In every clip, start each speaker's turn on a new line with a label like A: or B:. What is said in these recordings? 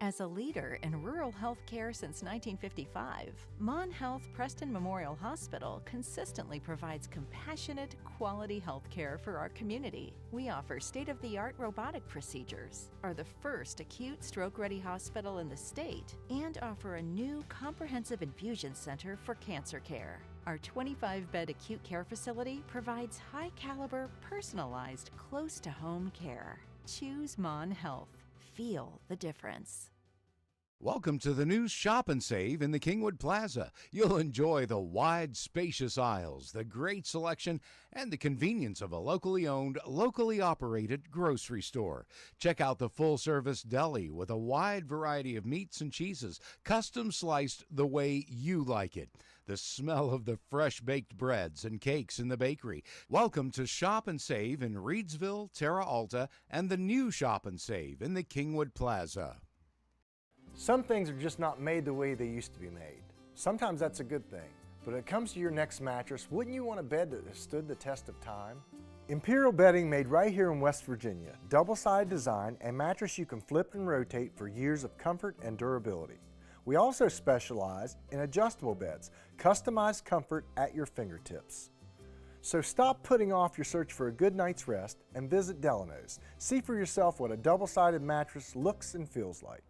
A: As a leader in rural health care since 1955, Mon Health Preston Memorial Hospital consistently provides compassionate, quality health care for our community. We offer state-of-the-art robotic procedures, are the first acute stroke-ready hospital in the state, and offer a new comprehensive infusion center for cancer care. Our 25-bed acute care facility provides high-caliber, personalized, close-to-home care. Choose Mon Health. Feel the difference.
B: Welcome to the new Shop and Save in the Kingwood Plaza. You'll enjoy the wide, spacious aisles, the great selection, and the convenience of a locally owned, locally operated grocery store. Check out the full-service deli with a wide variety of meats and cheeses, custom sliced the way you like it. The smell of the fresh-baked breads and cakes in the bakery. Welcome to Shop and Save in Reedsville, Terra Alta, and the new Shop and Save in the Kingwood Plaza.
C: Some things are just not made the way they used to be made. Sometimes that's a good thing, but when it comes to your next mattress, wouldn't you want a bed that has stood the test of time? Imperial Bedding made right here in West Virginia. Double-sided design and mattress you can flip and rotate for years of comfort and durability. We also specialize in adjustable beds, customized comfort at your fingertips. So stop putting off your search for a good night's rest and visit Delano's. See for yourself what a double-sided mattress looks and feels like.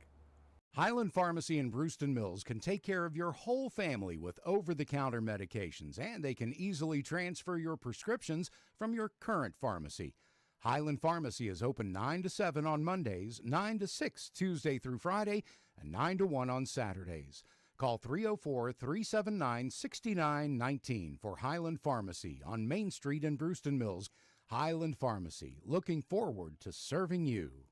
B: Highland Pharmacy in Brewston Mills can take care of your whole family with over-the-counter medications, and they can easily transfer your prescriptions from your current pharmacy. Highland Pharmacy is open 9 to 7 on Mondays, 9 to 6 Tuesday through Friday, and 9 to 1 on Saturdays. Call 304-379-6919 for Highland Pharmacy on Main Street in Brewston Mills. Highland Pharmacy, looking forward to serving you.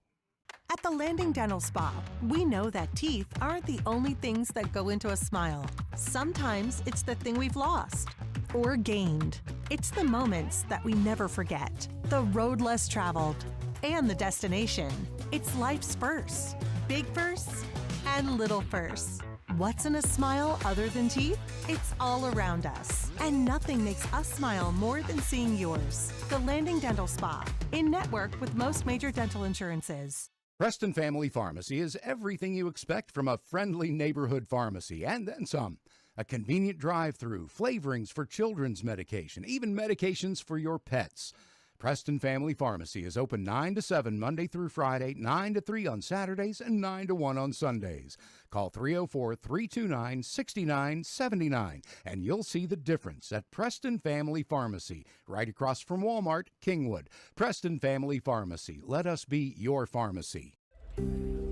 D: At the Landing Dental Spa, we know that teeth aren't the only things that go into a smile. Sometimes it's the thing we've lost or gained. It's the moments that we never forget, the road less traveled, and the destination. It's life's firsts, big firsts and little firsts. What's in a smile other than teeth? It's all around us, and nothing makes us smile more than seeing yours. The Landing Dental Spa, in network with most major dental insurances.
B: Preston Family Pharmacy is everything you expect from a friendly neighborhood pharmacy, and then some. A convenient drive-through, flavorings for children's medication, even medications for your pets. Preston Family Pharmacy is open 9 to 7 Monday through Friday, 9 to 3 on Saturdays, and 9 to 1 on Sundays. Call 304-329-6979, and you'll see the difference at Preston Family Pharmacy, right across from Walmart, Kingwood. Preston Family Pharmacy. Let us be your pharmacy.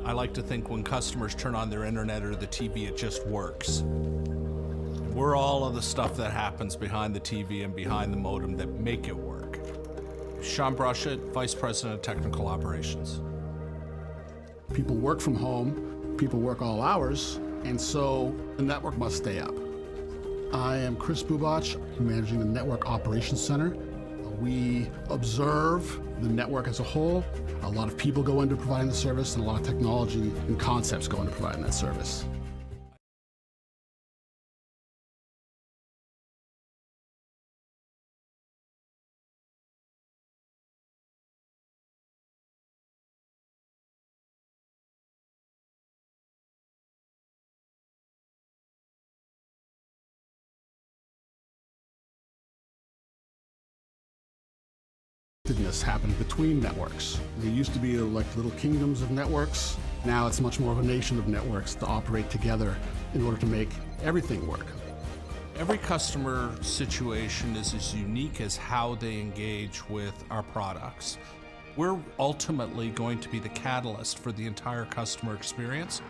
E: I like to think when customers turn on their internet or the TV, it just works. We're all of the stuff that happens behind the TV and behind the modem that make it work. Sean Brushett, Vice President of Technical Operations.
F: People work from home, people work all hours, and so the network must stay up. I am Chris Bubach, managing the Network Operations Center. We observe the network as a whole. A lot of people go into providing the service, and a lot of technology and concepts go into providing that service. Happened between networks. There used to be like little kingdoms of networks. Now it's much more of a nation of networks to operate together in order to make everything work.
E: Every customer situation is as unique as how they engage with our products. We're ultimately going to be the catalyst for the entire customer experience.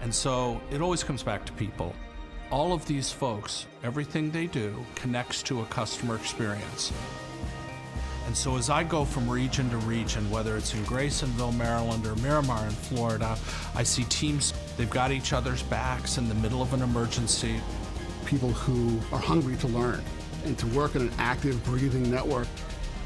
E: And so it always comes back to people. All of these folks, everything they do connects to a customer experience. And so as I go from region to region, whether it's in Graysonville, Maryland, or Miramar in Florida, I see teams, they've got each other's backs in the middle of an emergency.
F: People who are hungry to learn and to work in an active, breathing network,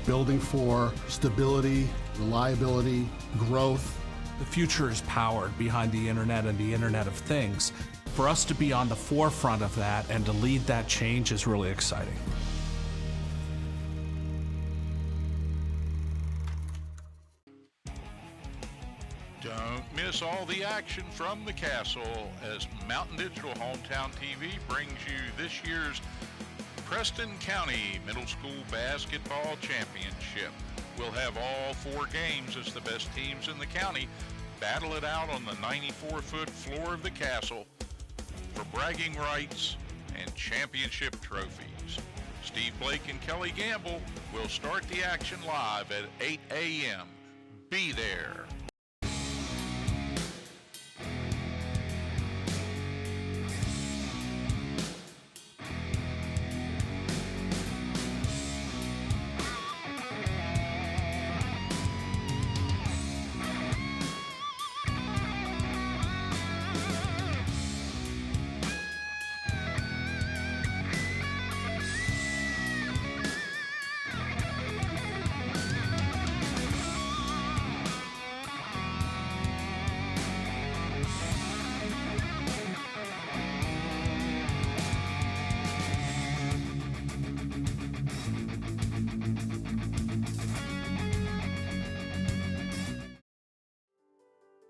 F: building for stability, reliability, growth.
E: The future is powered behind the internet and the Internet of Things. For us to be on the forefront of that and to lead that change is really exciting.
G: Don't miss miss all the action from the castle as Mountain Digital Hometown TV brings you this year's Preston County Middle School Basketball Championship. We'll have all 4 games as the best teams in the county battle it out on the 94-foot floor of the castle for bragging rights and championship trophies. Steve Blake and Kelly Gamble will start the action live at 8 a.m. Be there.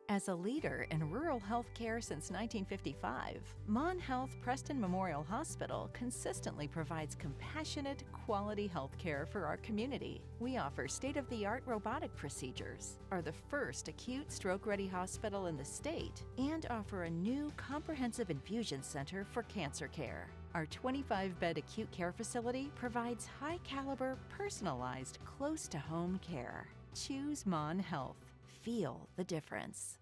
A: As a leader in rural health care since 1955, Mon Health Preston Memorial Hospital consistently provides compassionate, quality health care for our community. We offer state-of-the-art robotic procedures, are the first acute stroke-ready hospital in the state, and offer a new comprehensive infusion center for cancer care. Our 25-bed acute care facility provides high-caliber, personalized, close-to-home care. Choose Mon Health. Feel the difference.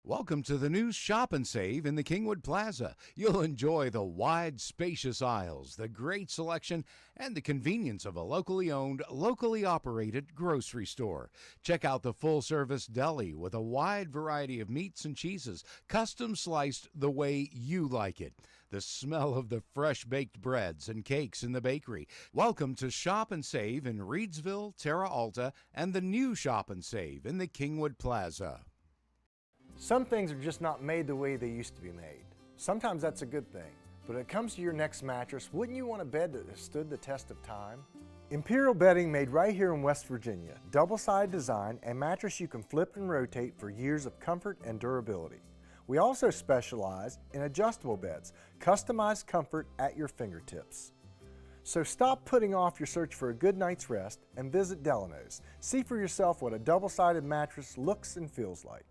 B: Welcome to the new Shop and Save in the Kingwood Plaza. You'll enjoy the wide, spacious aisles, the great selection, and the convenience of a locally owned, locally operated grocery store. Check out the full-service deli with a wide variety of meats and cheeses, custom sliced the way you like it. The smell of the fresh-baked breads and cakes in the bakery. Welcome to Shop and Save in Reedsville, Terra Alta, and the new Shop and Save in the Kingwood Plaza.
C: Some things are just not made the way they used to be made. Sometimes that's a good thing. But when it comes to your next mattress, wouldn't you want a bed that has stood the test of time? Imperial Bedding made right here in West Virginia. Double-sided design and mattress you can flip and rotate for years of comfort and durability. We also specialize in adjustable beds, customized comfort at your fingertips. So stop putting off your search for a good night's rest and visit Delano's. See for yourself what a double-sided mattress looks and feels like.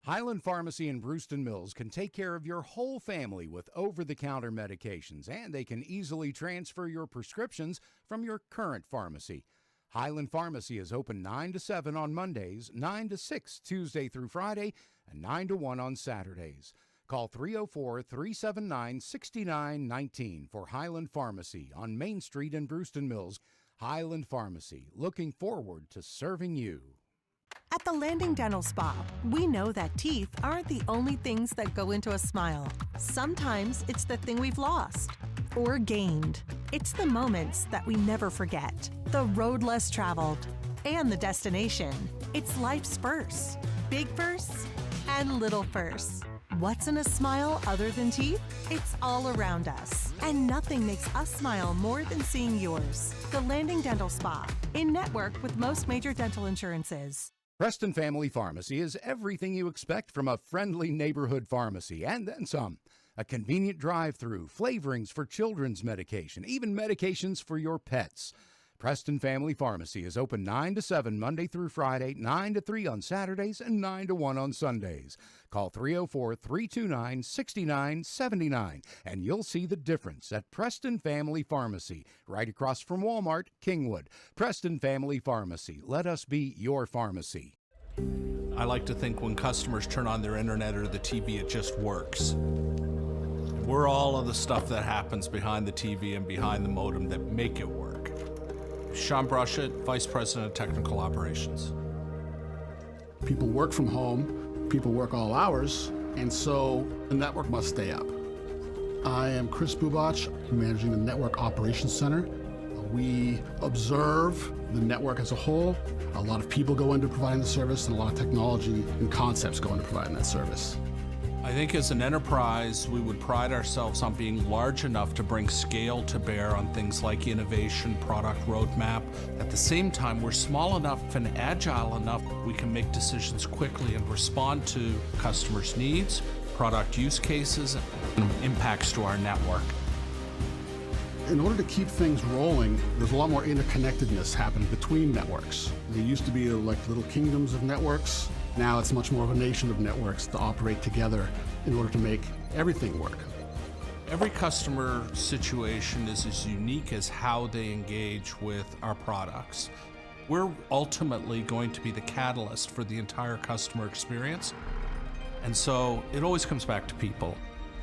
B: Highland Pharmacy in Brewston Mills can take care of your whole family with over-the-counter medications, and they can easily transfer your prescriptions from your current pharmacy. Highland Pharmacy is open 9 to 7 on Mondays, 9 to 6 Tuesday through Friday, and 9 to 1 on Saturdays. Call 304-379-6919 for Highland Pharmacy on Main Street in Brewston Mills. Highland Pharmacy, looking forward to serving you.
D: At the Landing Dental Spa, we know that teeth aren't the only things that go into a smile. Sometimes it's the thing we've lost or gained. It's the moments that we never forget, the road less traveled, and the destination. It's life's firsts, big firsts and little firsts. What's in a smile other than teeth? It's all around us. And nothing makes us smile more than seeing yours. The Landing Dental Spa, in network with most major dental insurances.
B: Preston Family Pharmacy is everything you expect from a friendly neighborhood pharmacy, and then some. A convenient drive-through, flavorings for children's medication, even medications for your pets. Preston Family Pharmacy is open 9 to 7 Monday through Friday, 9 to 3 on Saturdays, and 9 to 1 on Sundays. Call 304-329-6979, and you'll see the difference at Preston Family Pharmacy, right across from Walmart, Kingwood. Preston Family Pharmacy. Let us be your pharmacy.
E: I like to think when customers turn on their internet or the TV, it just works. We're all of the stuff that happens behind the TV and behind the modem that make it work. Sean Brushett, Vice President of Technical Operations.
F: People work from home, people work all hours, and so the network must stay up. I am Chris Bubach, managing the Network Operations Center. We observe the network as a whole. A lot of people go into providing the service, and a lot of technology and concepts go into providing that service.
E: I think as an enterprise, we would pride ourselves on being large enough to bring scale to bear on things like innovation, product roadmap. At the same time, we're small enough and agile enough we can make decisions quickly and respond to customers' needs, product use cases, and impacts to our network.
F: In order to keep things rolling, there's a lot more interconnectedness happening between networks. There used to be like little kingdoms of networks. Now it's much more of a nation of networks to operate together in order to make everything work.
E: Every customer situation is as unique as how they engage with our products. We're ultimately going to be the catalyst for the entire customer experience. And so it always comes back to people.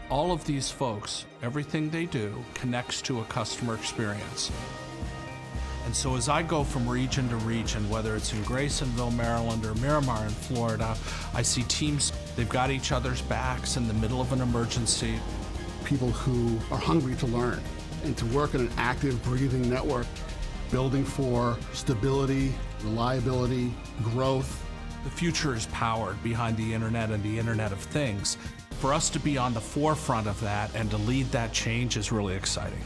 E: All of these folks, everything they do connects to a customer experience. And so as I go from region to region, whether it's in Graysonville, Maryland, or Miramar in Florida, I see teams, they've got each other's backs in the middle of an emergency.
F: People who are hungry to learn and to work in an active, breathing network, building for stability, reliability, growth.
E: The future is powered behind the internet and the Internet of Things. For us to be on the forefront of that and to lead that change is really exciting.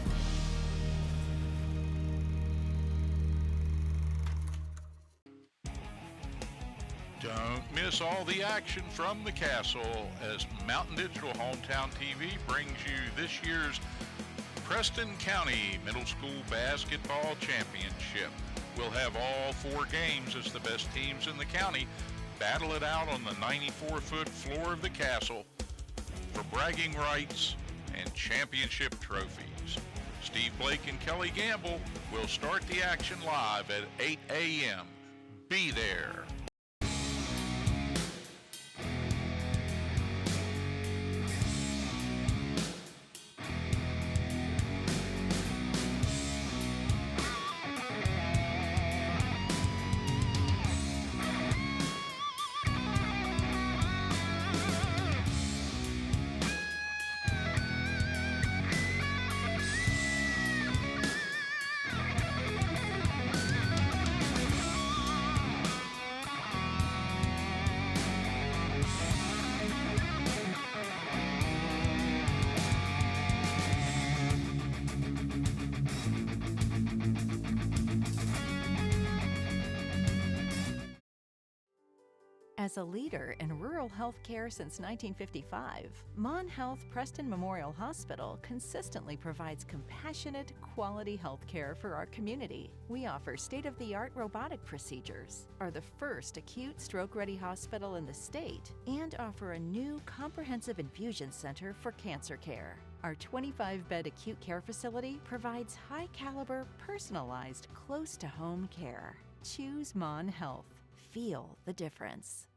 G: Don't miss all the action from the castle as Mountain Digital Hometown TV brings you this year's Preston County Middle School Basketball Championship. We'll have all 4 games as the best teams in the county battle it out on the 94-foot floor of the castle for bragging rights and championship trophies. Steve Blake and Kelly Gamble will start the action live at 8 a.m. Be there.
A: As a leader in rural health care since 1955, Mon Health Preston Memorial Hospital consistently provides compassionate, quality health care for our community. We offer state-of-the-art robotic procedures, are the first acute stroke-ready hospital in the state, and offer a new comprehensive infusion center for cancer care. Our 25-bed acute care facility provides high-caliber, personalized, close-to-home care. Choose Mon Health. Feel the difference.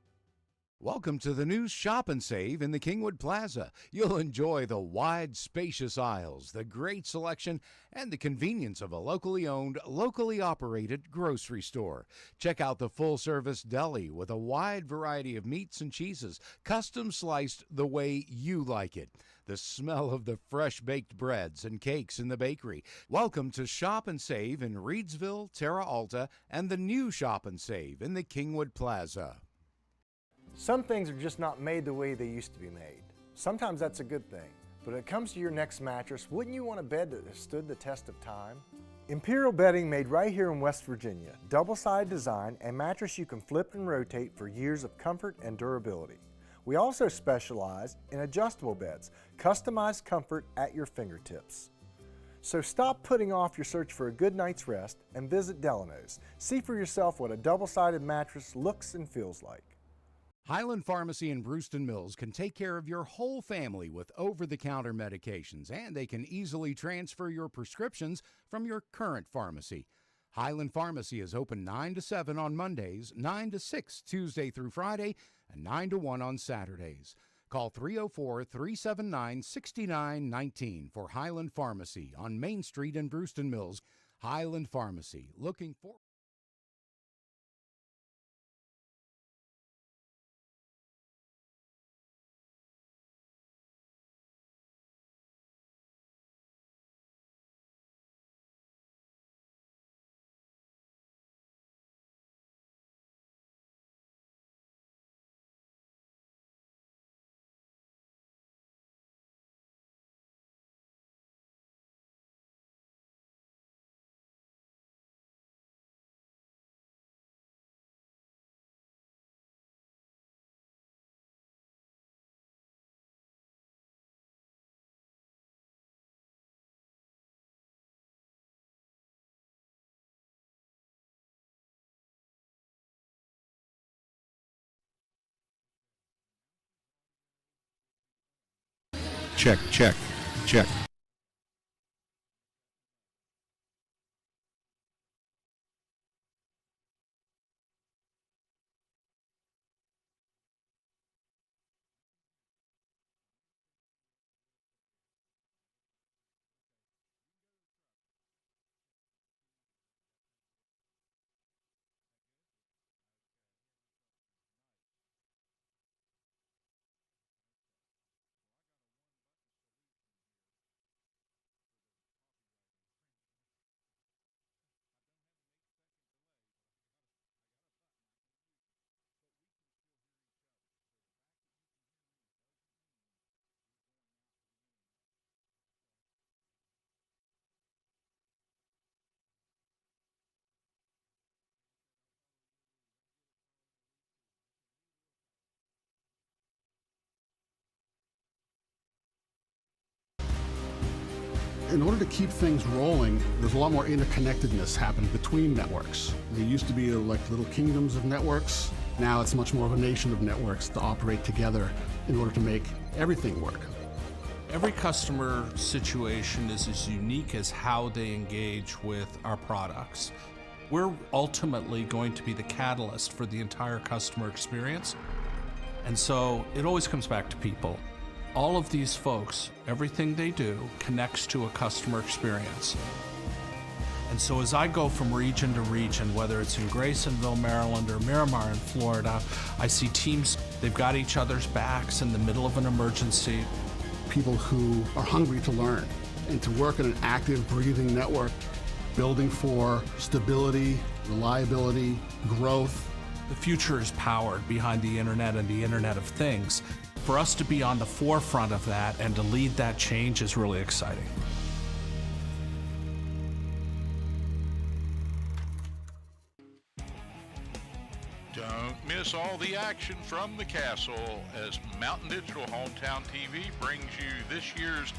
B: Welcome to the new Shop and Save in the Kingwood Plaza. You'll enjoy the wide, spacious aisles, the great selection, and the convenience of a locally owned, locally operated grocery store. Check out the full-service deli with a wide variety of meats and cheeses, custom sliced the way you like it. The smell of the fresh-baked breads and cakes in the bakery. Welcome to Shop and Save in Reedsville, Terra Alta, and the new Shop and Save in the Kingwood Plaza.
C: Some things are just not made the way they used to be made. Sometimes that's a good thing. But when it comes to your next mattress, wouldn't you want a bed that has stood the test of time? Imperial bedding made right here in West Virginia. Double-sided design and mattress you can flip and rotate for years of comfort and durability. We also specialize in adjustable beds, customized comfort at your fingertips. So stop putting off your search for a good night's rest and visit Delano's. See for yourself what a double-sided mattress looks and feels like.
B: Highland Pharmacy in Brewston Mills can take care of your whole family with over-the-counter medications, and they can easily transfer your prescriptions from your current pharmacy. Highland Pharmacy is open 9 to 7 on Mondays, 9 to 6 Tuesday through Friday, and 9 to 1 on Saturdays. Call 304-379-6919 for Highland Pharmacy on Main Street in Brewston Mills. Highland Pharmacy, looking for
G: check, check, check.
F: In order to keep things rolling, there's a lot more interconnectedness happening between networks. There used to be like little kingdoms of networks. Now it's much more of a nation of networks to operate together in order to make everything work.
E: Every customer situation is as unique as how they engage with our products. We're ultimately going to be the catalyst for the entire customer experience. And so it always comes back to people. All of these folks, everything they do connects to a customer experience. And so as I go from region to region, whether it's in Graysonville, Maryland, or Miramar in Florida, I see teams, they've got each other's backs in the middle of an emergency.
F: People who are hungry to learn and to work in an active, breathing network, building for stability, reliability, growth.
E: The future is powered behind the internet and the Internet of Things. For us to be on the forefront of that and to lead that change is really exciting.
G: Don't miss all the action from the castle as Mountain Digital Hometown TV brings you this year's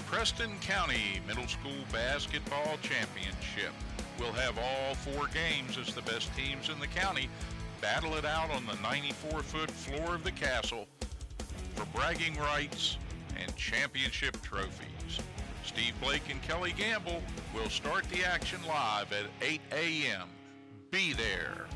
G: Preston County Middle School Basketball Championship. We'll have all 4 games as the best teams in the county battle it out on the 94-foot floor of the castle for bragging rights and championship trophies. Steve Blake and Kelly Gamble will start the action live at 8 a.m. Be there.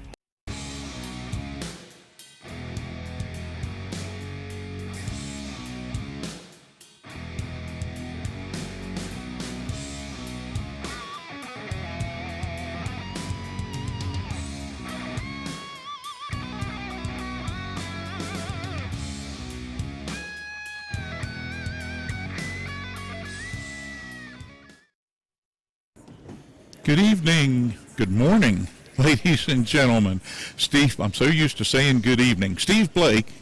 G: Good evening, good morning, ladies and gentlemen. Steve, I'm so used to saying good evening. Steve Blake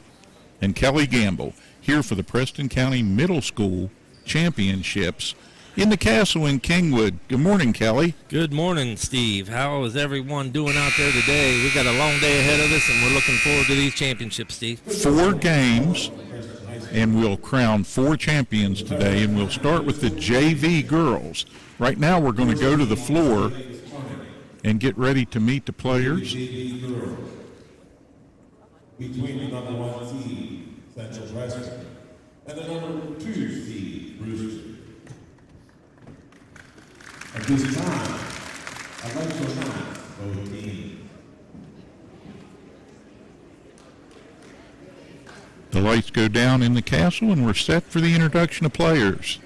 G: and Kelly Gamble here for the Preston County Middle School Championships in the castle in Kingwood. Good morning, Kelly.
H: Good morning, Steve. How is everyone doing out there today? We've got a long day ahead of us, and we're looking forward to these championships, Steve.
G: 4 games, and we'll crown 4 champions today, and we'll start with the JV girls. Right now, we're going to go to the floor and get ready to meet the players.
I: Between the number 1 seed, Central Preston, and the number 2 seed, Brewster. At this time, I'd like to announce both teams.
G: The lights go down in the castle, and we're set for the introduction of players.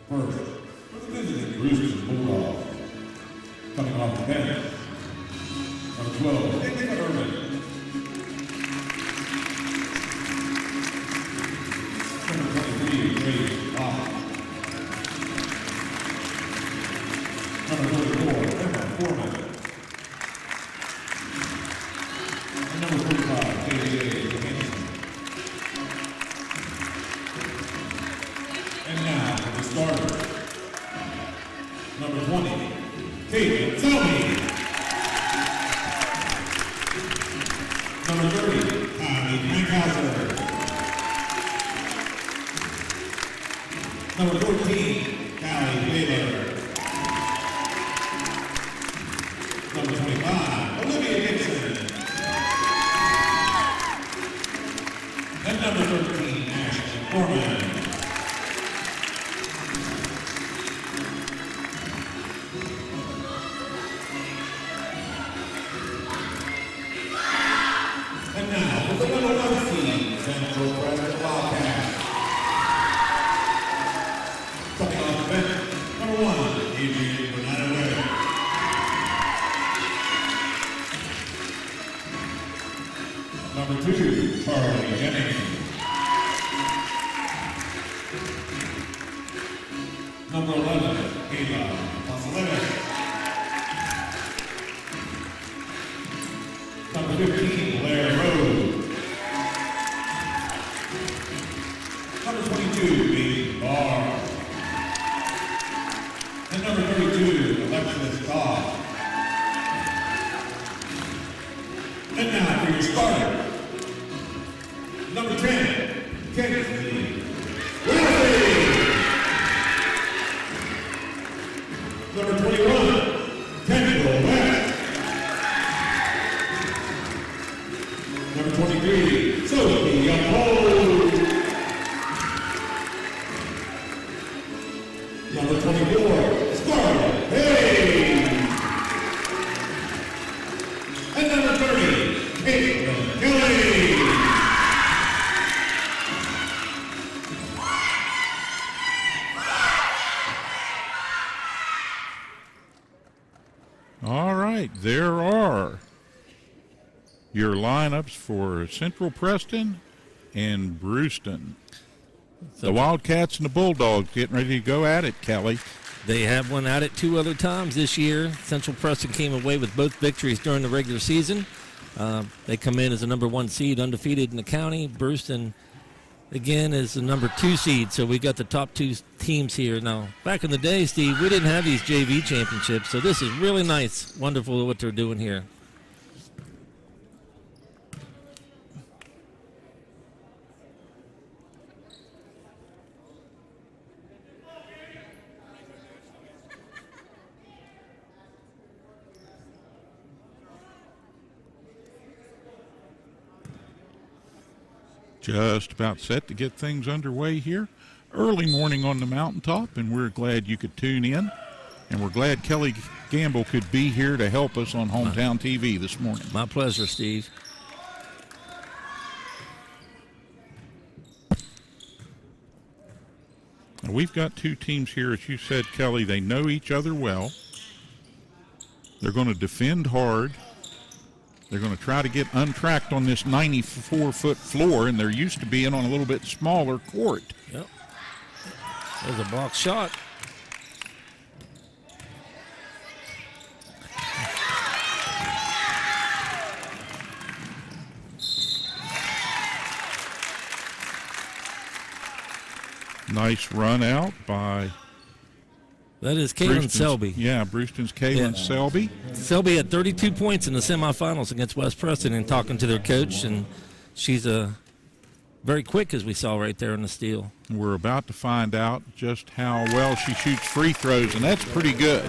I: First, for the visiting Brewster Bulldogs, coming off the bench, number 12, David Irvin. Number 23, Grace Bob. Number 34, Emma Foreman. And number 45, J.J. Hanson. And now, for the starter, number 20, David Tony. Number 30, Tommy Frankhauser. Number 14, Callie Baylor. Number 25, Olivia Dixon. And number 13, Ashley Foreman. And now, for the number 1 seed, Central Preston Wildcats. Coming off the bench, number 1, Adrian Bernardo. Number 2, Charlie Jennings. Number 11, Kayla Pasoletta. Number 15, Blair Rose. Number 22, Bailey Barr. And number 32, Alexis Dodd. And now for your starter. Number 10, Kenzie Willie. Number 21, Kendall West. Number 23, Sophie Apollo. Number 24, Scarlett Hayes. And number 30, Caitlin Kelly.
G: All right, there are your lineups for Central Preston and Brewston. The Wildcats and the Bulldogs getting ready to go at it, Kelly.
H: They have won at it 2 other times this year. Central Preston came away with both victories during the regular season. They come in as the number 1 seed, undefeated in the county. Brewston, again, is the number 2 seed, so we got the top 2 teams here. Now, back in the day, Steve, we didn't have these JV championships, so this is really nice, wonderful what they're doing here.
G: Just about set to get things underway here. Early morning on the mountaintop, and we're glad you could tune in. And we're glad Kelly Gamble could be here to help us on Hometown TV this morning.
H: My pleasure, Steve.
G: Now, we've got 2 teams here, as you said, Kelly. They know each other well. They're going to defend hard. They're going to try to get untracked on this 94-foot floor, and they're used to being on a little bit smaller court.
H: Yep. There's a block shot.
G: Nice run out by...
H: That is Kaylin Selby.
G: Yeah, Brewston's Kaylin Selby.
H: Selby had 32 points in the semifinals against West Preston, and talking to their coach, and she's very quick, as we saw right there in the steal.
G: We're about to find out just how well she shoots free throws, and that's pretty good.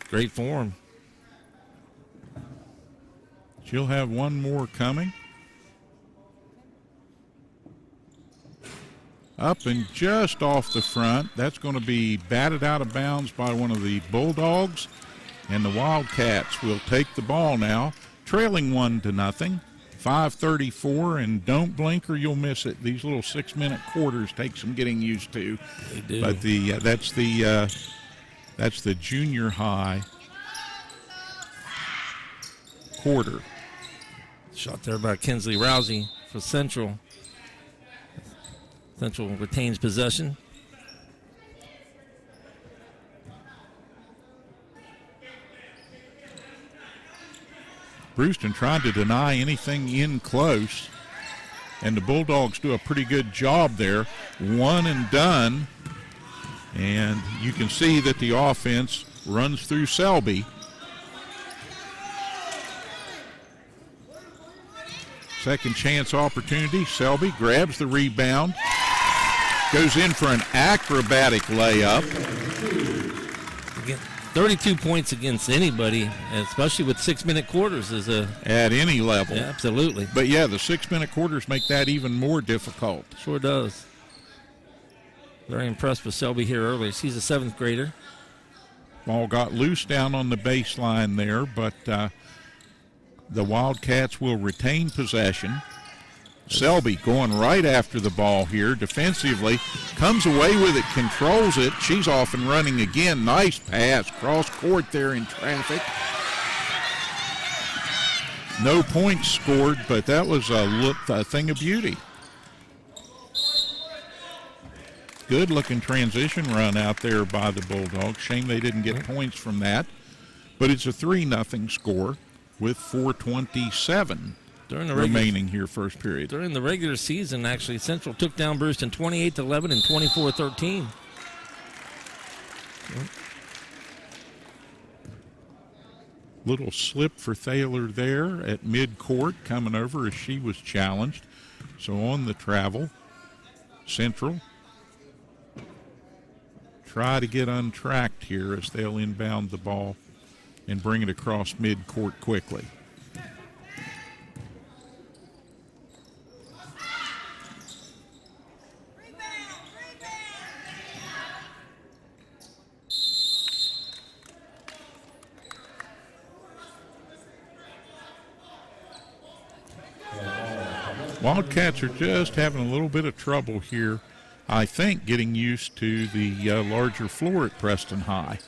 H: Great form.
G: She'll have one more coming. Up and just off the front. That's going to be batted out of bounds by one of the Bulldogs. And the Wildcats will take the ball now, trailing 1-0. 5:34, and don't blink or you'll miss it. These little 6-minute quarters take some getting used to.
H: They do.
G: But that's the junior high quarter.
H: Shot there by Kinsley Rousey for Central. Central retains possession.
G: Brewston tried to deny anything in close, and the Bulldogs do a pretty good job there. One and done, and you can see that the offense runs through Selby. Second chance opportunity. Selby grabs the rebound, Goes in for an acrobatic layup.
H: Again, 32 points against anybody, especially with 6-minute quarters, is
G: at any level.
H: Yeah, absolutely.
G: But yeah, the 6-minute quarters make that even more difficult.
H: Sure does. Very impressed with Selby here earlier. She's a 7th grader.
G: Ball got loose down on the baseline there, but the Wildcats will retain possession. Selby going right after the ball here defensively, comes away with it, controls it. She's off and running again. Nice pass, cross court there in traffic. No points scored, but that was a thing of beauty. Good looking transition run out there by the Bulldogs. Shame they didn't get points from that, but it's a 3-0 score with 4:27 remaining here first period.
H: During the regular season, actually, Central took down Brewston 28-11 and 24-13.
G: Little slip for Thaler there at mid-court, coming over as she was challenged. So on the travel, Central try to get untracked here as they'll inbound the ball and bring it across mid-court quickly. Wildcats are just having a little bit of trouble here, I think, getting used to the larger floor at Preston High.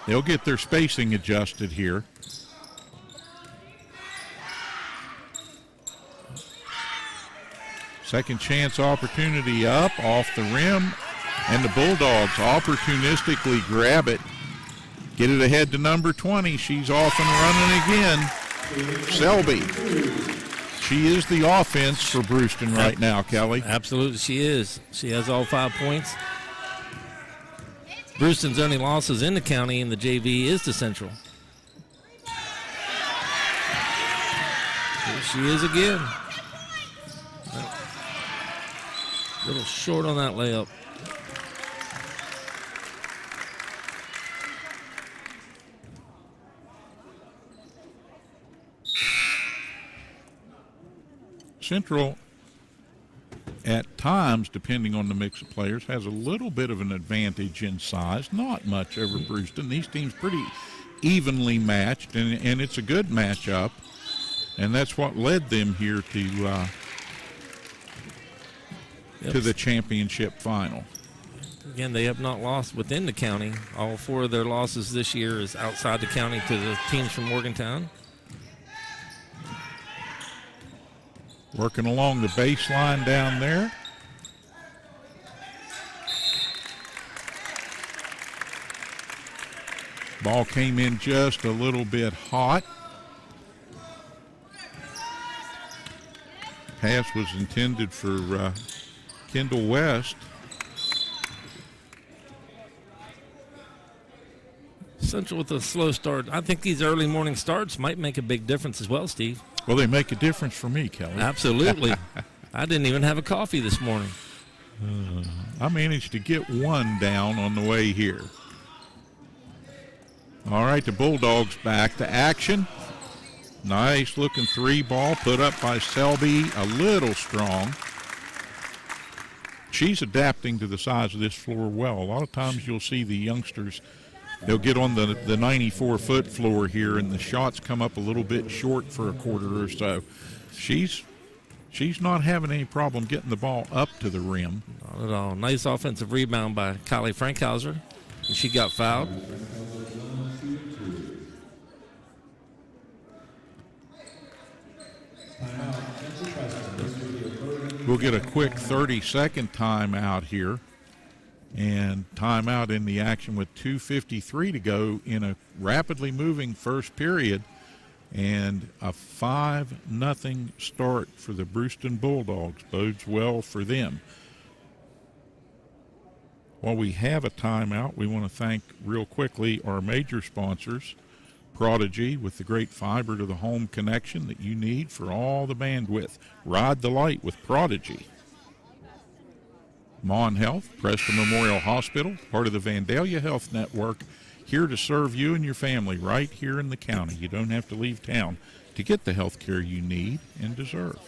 G: They'll get their spacing adjusted here. Second chance opportunity up off the rim, and the Bulldogs opportunistically grab it, get it ahead to number 20. She's off and running again. Selby. She is the offense for Brewston right now, Kelly.
H: Absolutely, she is. She has all 5 points. Brewston's only losses in the county in the JV is to Central. Here she is again. A little short on that layup.
G: Central, at times, depending on the mix of players, has a little bit of an advantage in size. Not much over Brewston. These teams pretty evenly matched, and it's a good matchup, and that's what led them here to the championship final.
H: Again, they have not lost within the county. All 4 of their losses this year is outside the county to the teams from Morgantown.
G: Working along the baseline down there. Ball came in just a little bit hot. Pass was intended for Kendall West.
H: Central with a slow start. I think these early morning starts might make a big difference as well, Steve.
G: Well, they make a difference for me, Kelly.
H: Absolutely. I didn't even have a coffee this morning.
G: I managed to get one down on the way here. All right, the Bulldogs back to action. Nice looking 3 ball put up by Selby, a little strong. She's adapting to the size of this floor well. A lot of times you'll see the youngsters, they'll get on the 94-foot floor here, and the shots come up a little bit short for a quarter or so. She's not having any problem getting the ball up to the rim.
H: Not at all. Nice offensive rebound by Kylie Frankhauser. And she got fouled.
G: We'll get a quick 30-second timeout here. And timeout in the action with 2:53 to go in a rapidly moving first period. And a 5-0 start for the Brewston Bulldogs bodes well for them. While we have a timeout, we want to thank real quickly our major sponsors, Prodigy, with the great fiber to the home connection that you need for all the bandwidth. Ride the light with Prodigy. Mon Health, Preston Memorial Hospital, part of the Vandalia Health Network, here to serve you and your family right here in the county. You don't have to leave town to get the health care you need and deserve.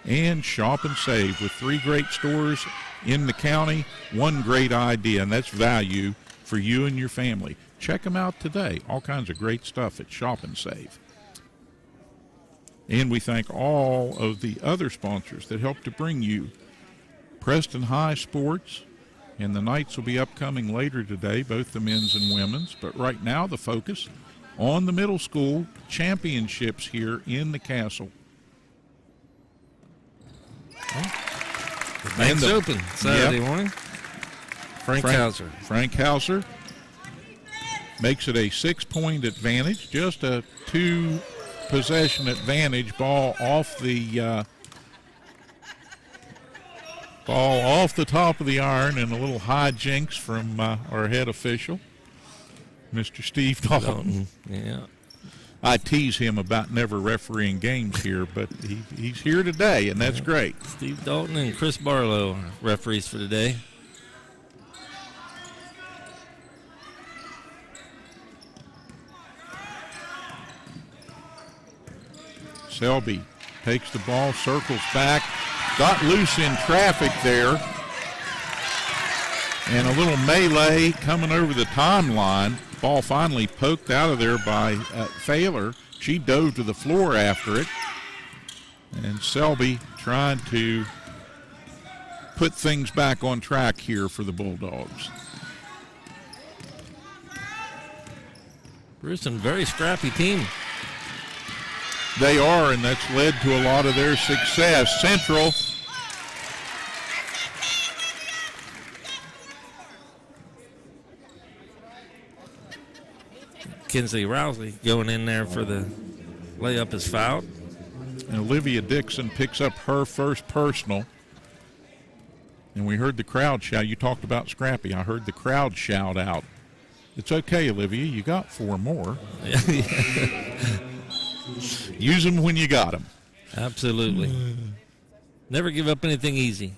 G: And shop and save with 3 great stores in the county, one great idea, and that's value for you and your family. Check them out today. All kinds of great stuff at Shop and Save. And we thank all of the other sponsors that help to bring you Preston High Sports, and the Knights will be upcoming later today, both the men's and women's. But right now, the focus on the middle school championships here in the castle.
H: The bank's open Saturday morning. Frank
G: Hauser makes it a 6-point advantage, just a 2-possession advantage. Ball off the top of the iron, and a little hijinks from our head official, Mr. Steve Dalton.
H: Yeah.
G: I tease him about never refereeing games here, but he's here today, and that's great.
H: Steve Dalton and Chris Barlow, referees for today.
G: Selby takes the ball, circles back, got loose in traffic there, and a little melee coming over the timeline. Ball finally poked out of there by Thaler. She dove to the floor after it, and Selby trying to put things back on track here for the Bulldogs.
H: Preston, very scrappy team.
G: They are, and that's led to a lot of their success. Central
H: Kinsley Rousey going in there for the layup is fouled.
G: And Olivia Dixon picks up her first personal. And we heard the crowd shout. You talked about scrappy. I heard the crowd shout out. It's okay, Olivia. You got 4 more. Use them when you got them.
H: Absolutely. Never give up anything easy.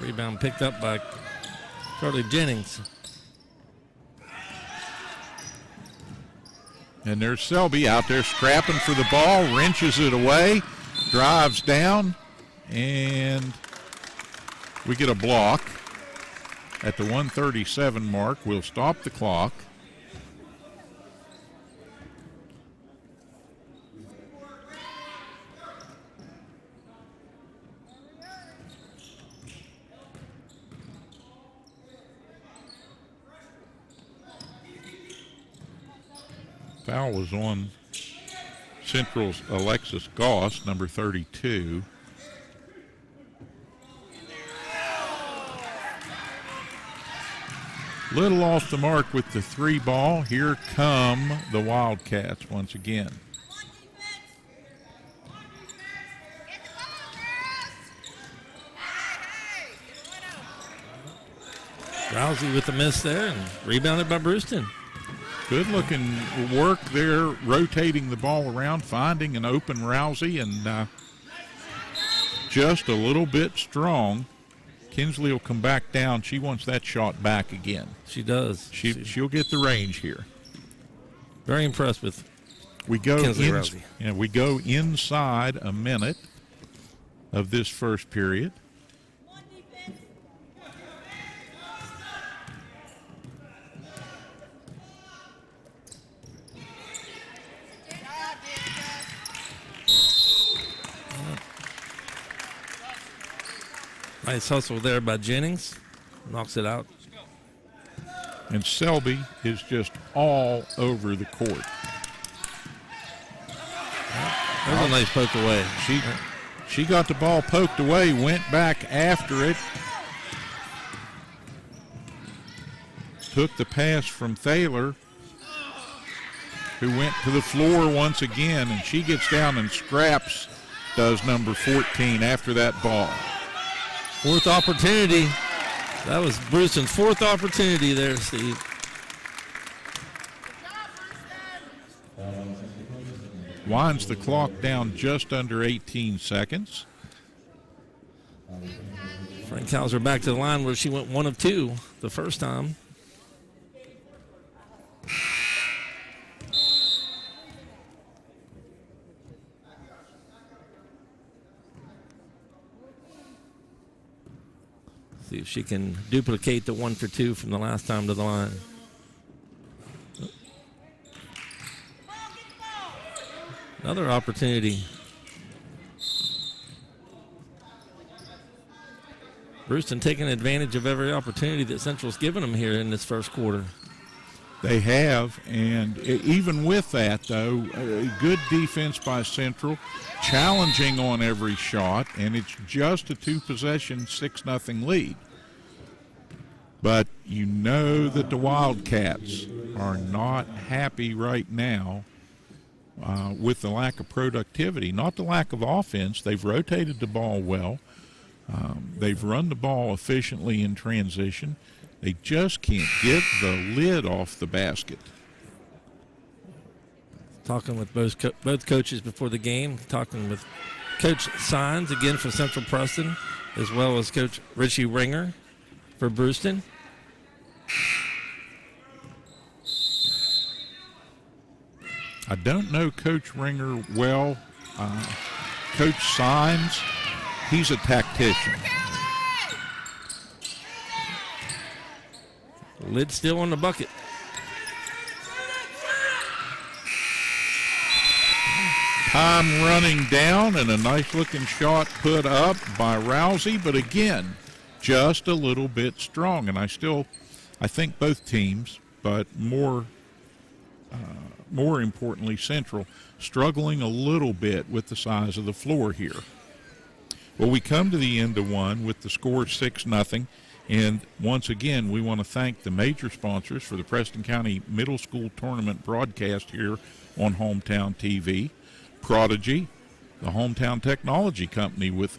H: Rebound picked up by Carly Jennings.
G: And there's Selby out there scrapping for the ball, wrenches it away, drives down, and we get a block at the 1:37 mark. We'll stop the clock. Foul was on Central's Alexis Goss, number 32. Little off the mark with the 3 ball. Here come the Wildcats once again.
H: Rousey with the miss there and rebounded by Brewston.
G: Good looking work there, rotating the ball around, finding an open Rousey, and just a little bit strong. Kinsley will come back down. She wants that shot back again.
H: She does.
G: She'll get the range here.
H: Very impressed with
G: Kinsley
H: Rousey.
G: Yeah, we go inside a minute of this first period.
H: Nice hustle there by Jennings. Knocks it out.
G: And Selby is just all over the court.
H: There's a nice poke away.
G: She got the ball poked away, went back after it. Took the pass from Thaler, who went to the floor once again, and she gets down and scraps, does number 14 after that ball.
H: 4th opportunity. That was Brewston's fourth opportunity there, Steve.
G: Winds the clock down just under 18 seconds.
H: Frank Hauser back to the line where she went 1 of 2 the first time. See if she can duplicate the 1 for 2 from the last time to the line. Another opportunity. Brewston taking advantage of every opportunity that Central's given them here in this first quarter.
G: They have, and even with that, though, good defense by Central, challenging on every shot, and it's just a 2-possession, 6-0 lead. But you know that the Wildcats are not happy right now with the lack of productivity, not the lack of offense. They've rotated the ball well. They've run the ball efficiently in transition. They just can't get the lid off the basket.
H: Talking with both coaches before the game, talking with Coach Sines again for Central Preston, as well as Coach Richie Ringer for Brewston.
G: I don't know Coach Ringer well. Coach Sines, he's a tactician.
H: Lid still on the bucket.
G: Time running down and a nice looking shot put up by Rousey, but again, just a little bit strong. And I think both teams, but more importantly Central, struggling a little bit with the size of the floor here. Well, we come to the end of one with the score 6-0. And once again, we want to thank the major sponsors for the Preston County Middle School Tournament broadcast here on Hometown TV. Prodigy, the hometown technology company with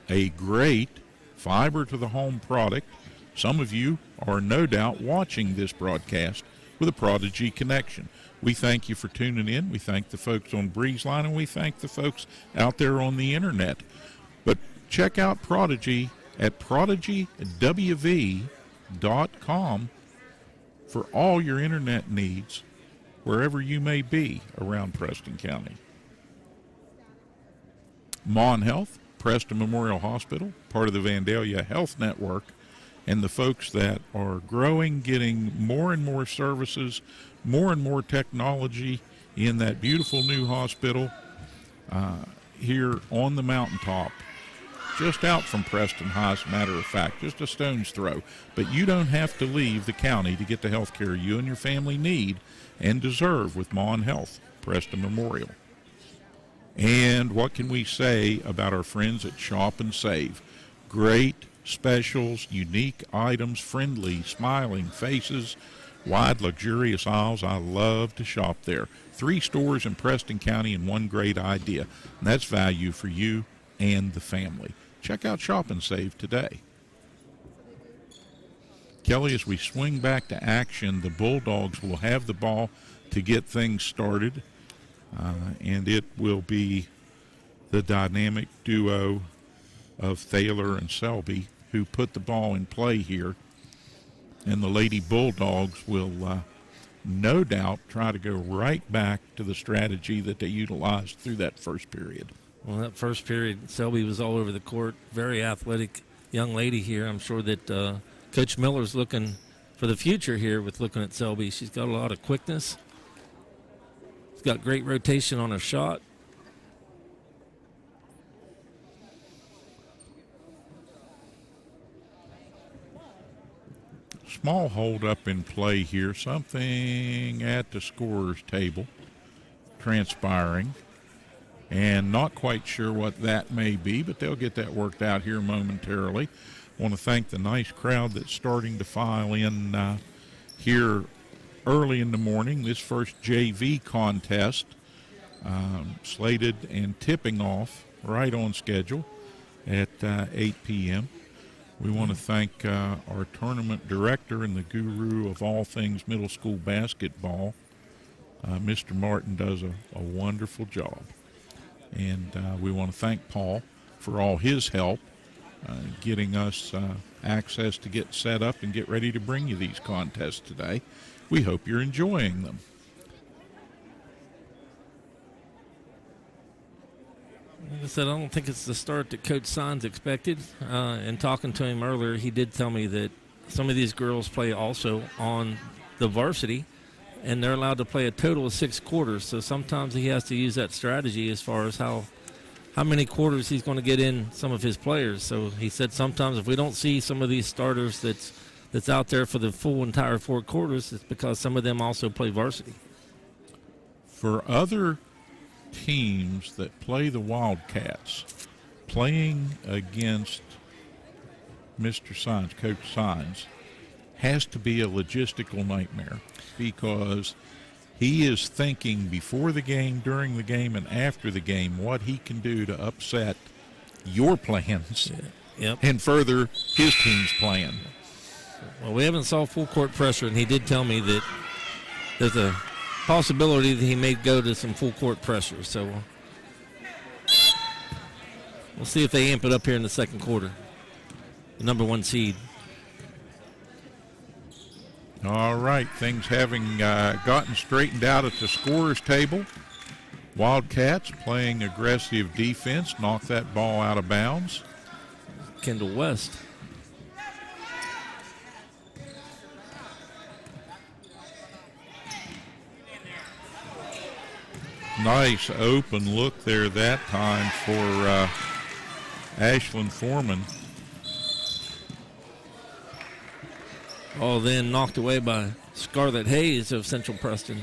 G: a great fiber-to-the-home product. Some of you are no doubt watching this broadcast with a Prodigy connection. We thank you for tuning in. We thank the folks on BreezeLine, and we thank the folks out there on the internet. But check out Prodigy at prodigywv.com for all your internet needs wherever you may be around Preston County. Mon Health, Preston Memorial Hospital, part of the Vandalia Health Network, and the folks that are growing, getting more and more services, more and more technology in that beautiful new hospital here on the mountaintop. Just out from Preston High, as a matter of fact, just a stone's throw. But you don't have to leave the county to get the health care you and your family need and deserve with Mon Health, Preston Memorial. And what can we say about our friends at Shop and Save? Great specials, unique items, friendly, smiling faces, wide, luxurious aisles. I love to shop there. 3 stores in Preston County and one great idea, and that's value for you and the family. Check out Shop and Save today. Kelly, as we swing back to action, the Bulldogs will have the ball to get things started, and it will be the dynamic duo of Thaler and Selby who put the ball in play here. And the Lady Bulldogs will no doubt try to go right back to the strategy that they utilized through that first period.
H: Well, that first period, Selby was all over the court. Very athletic young lady here. I'm sure that Coach Miller's looking for the future here with looking at Selby. She's got a lot of quickness. She's got great rotation on her shot.
G: Small hold up in play here. Something at the scorer's table transpiring. And not quite sure what that may be, but they'll get that worked out here momentarily. I want to thank the nice crowd that's starting to file in here early in the morning. This first JV contest slated and tipping off right on schedule at 8 p.m. We want to thank our tournament director and the guru of all things middle school basketball. Mr. Martin does a wonderful job. And we want to thank Paul for all his help getting us access to get set up and get ready to bring you these contests today. We hope you're enjoying them.
H: Like I said, I don't think it's the start that Coach Sines expected. And talking to him earlier, he did tell me that some of these girls play also on the varsity, and they're allowed to play a total of 6 quarters. So sometimes he has to use that strategy as far as how many quarters he's going to get in some of his players. So he said sometimes if we don't see some of these starters that's out there for the full entire 4 quarters, it's because some of them also play varsity.
G: For other teams that play the Wildcats, playing against Mr. Sines, Coach Sines, has to be a logistical nightmare, because he is thinking before the game, during the game, and after the game what he can do to upset your plans and further his team's plan.
H: Well, we haven't saw full court pressure, and he did tell me that there's a possibility that he may go to some full court pressure. So we'll see if they amp it up here in the second quarter. The number 1 seed.
G: All right, things having gotten straightened out at the scorer's table. Wildcats playing aggressive defense, knocked that ball out of bounds.
H: Kendall West.
G: Nice open look there that time for Ashlyn Foreman.
H: All then knocked away by Scarlett Hayes of Central Preston.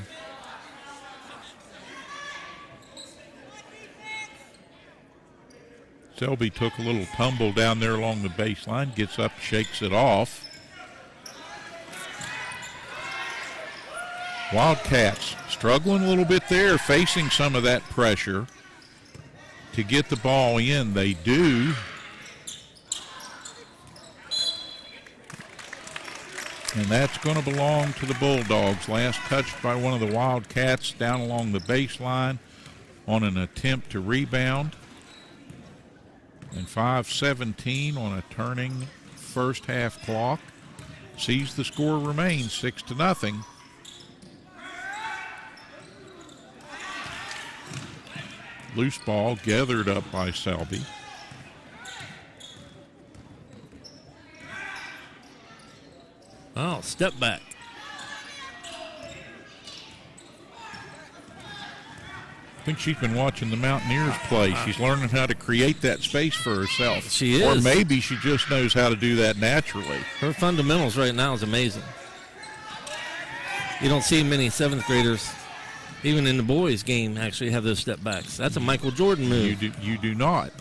G: Selby took a little tumble down there along the baseline, gets up, shakes it off. Wildcats struggling a little bit there, facing some of that pressure to get the ball in. They do. And that's going to belong to the Bulldogs. Last touched by one of the Wildcats down along the baseline on an attempt to rebound. And 5:17 on a turning first half clock. Sees the score remain 6-0. Loose ball gathered up by Selby.
H: Oh, step back.
G: I think she's been watching the Mountaineers play. She's learning how to create that space for herself.
H: She is.
G: Or maybe she just knows how to do that naturally.
H: Her fundamentals right now is amazing. You don't see many 7th graders, even in the boys' game, actually have those step backs. That's a Michael Jordan move.
G: You do not.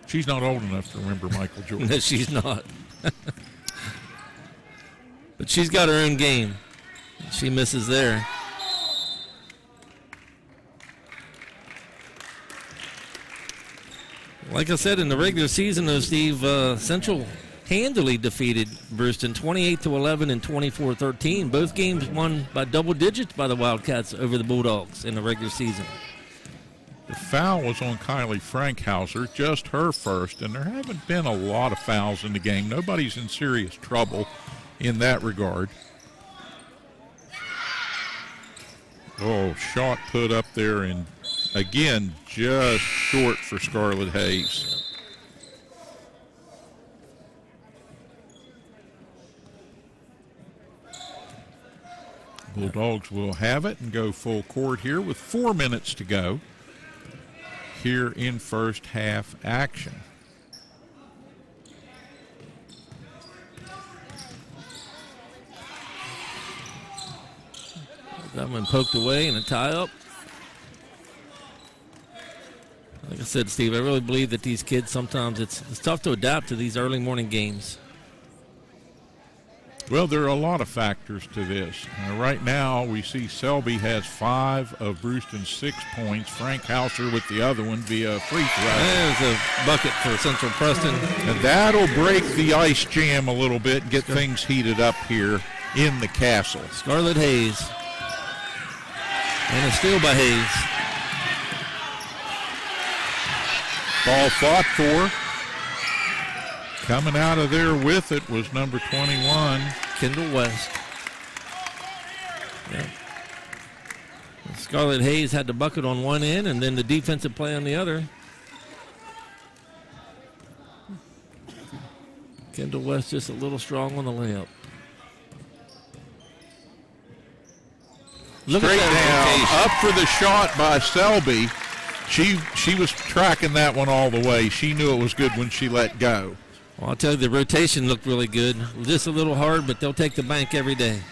G: She's not old enough to remember Michael Jordan.
H: No, she's not. But she's got her own game. She misses there. Like I said, in the regular season, though, Steve, Central handily defeated Preston 28-11 and 24-13. Both games won by double digits by the Wildcats over the Bulldogs in the regular season.
G: The foul was on Kylie Frankhauser, just her first, and there haven't been a lot of fouls in the game. Nobody's in serious trouble in that regard. Oh, shot put up there, and again, just short for Scarlett Hayes. Bulldogs will have it and go full court here with 4 minutes to go here in first half action.
H: That one poked away and a tie-up. Like I said, Steve, I really believe that these kids sometimes it's tough to adapt to these early morning games.
G: Well, there are a lot of factors to this. Right now, we see Selby has 5 of Brewston's 6 points. Frank Hauser with the other one via free throw.
H: There's a bucket for Central Preston.
G: And that'll break the ice jam a little bit and get things heated up here in the Castle.
H: Scarlett Hayes. And a steal by Hayes.
G: Ball fought for. Coming out of there with it was number 21.
H: Kendall West. Yeah. Scarlett Hayes had the bucket on one end and then the defensive play on the other. Kendall West just a little strong on the layup. Look
G: Straight
H: at that
G: down, up for the shot by Selby. She was tracking that one all the way. She knew it was good when she let go.
H: Well, I'll tell you, the rotation looked really good. Just a little hard, but they'll take the bank every day.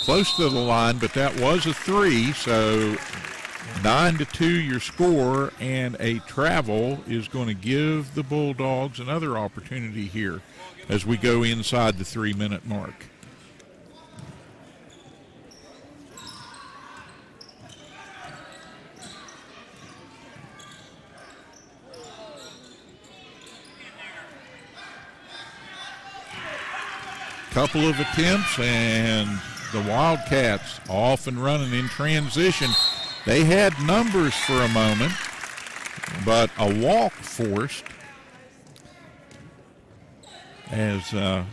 G: Close to the line, but that was a 3, so 9-2 your score, and a travel is going to give the Bulldogs another opportunity here as we go inside the 3-minute mark. Couple of attempts, and the Wildcats off and running in transition. They had numbers for a moment, but a walk forced as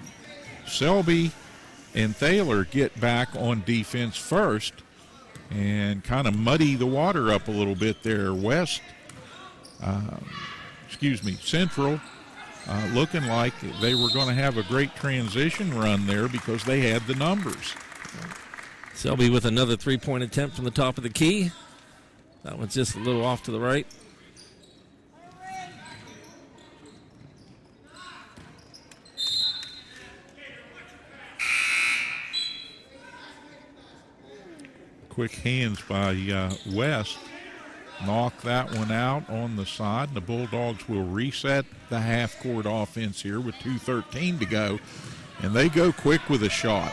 G: Selby and Thaler get back on defense first and kind of muddy the water up a little bit there. Central looking like they were going to have a great transition run there because they had the numbers.
H: Selby with another three-point attempt from the top of the key. That one's just a little off to the right.
G: Quick hands by West. Knock that one out on the side. The Bulldogs will reset the half-court offense here with 2:13 to go, and they go quick with a shot.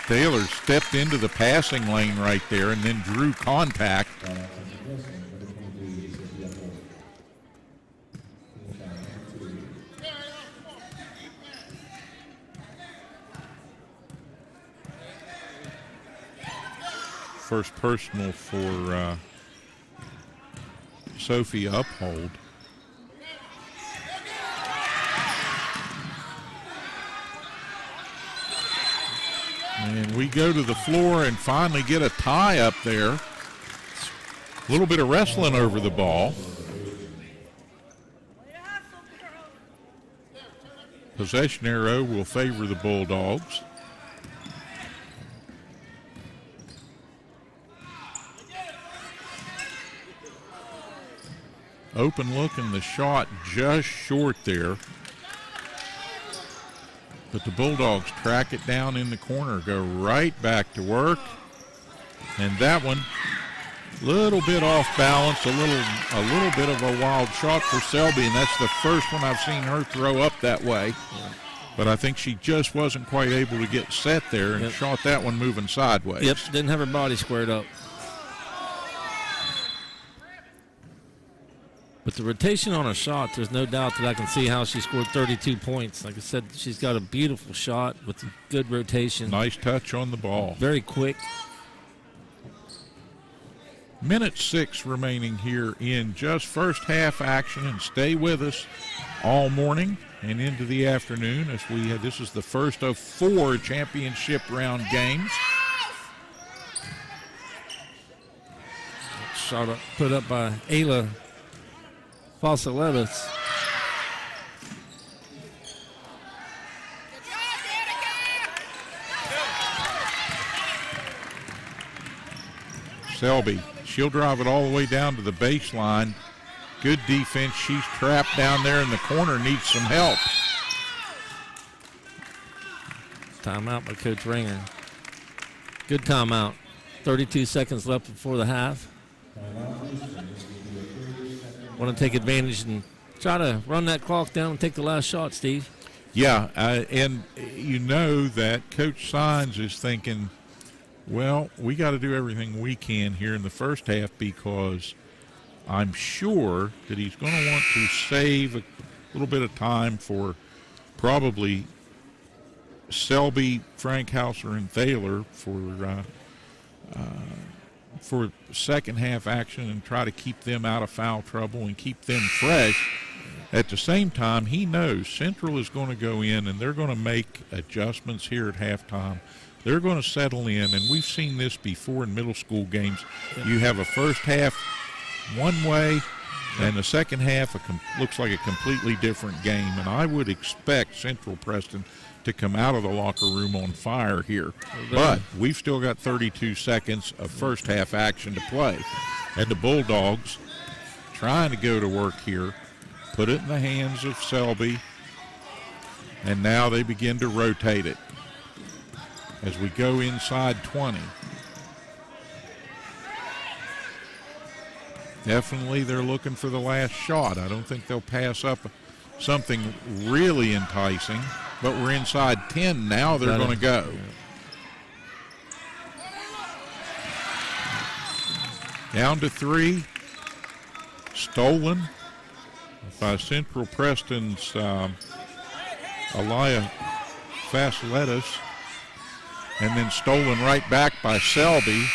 G: Taylor stepped into the passing lane right there and then drew contact. First personal for Sophie Uphold. And we go to the floor and finally get a tie up there. A little bit of wrestling over the ball. Possession arrow will favor the Bulldogs. Open look and the shot just short there. But the Bulldogs track it down in the corner, go right back to work. And that one, little bit off balance, a little bit of a wild shot for Selby, and that's the first one I've seen her throw up that way. Yeah. But I think she just wasn't quite able to get set there and shot that one moving sideways.
H: Yep, didn't have her body squared up. With the rotation on her shot, there's no doubt that I can see how she scored 32 points. Like I said, she's got a beautiful shot with good rotation.
G: Nice touch on the ball.
H: Very quick.
G: Minute 6 remaining here in just first half action, and stay with us all morning and into the afternoon as this is the first of 4 championship round games.
H: Shot put up by Ayla Fossa-Levis.
G: Selby, she'll drive it all the way down to the baseline. Good defense. She's trapped down there in the corner, needs some help.
H: Timeout by Coach Ringer. Good timeout. 32 seconds left before the half. Want to take advantage and try to run that clock down and take the last shot, Steve.
G: Yeah, and you know that Coach Sines is thinking, well, we got to do everything we can here in the first half, because I'm sure that he's going to want to save a little bit of time for probably Selby, Frankhauser, and Thaler for second half action and try to keep them out of foul trouble and keep them fresh. At the same time, he knows Central is going to go in and they're going to make adjustments here at halftime. They're going to settle in, and we've seen this before in middle school games. You have a first half one way, and the second half looks like a completely different game. And I would expect Central Preston to come out of the locker room on fire here. But we've still got 32 seconds of first half action to play. And the Bulldogs trying to go to work here, put it in the hands of Selby, and now they begin to rotate it as we go inside 20. Definitely they're looking for the last shot. I don't think they'll pass up something really enticing, but we're inside 10 now. They're going to go. Down to 3. Stolen by Central Preston's Elia Faciletas, and then stolen right back by Selby,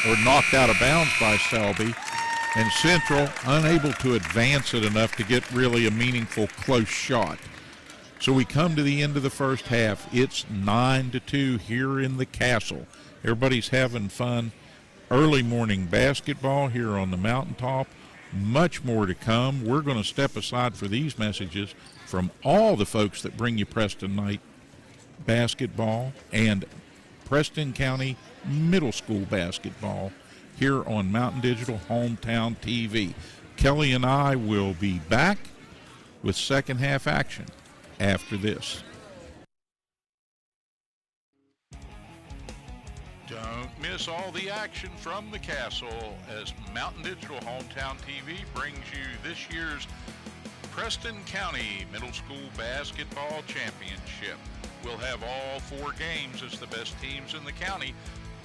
G: or knocked out of bounds by Selby, and Central unable to advance it enough to get really a meaningful close shot. So we come to the end of the first half. It's 9-2 here in the Castle. Everybody's having fun. Early morning basketball here on the mountaintop. Much more to come. We're going to step aside for these messages from all the folks that bring you Preston Night basketball and Preston County Middle School basketball here on Mountain Digital Hometown TV. Kelly and I will be back with second half action after this. Don't miss all the action from the Castle as Mountain Digital Hometown TV brings you this year's Preston County Middle School Basketball Championship. We'll have all 4 games as the best teams in the county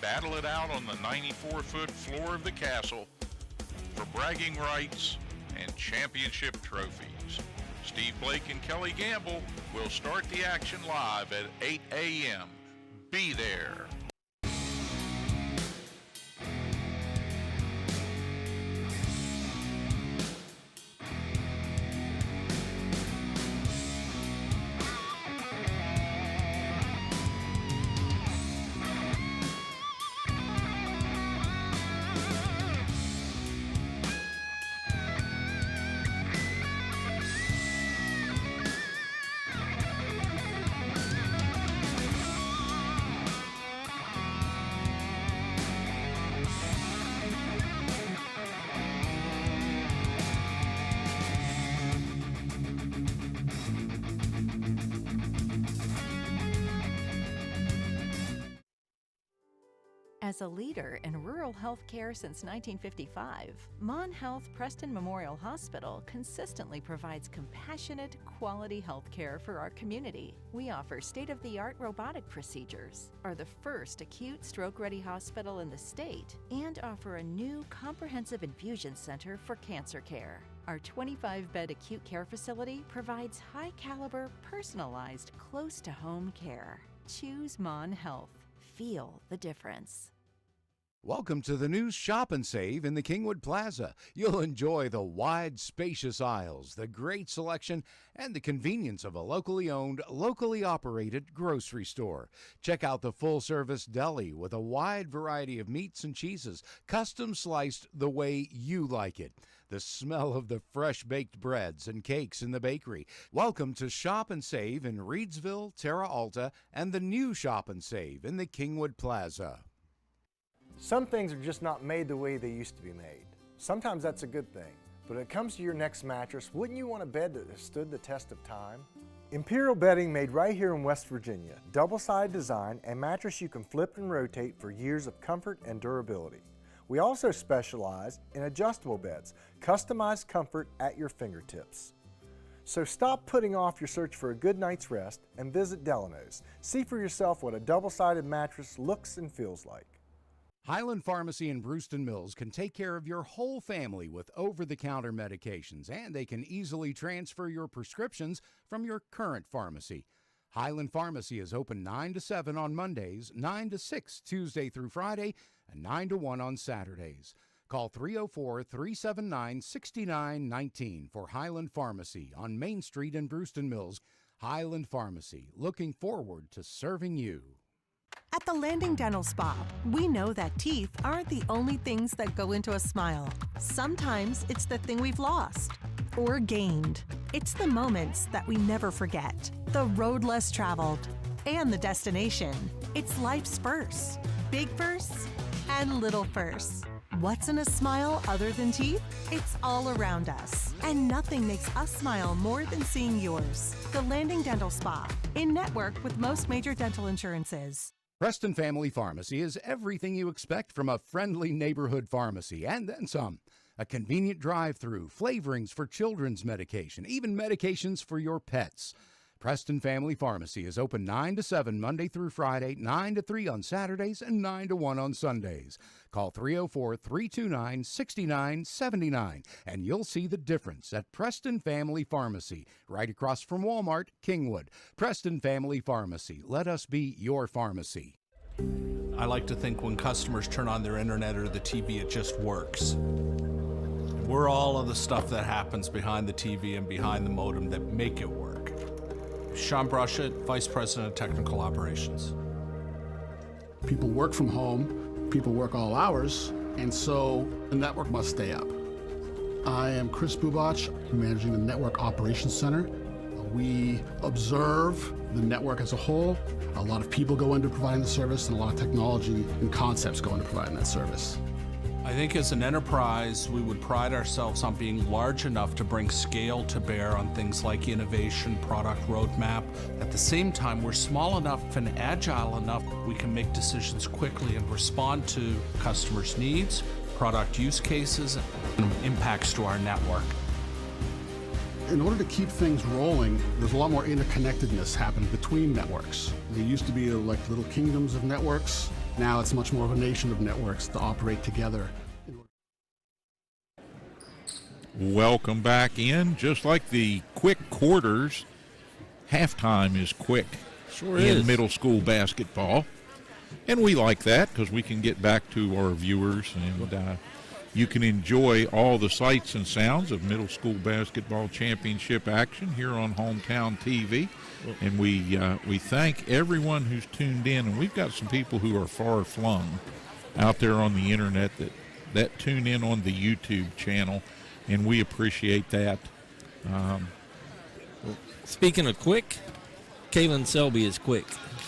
G: battle it out on the 94-foot floor of the Castle for bragging rights and championship trophies. Steve Blake and Kelly Gamble will start the action live at 8 a.m. Be there.
A: As a leader in rural health care since 1955, Mon Health Preston Memorial Hospital consistently provides compassionate, quality health care for our community. We offer state-of-the-art robotic procedures, are the first acute stroke-ready hospital in the state, and offer a new comprehensive infusion center for cancer care. Our 25-bed acute care facility provides high-caliber, personalized, close-to-home care. Choose Mon Health. Feel the difference.
B: Welcome to the new Shop and Save in the Kingwood Plaza. You'll enjoy the wide, spacious aisles, the great selection, and the convenience of a locally owned, locally operated grocery store. Check out the full-service deli with a wide variety of meats and cheeses, custom sliced the way you like it. The smell of the fresh-baked breads and cakes in the bakery. Welcome to Shop and Save in Reedsville, Terra Alta, and the new Shop and Save in the Kingwood Plaza.
C: Some things are just not made the way they used to be made. Sometimes that's a good thing. But when it comes to your next mattress, wouldn't you want a bed that has stood the test of time? Imperial bedding made right here in West Virginia. Double-sided design and mattress you can flip and rotate for years of comfort and durability. We also specialize in adjustable beds, customized comfort at your fingertips. So stop putting off your search for a good night's rest and visit Delano's. See for yourself what a double-sided mattress looks and feels like.
B: Highland Pharmacy in Brewston Mills can take care of your whole family with over-the-counter medications, and they can easily transfer your prescriptions from your current pharmacy. Highland Pharmacy is open 9 to 7 on Mondays, 9 to 6 Tuesday through Friday, and 9 to 1 on Saturdays. Call 304-379-6919 for Highland Pharmacy on Main Street in Brewston Mills. Highland Pharmacy, looking forward to serving you.
D: At the Landing Dental Spa, we know that teeth aren't the only things that go into a smile. Sometimes it's the thing we've lost or gained. It's the moments that we never forget, the road less traveled, and the destination. It's life's firsts, big firsts and little firsts. What's in a smile other than teeth? It's all around us. And nothing makes us smile more than seeing yours. The Landing Dental Spa, in network with most major dental insurances.
B: Preston Family Pharmacy is everything you expect from a friendly neighborhood pharmacy, and then some. A convenient drive-through, flavorings for children's medication, even medications for your pets. Preston Family Pharmacy is open 9 to 7 Monday through Friday, 9 to 3 on Saturdays, and 9 to 1 on Sundays. Call 304-329-6979, and you'll see the difference at Preston Family Pharmacy, right across from Walmart, Kingwood. Preston Family Pharmacy. Let us be your pharmacy.
E: I like to think when customers turn on their internet or the TV, it just works. We're all of the stuff that happens behind the TV and behind the modem that make it work. Sean Brushett, Vice President of Technical Operations.
F: People work from home, people work all hours, and so the network must stay up. I am Chris Bubach, managing the Network Operations Center. We observe the network as a whole. A lot of people go into providing the service, and a lot of technology and concepts go into providing that service.
E: I think as an enterprise, we would pride ourselves on being large enough to bring scale to bear on things like innovation, product roadmap. At the same time, we're small enough and agile enough we can make decisions quickly and respond to customers' needs, product use cases, and impacts to our network.
F: In order to keep things rolling, there's a lot more interconnectedness happening between networks. There used to be like little kingdoms of networks. Now it's much more of a nation of networks to operate together.
I: Welcome back in. Just like the quick quarters, halftime is quick in middle school basketball. And we like that because we can get back to our viewers and you can enjoy all the sights and sounds of middle school basketball championship action here on Hometown TV. And we thank everyone who's tuned in. And we've got some people who are far-flung out there on the internet that tune in on the YouTube channel, and we appreciate that.
H: Speaking of quick, Kaylin Selby is quick.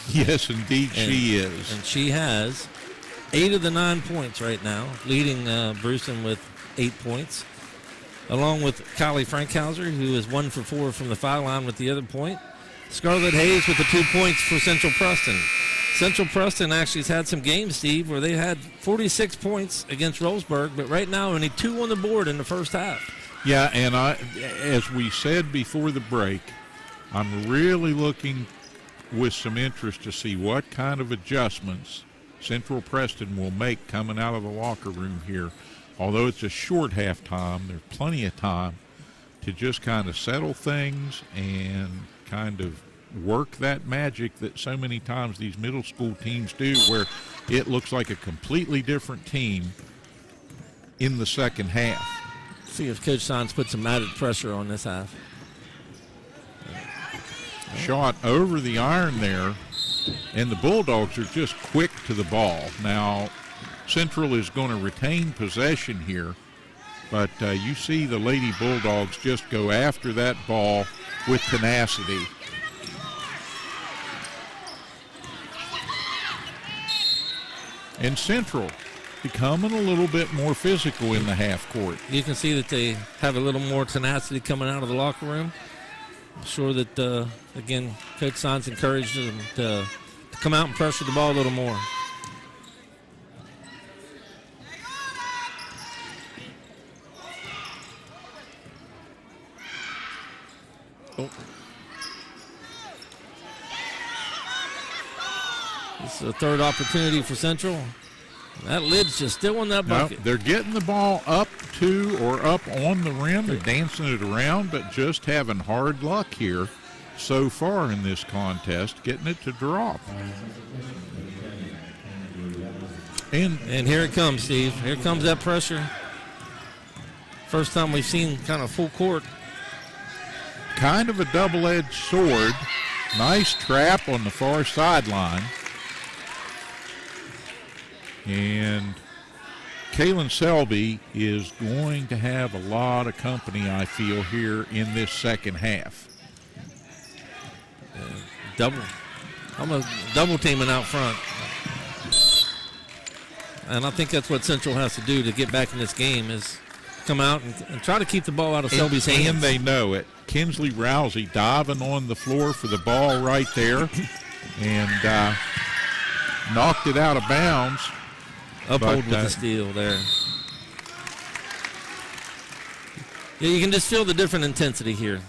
I: Yes, indeed, she is.
H: And she has 8 of the 9 points right now, leading Brewston with 8 points, along with Kylie Frankhauser, who is 1 for 4 from the foul line with the other point. Scarlett Hayes with the 2 points for Central Preston. Central Preston actually has had some games, Steve, where they had 46 points against Roseburg, but right now only 2 on the board in the first half.
I: Yeah, and as we said before the break, I'm really looking with some interest to see what kind of adjustments Central Preston will make coming out of the locker room here. Although it's a short halftime, there's plenty of time to just kind of settle things and kind of work that magic that so many times these middle school teams do, where it looks like a completely different team in the second half.
H: See if Coach Sines put some added pressure on this half.
I: Shot over the iron there, and the Bulldogs are just quick to the ball. Now, Central is going to retain possession here, but you see the Lady Bulldogs just go after that ball with tenacity. And Central becoming a little bit more physical in the half court.
H: You can see that they have a little more tenacity coming out of the locker room. sure that, again, Coach Sines encouraged them to come out and pressure the ball a little more. Oh. This is a third opportunity for Central. That lid's just still in that bucket.
I: No, they're getting the ball up to or up on the rim. They're dancing it around, but just having hard luck here so far in this contest, getting it to drop. And
H: here it comes, Steve. Here comes that pressure. First time we've seen kind of full court.
I: Kind of a double-edged sword. Nice trap on the far sideline. And Kaylin Selby is going to have a lot of company, I feel, here in this second half.
H: Almost double teaming out front. And I think that's what Central has to do to get back in this game is come out and try to keep the ball out of Selby's hands.
I: And they know it. Kinsley Rousey diving on the floor for the ball right there and knocked it out of bounds.
H: Uphold with the steal there. Yeah, you can just feel the different intensity here.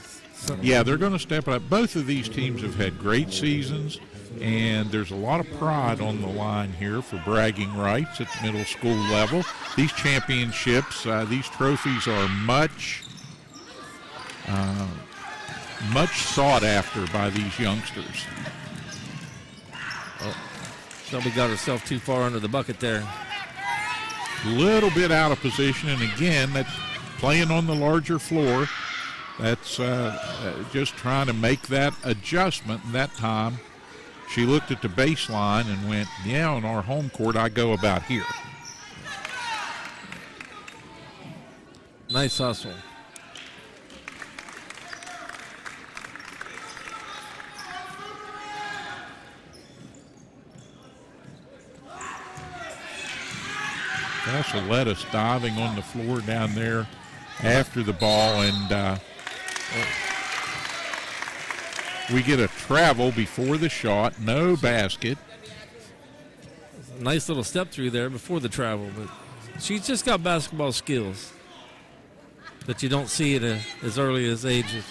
I: Yeah, they're going to step up. Both of these teams have had great seasons, and there's a lot of pride on the line here for bragging rights at the middle school level. These championships, these trophies are much sought after by these youngsters.
H: Selby got herself too far under the bucket there.
I: Little bit out of position, and again, that's playing on the larger floor. That's just trying to make that adjustment. And that time, she looked at the baseline and went, yeah, on our home court, I go about here.
H: Nice hustle.
I: That's a lettuce diving on the floor down there after the ball, and we get a travel before the shot, no basket.
H: Nice little step through there before the travel, but she's just got basketball skills that you don't see at as early as ages.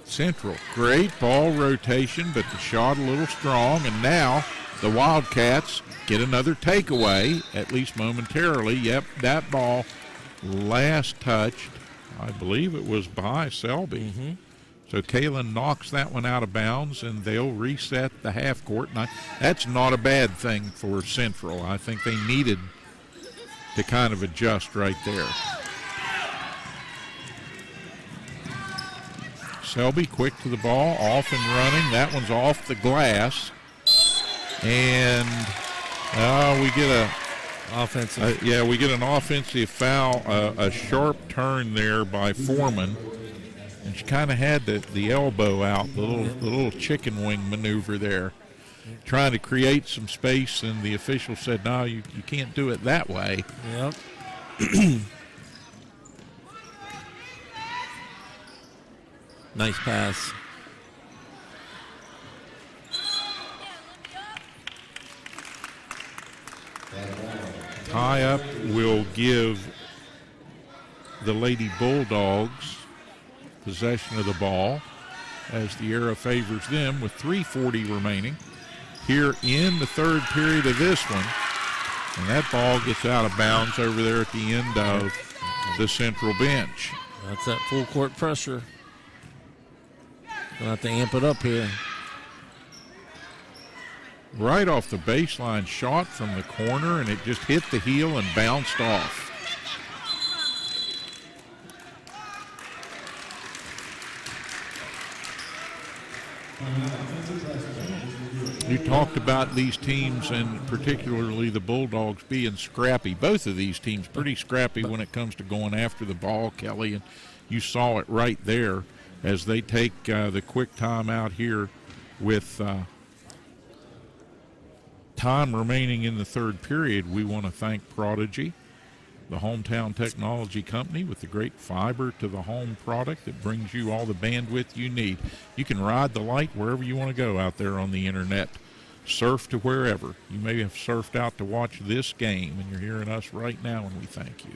I: Central, great ball rotation, but the shot a little strong, and now the Wildcats get another takeaway, at least momentarily. Yep, that ball last touched, I believe it was by Selby.
H: Mm-hmm.
I: So Kaylin knocks that one out of bounds, and they'll reset the half court. And that's not a bad thing for Central. I think they needed to kind of adjust right there. Selby quick to the ball, off and running. That one's off the glass. And we get we get an offensive foul, a sharp turn there by Foreman. And she kind of had the elbow out, the little chicken wing maneuver there, trying to create some space, and the official said, no, you can't do it that way.
H: Yep. Nice pass.
I: Tie-up will give the Lady Bulldogs possession of the ball as the arrow favors them with 3:40 remaining here in the third period of this one. And that ball gets out of bounds over there at the end of the Central bench.
H: That's that full court pressure. Gonna have to amp it up here.
I: Right off the baseline shot from the corner, and it just hit the heel and bounced off. You talked about these teams, and particularly the Bulldogs, being scrappy. Both of these teams pretty scrappy when it comes to going after the ball, Kelly, and you saw it right there as they take the quick time out here with time remaining in the third period. We want to thank Prodigy, the hometown technology company with the great fiber-to-the-home product that brings you all the bandwidth you need. You can ride the light wherever you want to go out there on the internet. Surf to wherever. You may have surfed out to watch this game, and you're hearing us right now, and we thank you.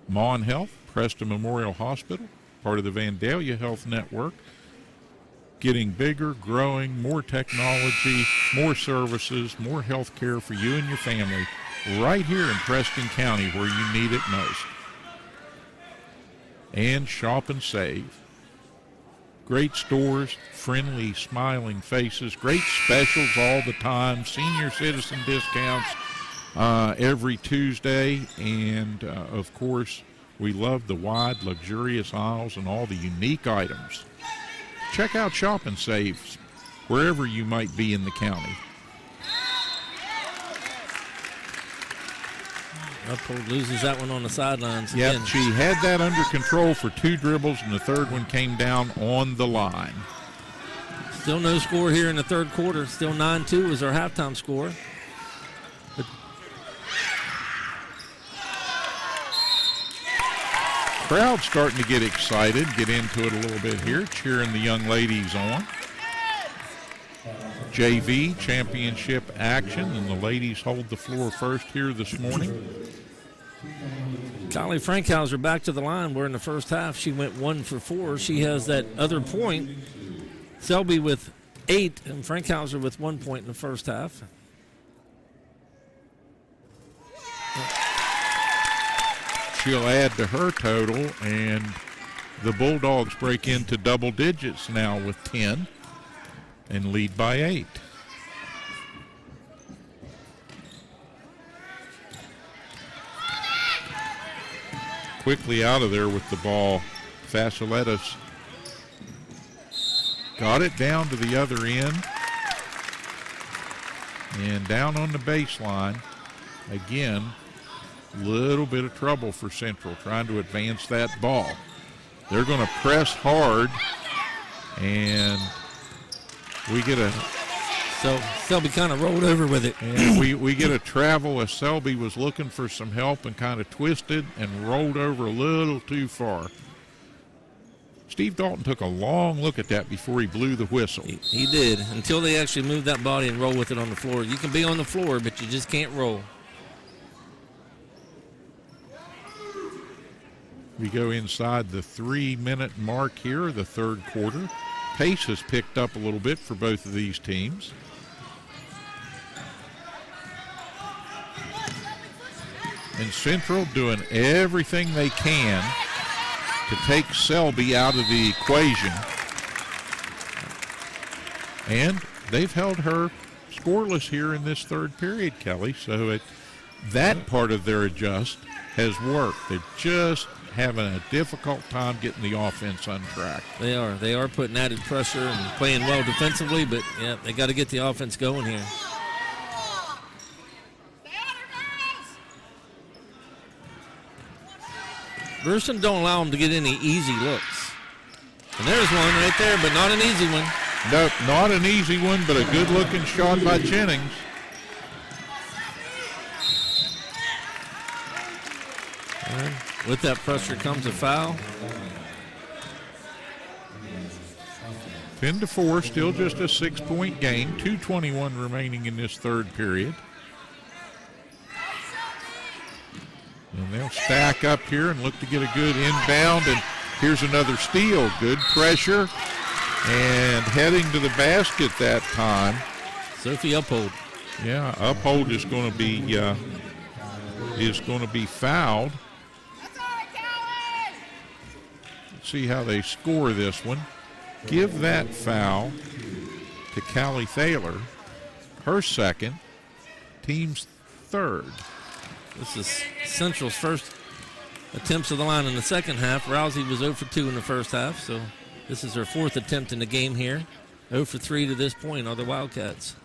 I: Mon Health, Preston Memorial Hospital, part of the Vandalia Health Network, getting bigger, growing, more technology, more services, more health care for you and your family right here in Preston County where you need it most. And Shop and Save. Great stores, friendly, smiling faces, great specials all the time, senior citizen discounts every Tuesday, and of course, we love the wide, luxurious aisles and all the unique items. Check out Shop and Save wherever you might be in the county.
H: Uphold loses that one on the sidelines.
I: Yep,
H: again.
I: she had that under control for 2 dribbles, and the third one came down on the line.
H: Still no score here in the third quarter. Still 9-2 is our halftime score. But
I: crowd starting to get excited, get into it a little bit here, cheering the young ladies on. JV championship action, and the ladies hold the floor first here this morning.
H: Kylie Frankhauser back to the line, where in the first half she went 1 for 4. She has that other point. Selby with 8 and Frankhauser with 1 point in the first half.
I: She'll add to her total, and the Bulldogs break into double digits now with 10 and lead by 8. Quickly out of there with the ball, Faciletas got it down to the other end and down on the baseline. Again, little bit of trouble for Central trying to advance that ball. They're going to press hard, and we get a...
H: So Selby kind of rolled over with it.
I: And we get a travel as Selby was looking for some help and kind of twisted and rolled over a little too far. Steve Dalton took a long look at that before he blew the whistle.
H: He did, until they actually moved that body and roll with it on the floor. You can be on the floor, but you just can't roll.
I: We go inside the 3-minute mark here, the third quarter. Pace has picked up a little bit for both of these teams. And Central doing everything they can to take Selby out of the equation. And they've held her scoreless here in this third period, Kelly. So that part of their adjust has worked. They're just having a difficult time getting the offense on track.
H: They are putting added pressure and playing well defensively, but yeah, they got to get the offense going here. Burston don't allow them to get any easy looks. And there's one right there, but not an easy one.
I: Nope, not an easy one, but a good-looking shot by Jennings.
H: And with that pressure comes a foul.
I: 10-4, still just a 6-point game. 2:21 remaining in this third period. And they'll stack up here and look to get a good inbound. And here's another steal. Good pressure. And heading to the basket that time.
H: Sophie Uphold.
I: Yeah, Uphold is going to be fouled. Let's see how they score this one. Give that foul to Callie Thaler. Her second, team's third.
H: This is Central's first attempts of the line in the second half. Rousey was 0 for 2 in the first half, so this is her fourth attempt in the game here. 0 for 3 to this point are the Wildcats.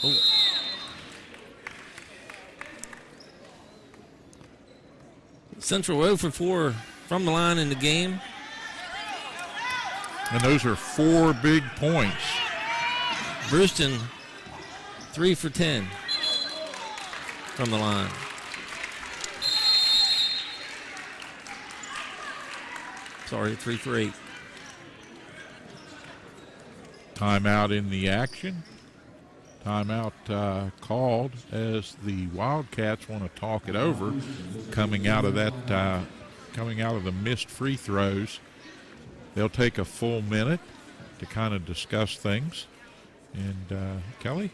H: Oh. Central 0 for 4 from the line in the game.
I: And those are 4 big points.
H: Brewston 3 for 10. from the line. Sorry, 3 for 8.
I: Timeout in the action. Timeout called as the Wildcats want to talk it over, coming out of the missed free throws. They'll take a full minute to kind of discuss things. And Kelly,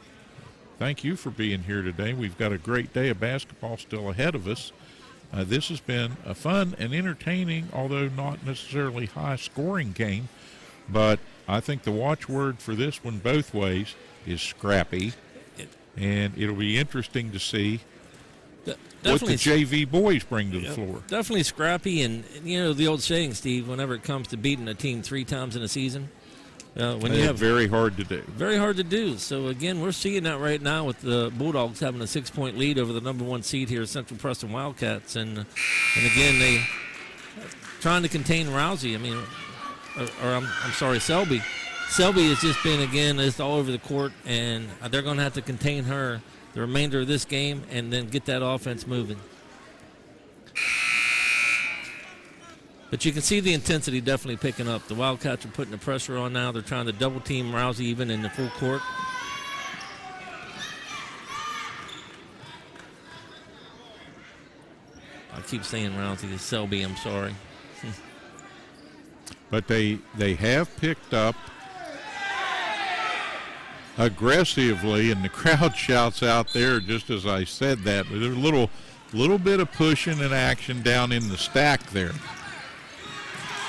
I: thank you for being here today. We've got a great day of basketball still ahead of us. This has been a fun and entertaining, although not necessarily high-scoring game. But I think the watchword for this one both ways is scrappy. And it'll be interesting to see what the JV boys bring to the floor.
H: Definitely scrappy. And, you know, the old saying, Steve, whenever it comes to beating a team 3 times in a season, when you have
I: very hard to do.
H: Very hard to do. So, again, we're seeing that right now with the Bulldogs having a 6-point lead over the number 1 seed here, Central Preston Wildcats. And again, they trying to contain Rousey. I mean, I'm sorry, Selby. Selby has just been, again, just all over the court, and they're going to have to contain her the remainder of this game and then get that offense moving. But you can see the intensity definitely picking up. The Wildcats are putting the pressure on now. They're trying to double-team Rousey even in the full court. I keep saying Rousey is Selby, I'm sorry.
I: But they have picked up aggressively, and the crowd shouts out there just as I said that. But there's a little bit of pushing and action down in the stack there.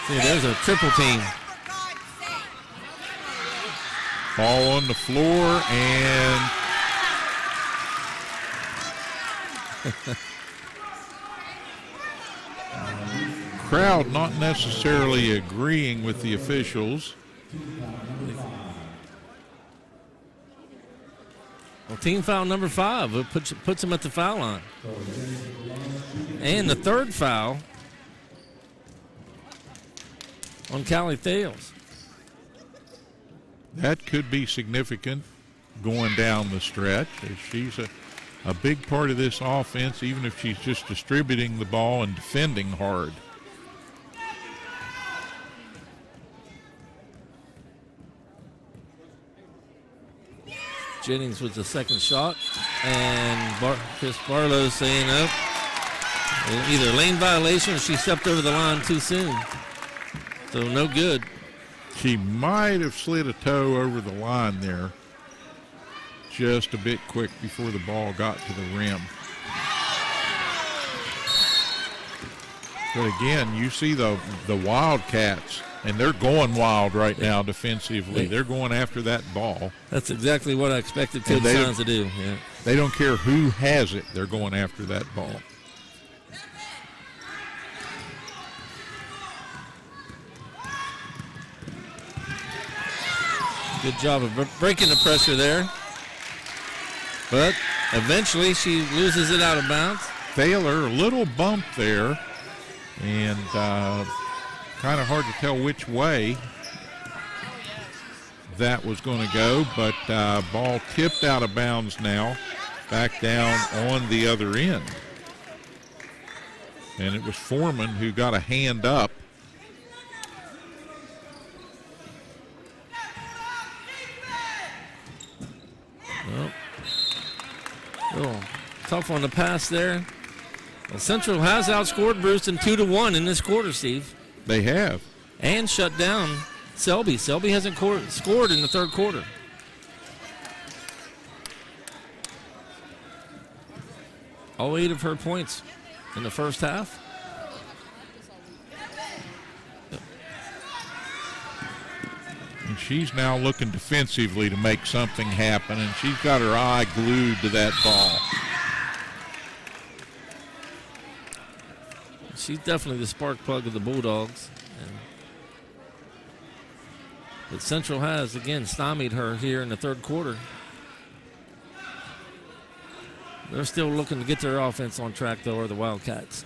H: See, there's a triple team.
I: Ball on the floor, and crowd not necessarily agreeing with the officials.
H: Well, team foul number 5. It puts them at the foul line. And the third foul on Callie Thales.
I: That could be significant going down the stretch. She's a big part of this offense, even if she's just distributing the ball and defending hard.
H: Jennings with the second shot, and Chris Barlow saying up. Either lane violation or she stepped over the line too soon. So no good.
I: She might have slid a toe over the line there just a bit quick before the ball got to the rim. But again, you see the Wildcats, and they're going wild right now defensively. They're going after that ball.
H: That's exactly what I expected Coach Sons to do. Yeah.
I: They don't care who has it. They're going after that ball.
H: Good job of breaking the pressure there. But eventually she loses it out of bounds.
I: Thaler, a little bump there, and kind of hard to tell which way that was going to go, but ball tipped out of bounds now, back down on the other end. And it was Foreman who got a hand up.
H: Oh, tough on the pass there. Well, Central has outscored Brewston 2-1 in this quarter, Steve.
I: They have.
H: And shut down Selby. Selby hasn't scored in the third quarter. All 8 of her points in the first half.
I: And she's now looking defensively to make something happen, and she's got her eye glued to that ball.
H: She's definitely the spark plug of the Bulldogs. But Central has, again, stymied her here in the third quarter. They're still looking to get their offense on track, though, are the Wildcats.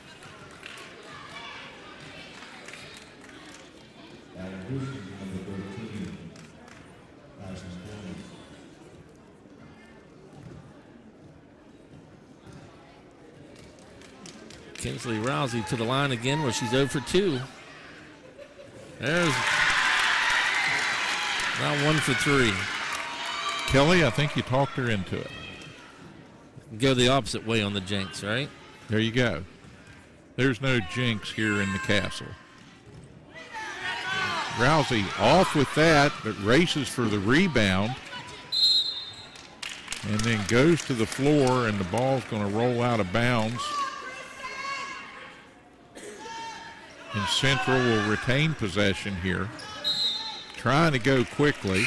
H: Kinsley Rousey to the line again where she's 0 for 2. There's now 1 for 3.
I: Kelly, I think you talked her into it.
H: Go the opposite way on the jinx, right?
I: There you go. There's no jinx here in the castle. Rousey off with that, but races for the rebound. And then goes to the floor, and the ball's going to roll out of bounds. And Central will retain possession here. Trying to go quickly.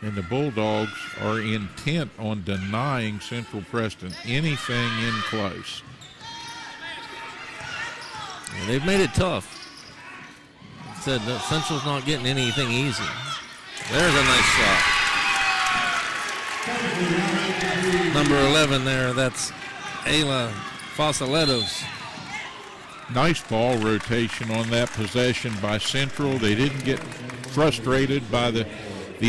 I: And the Bulldogs are intent on denying Central Preston anything in close.
H: Yeah, they've made it tough. Said that Central's not getting anything easy. There's a nice shot. Number 11 there, that's Ayla Fosaletos.
I: Nice ball rotation on that possession by Central. They didn't get frustrated by the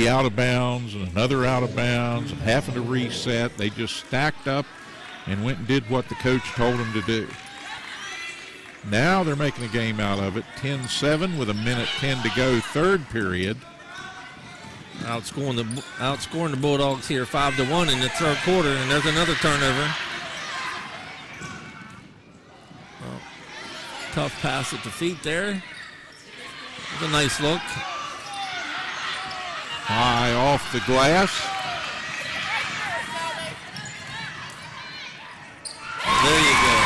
I: out of bounds and another out of bounds and having to reset. They just stacked up and went and did what the coach told them to do. Now they're making a game out of it. 10-7 with 1:10 to go, third period.
H: Outscoring the Bulldogs here 5-1 in the third quarter, and there's another turnover. Well, tough pass at the feet there. It's a nice look.
I: High off the glass.
H: There you go.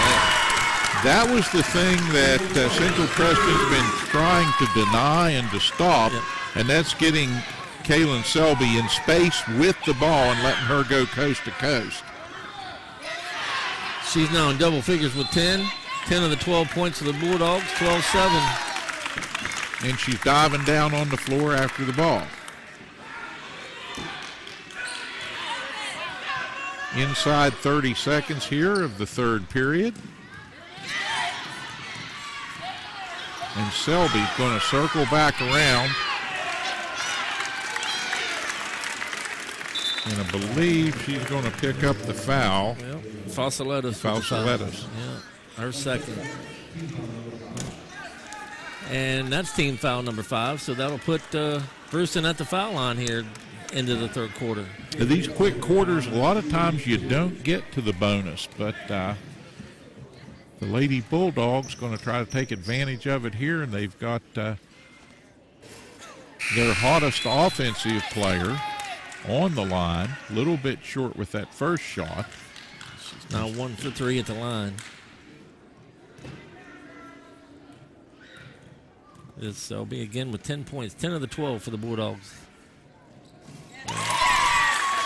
I: That was the thing that Central Preston's been trying to deny and to stop, and that's getting Kaylin Selby in space with the ball and letting her go coast to coast.
H: She's now in double figures with 10. 10 of the 12 points of the Bulldogs, 12-7.
I: And she's diving down on the floor after the ball. Inside 30 seconds here of the third period. And Selby's going to circle back around. And I believe she's going to pick up the foul.
H: Well, Fosaletos. Yeah, her second. And that's team foul number 5, so that'll put Preston at the foul line here into the third quarter.
I: These quick quarters, a lot of times you don't get to the bonus, but the Lady Bulldogs going to try to take advantage of it here, and they've got their hottest offensive player on the line, a little bit short with that first shot.
H: She's now 1 for 3 at the line. This will be again with 10 points, 10 of the 12 for the Bulldogs.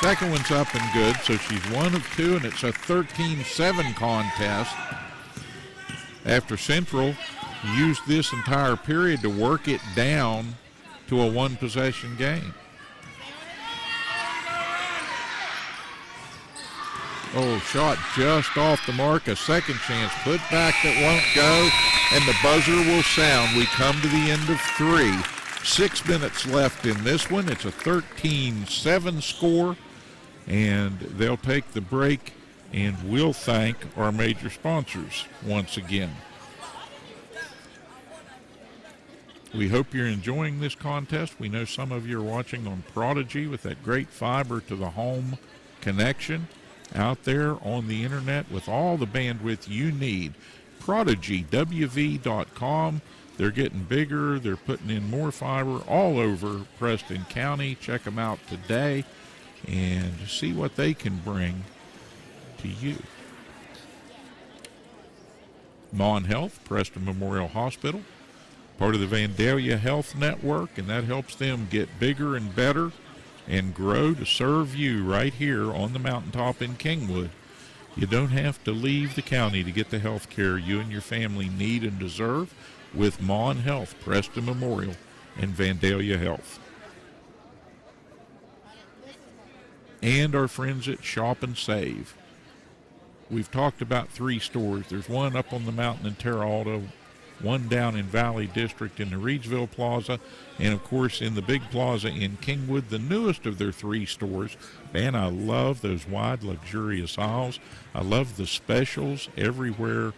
I: Second one's up and good, so she's 1 of 2, and it's a 13-7 contest after Central used this entire period to work it down to a one-possession game. Oh, shot just off the mark, a second chance, put back that won't go, and the buzzer will sound. We come to the end of 3. 6 minutes left in this one. It's a 13-7 score, and they'll take the break, and we'll thank our major sponsors once again. We hope you're enjoying this contest. We know some of you are watching on Prodigy with that great fiber to the home connection out there on the internet with all the bandwidth you need. ProdigyWV.com. They're getting bigger. They're putting in more fiber all over Preston County. Check them out today and see what they can bring to you. Mon Health, Preston Memorial Hospital, part of the Vandalia Health Network, and that helps them get bigger and better and grow to serve you right here on the mountaintop in Kingwood. You don't have to leave the county to get the health care you and your family need and deserve with Mon Health, Preston Memorial, and Vandalia Health. And our friends at Shop and Save. We've talked about 3 stores. There's one up on the mountain in Terra Alta, one down in Valley District in the Reedsville Plaza, and of course in the big plaza in Kingwood, the newest of their 3 stores. Man, I love those wide, luxurious aisles. I love the specials everywhere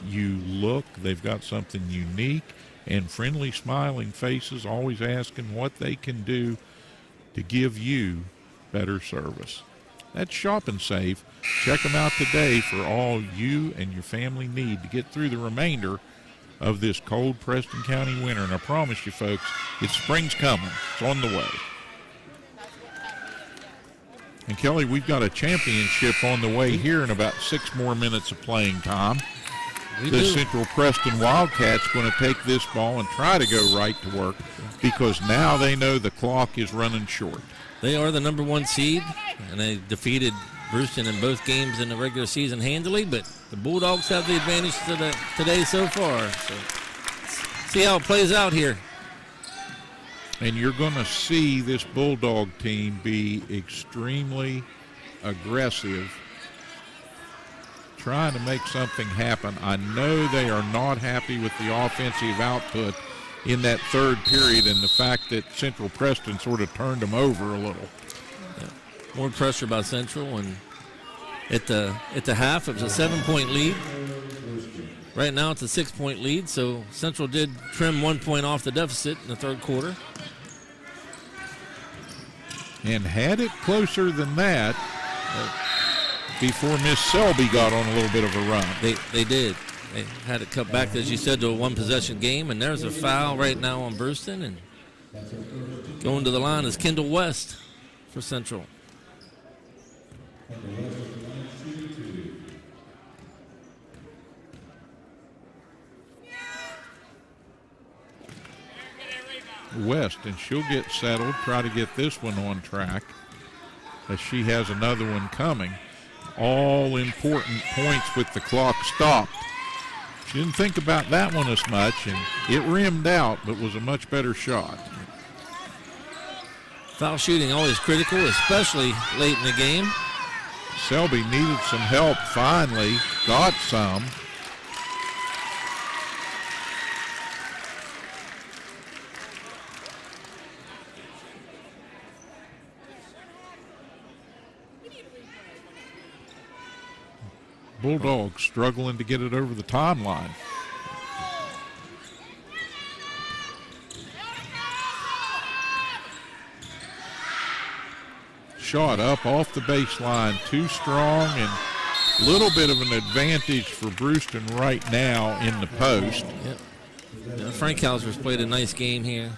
I: you look. They've got something unique, and friendly, smiling faces always asking what they can do to give you better service. That's Shop and Save. Check them out today for all you and your family need to get through the remainder of this cold Preston County winter. And I promise you, folks, spring's coming. It's on the way. And, Kelly, we've got a championship on the way here in about 6 more minutes of playing time. The Central Preston Wildcats going to take this ball and try to go right to work because now they know the clock is running short.
H: They are the number 1 seed, and they defeated Brewston in both games in the regular season handily, but the Bulldogs have the advantage today so far. So see how it plays out here.
I: And you're going to see this Bulldog team be extremely aggressive, trying to make something happen. I know they are not happy with the offensive output in that 3rd period and the fact that Central Preston sort of turned them over a little.
H: Yeah. More pressure by Central, and at the half it was a 7-point lead. Right now it's a 6-point lead, so Central did trim 1 point off the deficit in the 3rd quarter.
I: And had it closer than that before Miss Selby got on a little bit of a run.
H: They did. They had it cut back, as you said, to a 1-possession game, and there's a foul right now on Brewston, and going to the line is Kendall West for Central.
I: West, and she'll get settled, try to get this one on track as she has another one coming. All important points with the clock stopped. She didn't think about that one as much, and it rimmed out, but was a much better shot.
H: Foul shooting always critical, especially late in the game.
I: Selby needed some help finally, got some. Bulldogs struggling to get it over the timeline. Shot up off the baseline, too strong, and a little bit of an advantage for Brewston right now in the post.
H: Yep. Frank Hauser's played a nice game here.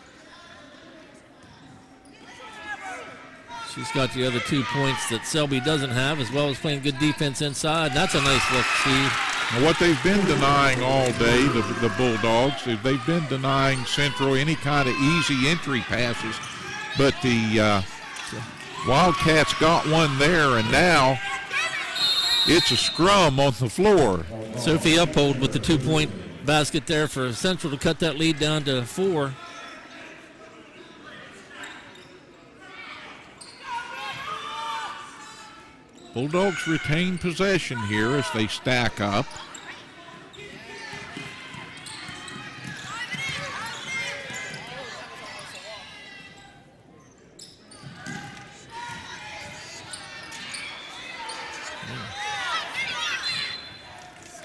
H: She's got the other 2 points that Selby doesn't have, as well as playing good defense inside. That's a nice look, Steve.
I: Now what they've been denying all day, the Bulldogs, is they've been denying Central any kind of easy entry passes. But the Wildcats got one there, and now it's a scrum on the floor.
H: Sophie Uphold with the 2-point basket there for Central to cut that lead down to 4.
I: Bulldogs retain possession here as they stack up.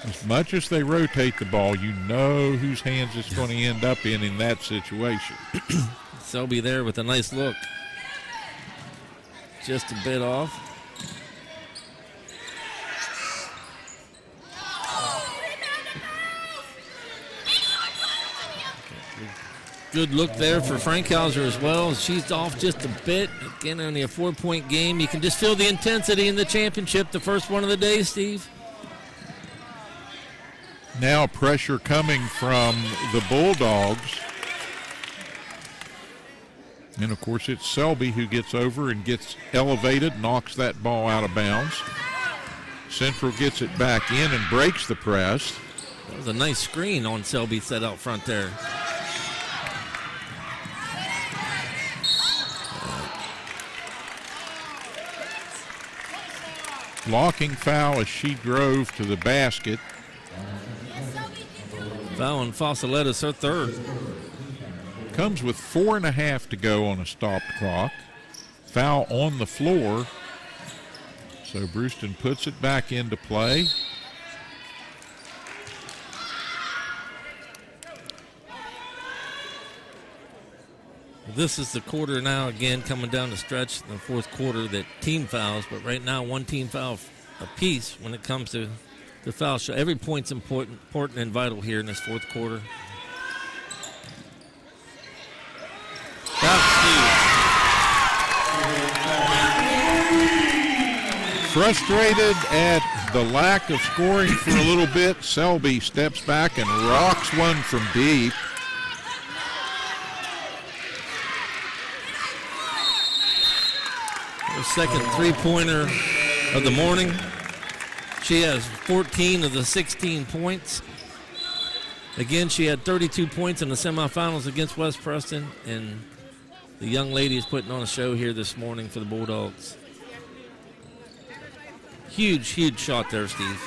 I: As much as they rotate the ball, you know whose hands it's going to end up in that situation.
H: Selby there with a nice look. Just a bit off. Good look there for Frankhauser as well. She's off just a bit. Again, only a 4-point game. You can just feel the intensity in the championship, the first one of the day, Steve.
I: Now pressure coming from the Bulldogs. And, of course, it's Selby who gets over and gets elevated, knocks that ball out of bounds. Central gets it back in and breaks the press.
H: That was a nice screen on Selby set out front there. Blocking
I: foul as she drove to the basket.
H: Foul on Fossaletta's her third.
I: Comes with 4.5 to go on a stopped clock. Foul on the floor. So Brewston puts it back into play.
H: This is the quarter now, again, coming down the stretch in the fourth quarter that team fouls, but right now one team foul apiece when it comes to the foul shot. Every point's important and vital here in this fourth quarter.
I: Frustrated at the lack of scoring for a little bit, Selby steps back and rocks one from deep.
H: Her second three-pointer of the morning. She has 14 of the 16 points. Again, she had 32 points in the semifinals against West Preston, and the young lady is putting on a show here this morning for the Bulldogs. Huge, huge shot there, Steve.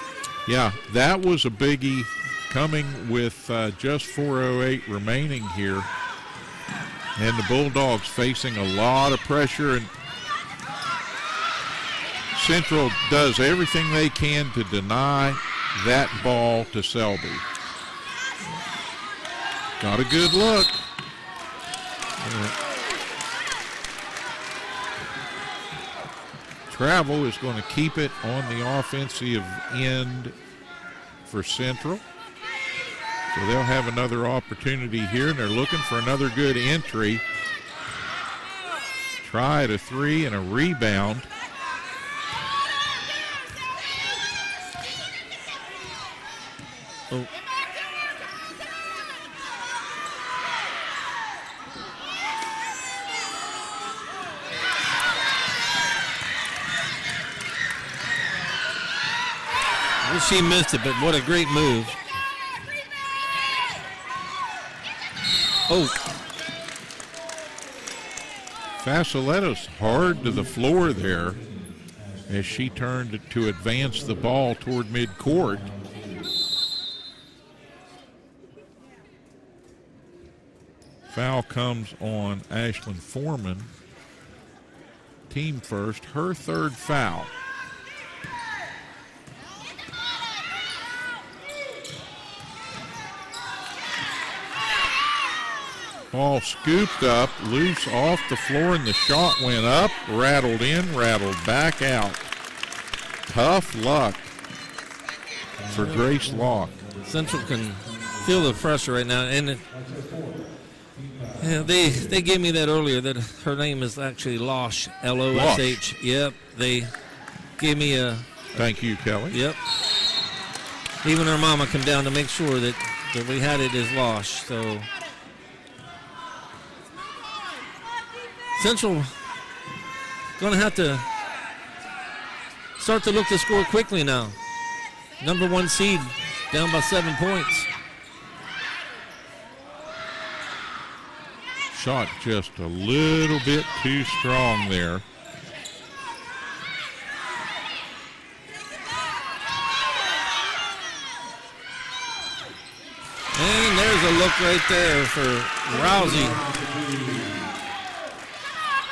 I: Yeah, that was a biggie coming with just 4:08 remaining here. And the Bulldogs facing a lot of pressure, and Central does everything they can to deny that ball to Selby. Got a good look. Travel is going to keep it on the offensive end for Central. So they'll have another opportunity here, and they're looking for another good entry. Try at a three and a rebound.
H: Oh. Well, she missed it, but what a great move. Oh.
I: Fasciletta's hard to the floor there as she turned to advance the ball toward midcourt. Foul comes on Ashlyn Foreman. Team first, her third foul. Ball scooped up, loose off the floor, and the shot went up, rattled in, rattled back out. Tough luck for Grace Locke.
H: Central can feel the pressure right now, and they gave me that earlier, that her name is actually Losh, L-O-S-H. Yep, they gave me a...
I: Thank you, Kelly.
H: Yep. Even her mama come down to make sure that we had it as Losh, so... Central going to have to start to look to score quickly now. Number one seed, down by 7 points.
I: Shot just a little bit too strong there.
H: And there's a look right there for Rousey.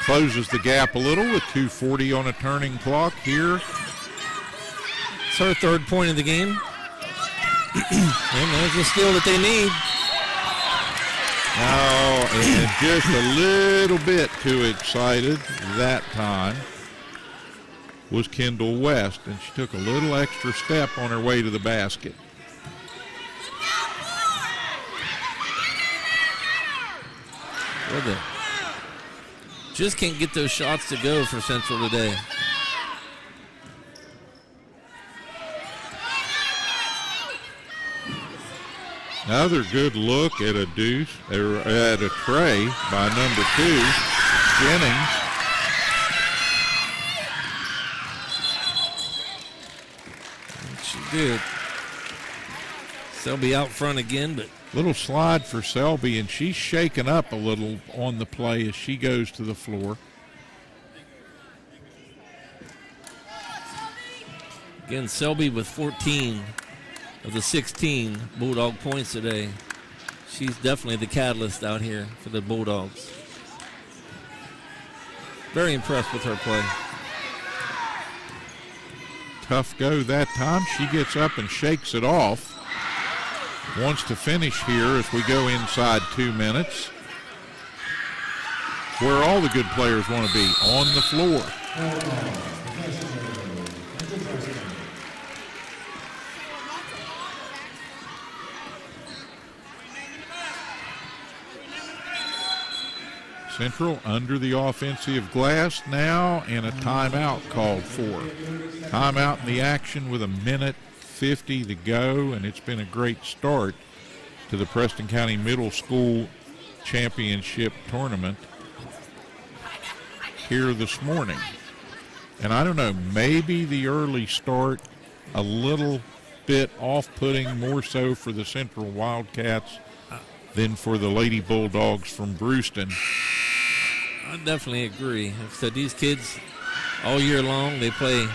I: Closes the gap a little with 2:40 on a turning clock here.
H: It's her third point of the game. And there's the steal that they need.
I: Oh, and just a little bit too excited that time was Kendall West, and she took a little extra step on her way to the basket.
H: Just can't get those shots to go for Central today.
I: Another good look at a deuce, or at a tray by number 2, Jennings.
H: She did. Selby out front again, but
I: Little slide for Selby, and she's shaken up a little on the play as she goes to the floor.
H: Again, Selby with 14. of the 16 Bulldog points today. She's definitely the catalyst out here for the Bulldogs. Very impressed with her play.
I: Tough go that time. She gets up and shakes it off. Wants to finish here as we go inside 2 minutes. Where all the good players want to be, on the floor. Central under the offensive glass now, and a timeout called for. Timeout in the action with 1:50 to go, and it's been a great start to the Preston County Middle School Championship Tournament here this morning. And I don't know, maybe the early start a little bit off-putting, more so for the Central Wildcats than for the Lady Bulldogs from Brewston.
H: I definitely agree. Like I said, these kids all year long, they play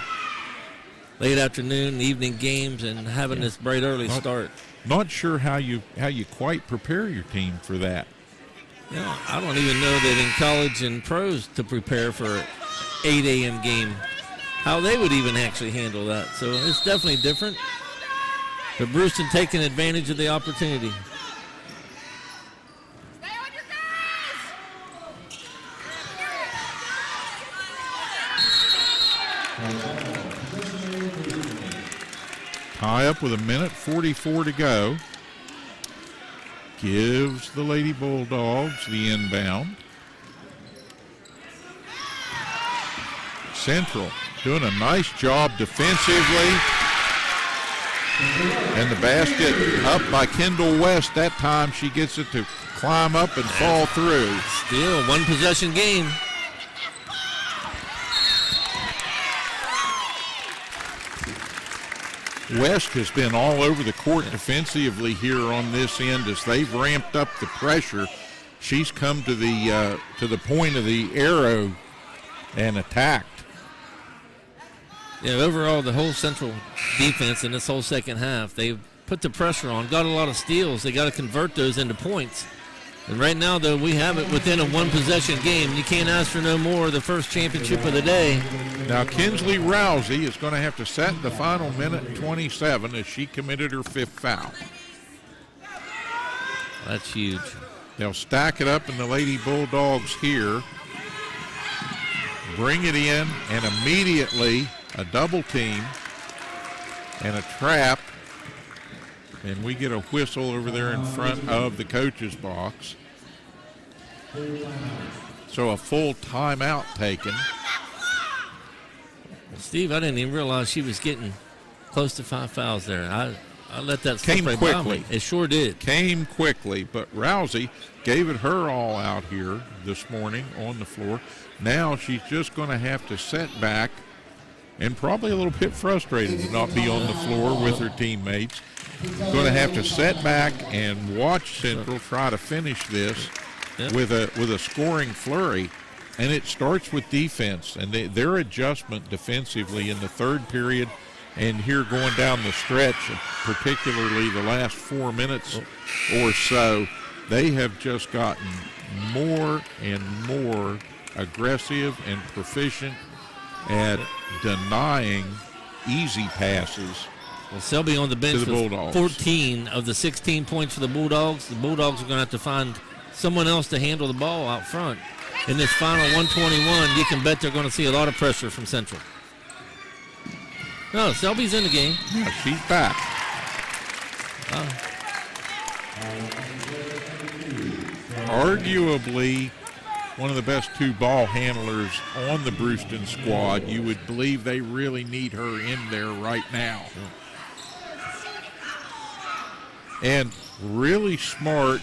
H: late afternoon, evening games, and having this bright early start.
I: Not sure how you quite prepare your team for that.
H: Yeah, I don't even know that in college and pros to prepare for an 8 a.m. game, how they would even actually handle that. So it's definitely different. But Brewston taking advantage of the opportunity.
I: Tie up with 1:44 to go. Gives the Lady Bulldogs the inbound. Central doing a nice job defensively. And the basket up by Kendall West. That time she gets it to climb up and fall through.
H: Still a one-possession game.
I: West has been all over the court defensively here on this end as they've ramped up the pressure. She's come to the point of the arrow and attacked.
H: Yeah, overall, the whole Central defense in this whole second half, they've put the pressure on, got a lot of steals. They got to convert those into points. And right now, though, we have it within a one-possession game. You can't ask for no more. The first championship of the day.
I: Now, Kinsley Rousey is going to have to set the final minute and 27 as she committed her 5th foul.
H: That's huge.
I: They'll stack it up in the Lady Bulldogs here. Bring it in, and immediately a double team and a trap. And we get a whistle over there in front of the coach's box. So a full timeout taken.
H: Well, Steve, I didn't even realize she was getting close to 5 fouls there. I let that slip
I: came
H: right
I: quickly.
H: by me. It sure did.
I: Came quickly, but Rousey gave it her all out here this morning on the floor. Now she's just going to have to set back and probably a little bit frustrated to not be on the floor with her teammates. Going to have to set back and watch Central try to finish this with a scoring flurry. And it starts with defense and their adjustment defensively in the third period and here going down the stretch, particularly the last 4 minutes or so, they have just gotten more and more aggressive and proficient at denying easy passes.
H: Well, Selby on the bench
I: with
H: 14 of the 16 points for the Bulldogs. The Bulldogs are going to have to find someone else to handle the ball out front. In this final 121, you can bet they're going to see a lot of pressure from Central. No, Selby's in the game.
I: Yeah, she's back. Arguably one of the best 2 ball handlers on the Brewston squad. You would believe they really need her in there right now. And really smart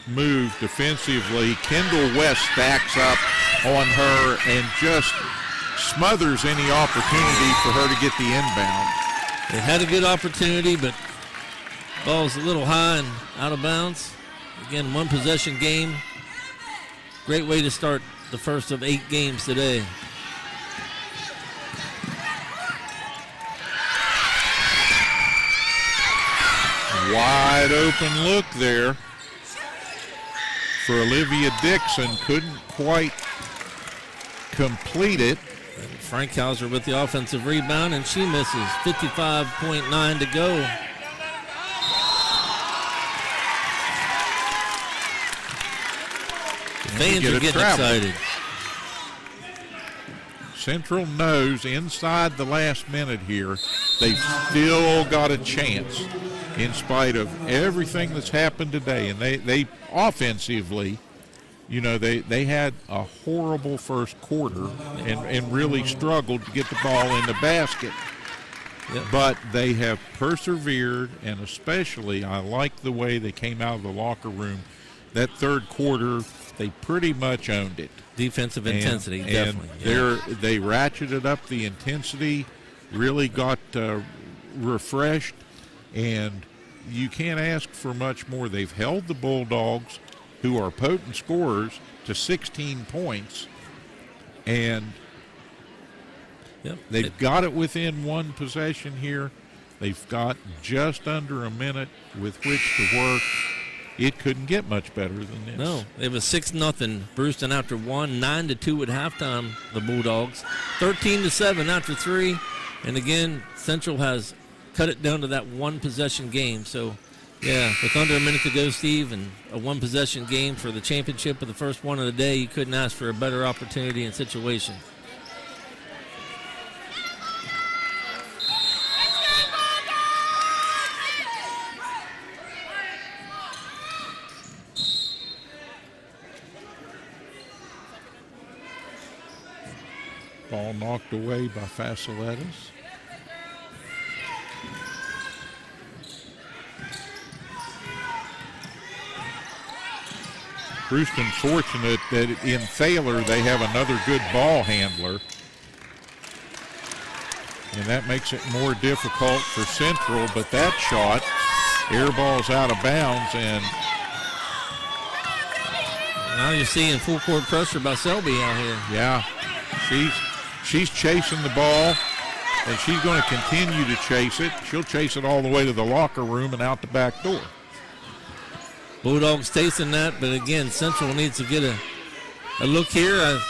I: move defensively. Kendall West stacks up on her and just smothers any opportunity for her to get the inbound.
H: They had a good opportunity, but ball's a little high and out of bounds. Again, one possession game. Great way to start the first of 8 games today.
I: Wide open look there for Olivia Dixon. Couldn't quite complete it.
H: And Frank Hauser with the offensive rebound, and she misses. 55.9 to go. Fans are getting excited.
I: Central knows inside the last minute here, they've still got a chance in spite of everything that's happened today. And they offensively, you know, they had a horrible first quarter and really struggled to get the ball in the basket.
H: Yep.
I: But they have persevered, and especially I like the way they came out of the locker room. That third quarter, they pretty much owned it.
H: Defensive intensity, definitely.
I: And they ratcheted up the intensity, really got refreshed, and you can't ask for much more. They've held the Bulldogs, who are potent scorers, to 16 points, and they've got it within one possession here. They've got just under a minute with which to work. It couldn't get much better than this.
H: No, it was 6-0 Brewston after 1, 9-2 at halftime, the Bulldogs. 13-7 after 3. And again, Central has cut it down to that one-possession game. So, yeah, with under a minute to go, Steve, and a one-possession game for the championship of the first one of the day, you couldn't ask for a better opportunity and situation.
I: Ball knocked away by Faciletas. Brewston fortunate that in Thaler they have another good ball handler. And that makes it more difficult for Central, but that shot, air ball's out of bounds, and
H: now you're seeing full court pressure by Selby out here.
I: Yeah, she's chasing the ball, and she's going to continue to chase it. She'll chase it all the way to the locker room and out the back door.
H: Bulldogs tasting that, but again, Central needs to get a look here.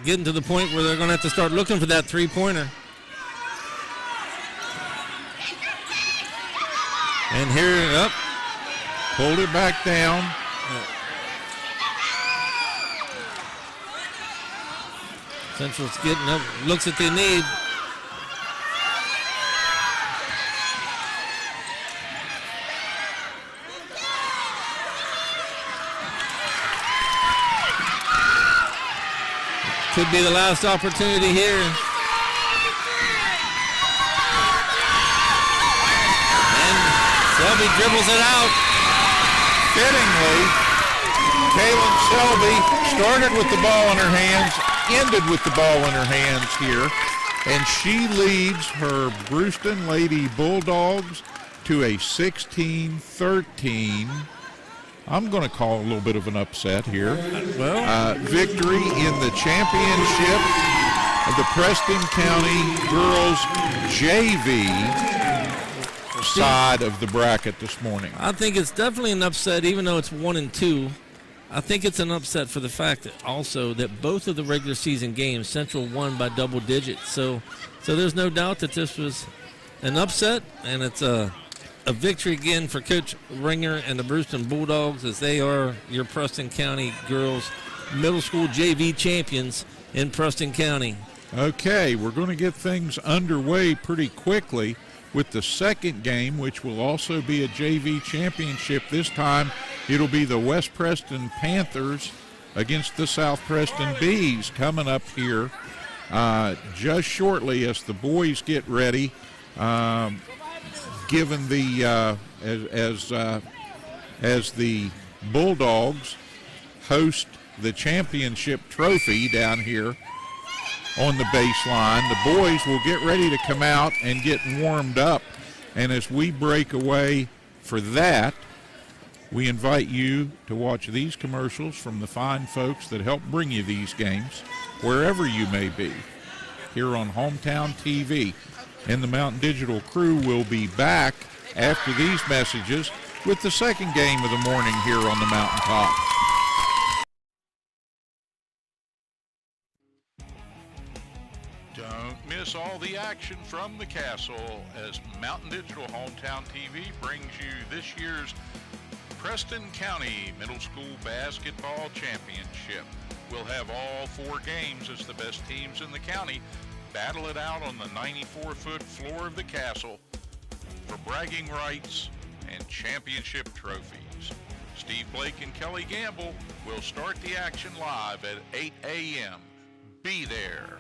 H: Getting to the point where they're going to have to start looking for that three-pointer. And here, up.
I: Pulled it back down.
H: Central's getting up, looks at the need. Could be the last opportunity here. And Selby dribbles it out.
I: Fittingly, Kaylin Selby started with the ball in her hands, ended with the ball in her hands here, and she leads her Brewston Lady Bulldogs to a 16-13. I'm going to call a little bit of an upset here. Victory in the championship of the Preston County Girls JV side of the bracket this morning.
H: I think it's definitely an upset, even though it's 1-2. I think it's an upset for the fact that also that both of the regular season games, Central won by double digits. So there's no doubt that this was an upset, and it's a victory again for Coach Ringer and the Brewston Bulldogs, as they are your Preston County Girls Middle School JV champions in Preston County.
I: Okay, we're going to get things underway pretty quickly with the second game, which will also be a JV championship. This time it'll be the West Preston Panthers against the South Preston Bees coming up here just shortly as the boys get ready. Given the as the Bulldogs host the championship trophy down here on the baseline, the boys will get ready to come out and get warmed up. And as we break away for that, we invite you to watch these commercials from the fine folks that help bring you these games wherever you may be here on Hometown TV. And the Mountain Digital crew will be back after these messages with the second game of the morning here on the Mountaintop.
G: Don't miss all the action from the castle as Mountain Digital Hometown TV brings you this year's Preston County Middle School Basketball Championship. We'll have all 4 games as the best teams in the county battle it out on the 94-foot floor of the castle for bragging rights and championship trophies. Steve Blake and Kelly Gamble will start the action live at 8 a.m. Be there.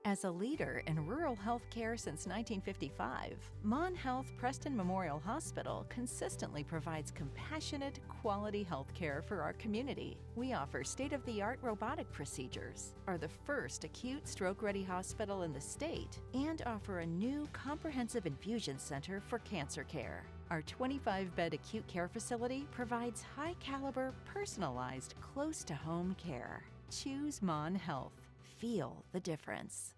A: As a leader in rural health care since 1955, Mon Health Preston Memorial Hospital consistently provides compassionate, quality health care for our community. We offer state-of-the-art robotic procedures, are the first acute stroke-ready hospital in the state, and offer a new comprehensive infusion center for cancer care. Our 25-bed acute care facility provides high-caliber, personalized, close-to-home care. Choose Mon Health. Feel the difference.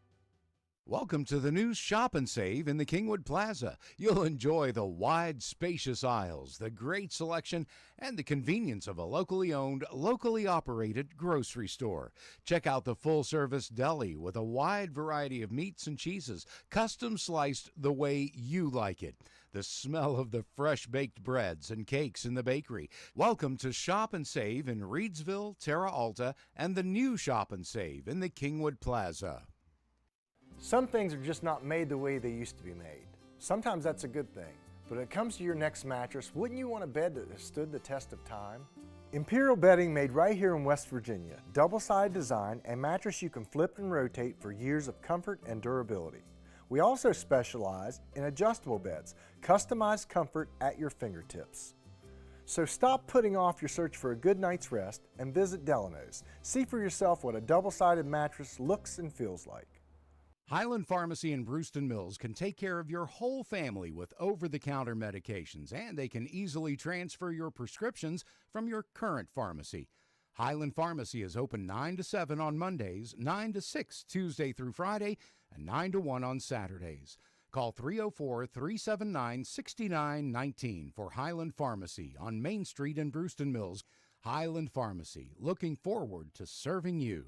B: Welcome to the new Shop and Save in the Kingwood Plaza. You'll enjoy the wide, spacious aisles, the great selection, and the convenience of a locally owned, locally operated grocery store. Check out the full-service deli with a wide variety of meats and cheeses, custom sliced the way you like it. The smell of the fresh-baked breads and cakes in the bakery. Welcome to Shop and Save in Reedsville, Terra Alta, and the new Shop and Save in the Kingwood Plaza.
C: Some things are just not made the way they used to be made. Sometimes that's a good thing. But when it comes to your next mattress, wouldn't you want a bed that has stood the test of time? Imperial Bedding made right here in West Virginia. Double-sided design and mattress you can flip and rotate for years of comfort and durability. We also specialize in adjustable beds, customized comfort at your fingertips. So stop putting off your search for a good night's rest and visit Delano's. See for yourself what a double-sided mattress looks and feels like.
B: Highland Pharmacy in Brewston Mills can take care of your whole family with over-the-counter medications, and they can easily transfer your prescriptions from your current pharmacy. Highland Pharmacy is open 9 to 7 on Mondays, 9 to 6 Tuesday through Friday, and 9 to 1 on Saturdays. Call 304-379-6919 for Highland Pharmacy on Main Street in Brewston Mills. Highland Pharmacy, looking forward to serving you.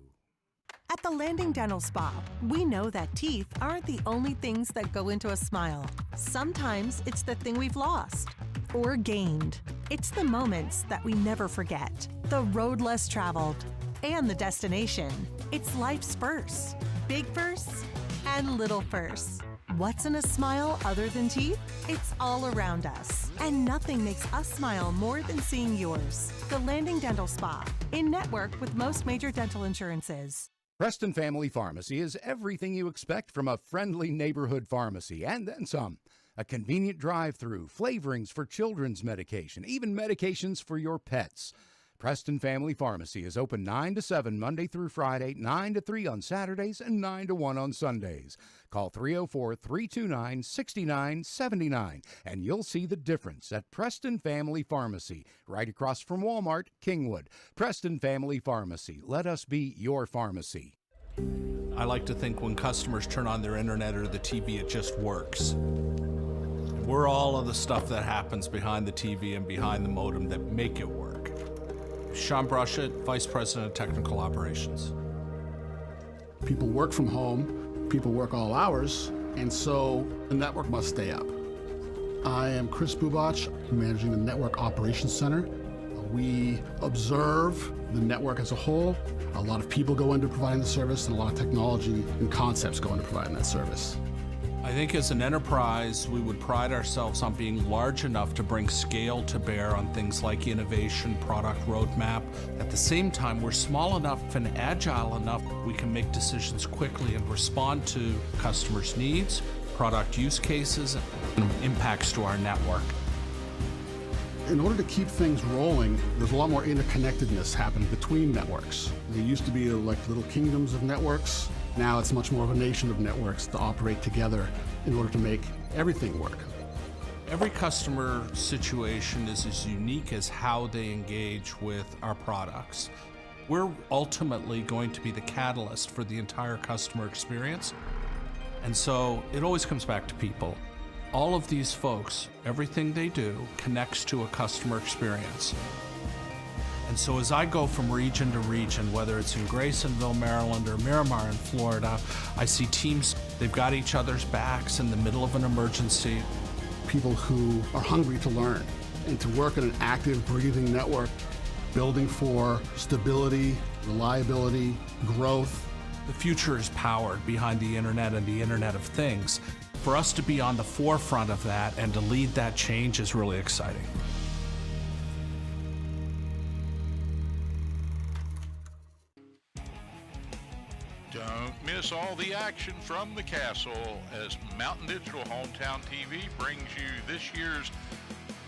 D: At the Landing Dental Spa, we know that teeth aren't the only things that go into a smile. Sometimes it's the thing we've lost or gained. It's the moments that we never forget, the road less traveled, and the destination. It's life's firsts, big firsts and little firsts. What's in a smile other than teeth? It's all around us. And nothing makes us smile more than seeing yours. The Landing Dental Spa, in network with most major dental insurances.
B: Preston Family Pharmacy is everything you expect from a friendly neighborhood pharmacy, and then some. A convenient drive-through, flavorings for children's medication, even medications for your pets. Preston Family Pharmacy is open 9 to 7 Monday through Friday, 9 to 3 on Saturdays, and 9 to 1 on Sundays. Call 304-329-6979, and you'll see the difference at Preston Family Pharmacy, right across from Walmart, Kingwood. Preston Family Pharmacy. Let us be your pharmacy.
E: I like to think when customers turn on their internet or the TV, it just works. We're all of the stuff that happens behind the TV and behind the modem that make it work. Sean Brushett, Vice President of Technical Operations.
F: People work from home, people work all hours, and so the network must stay up. I am Chris Bubach, managing the Network Operations Center. We observe the network as a whole. A lot of people go into providing the service, and a lot of technology and concepts go into providing that service.
E: I think as an enterprise, we would pride ourselves on being large enough to bring scale to bear on things like innovation, product roadmap. At the same time, we're small enough and agile enough we can make decisions quickly and respond to customers' needs, product use cases, and impacts to our network.
F: In order to keep things rolling, there's a lot more interconnectedness happening between networks. There used to be like little kingdoms of networks. Now it's much more of a nation of networks to operate together in order to make everything work.
E: Every customer situation is as unique as how they engage with our products. We're ultimately going to be the catalyst for the entire customer experience. And so it always comes back to people. All of these folks, everything they do connects to a customer experience. And so as I go from region to region, whether it's in Graysonville, Maryland, or Miramar in Florida, I see teams, they've got each other's backs in the middle of an emergency.
F: People who are hungry to learn and to work in an active, breathing network, building for stability, reliability, growth.
E: The future is powered behind the internet and the Internet of Things. For us to be on the forefront of that and to lead that change is really exciting.
G: Don't miss all the action from the castle as Mountain Digital Hometown TV brings you this year's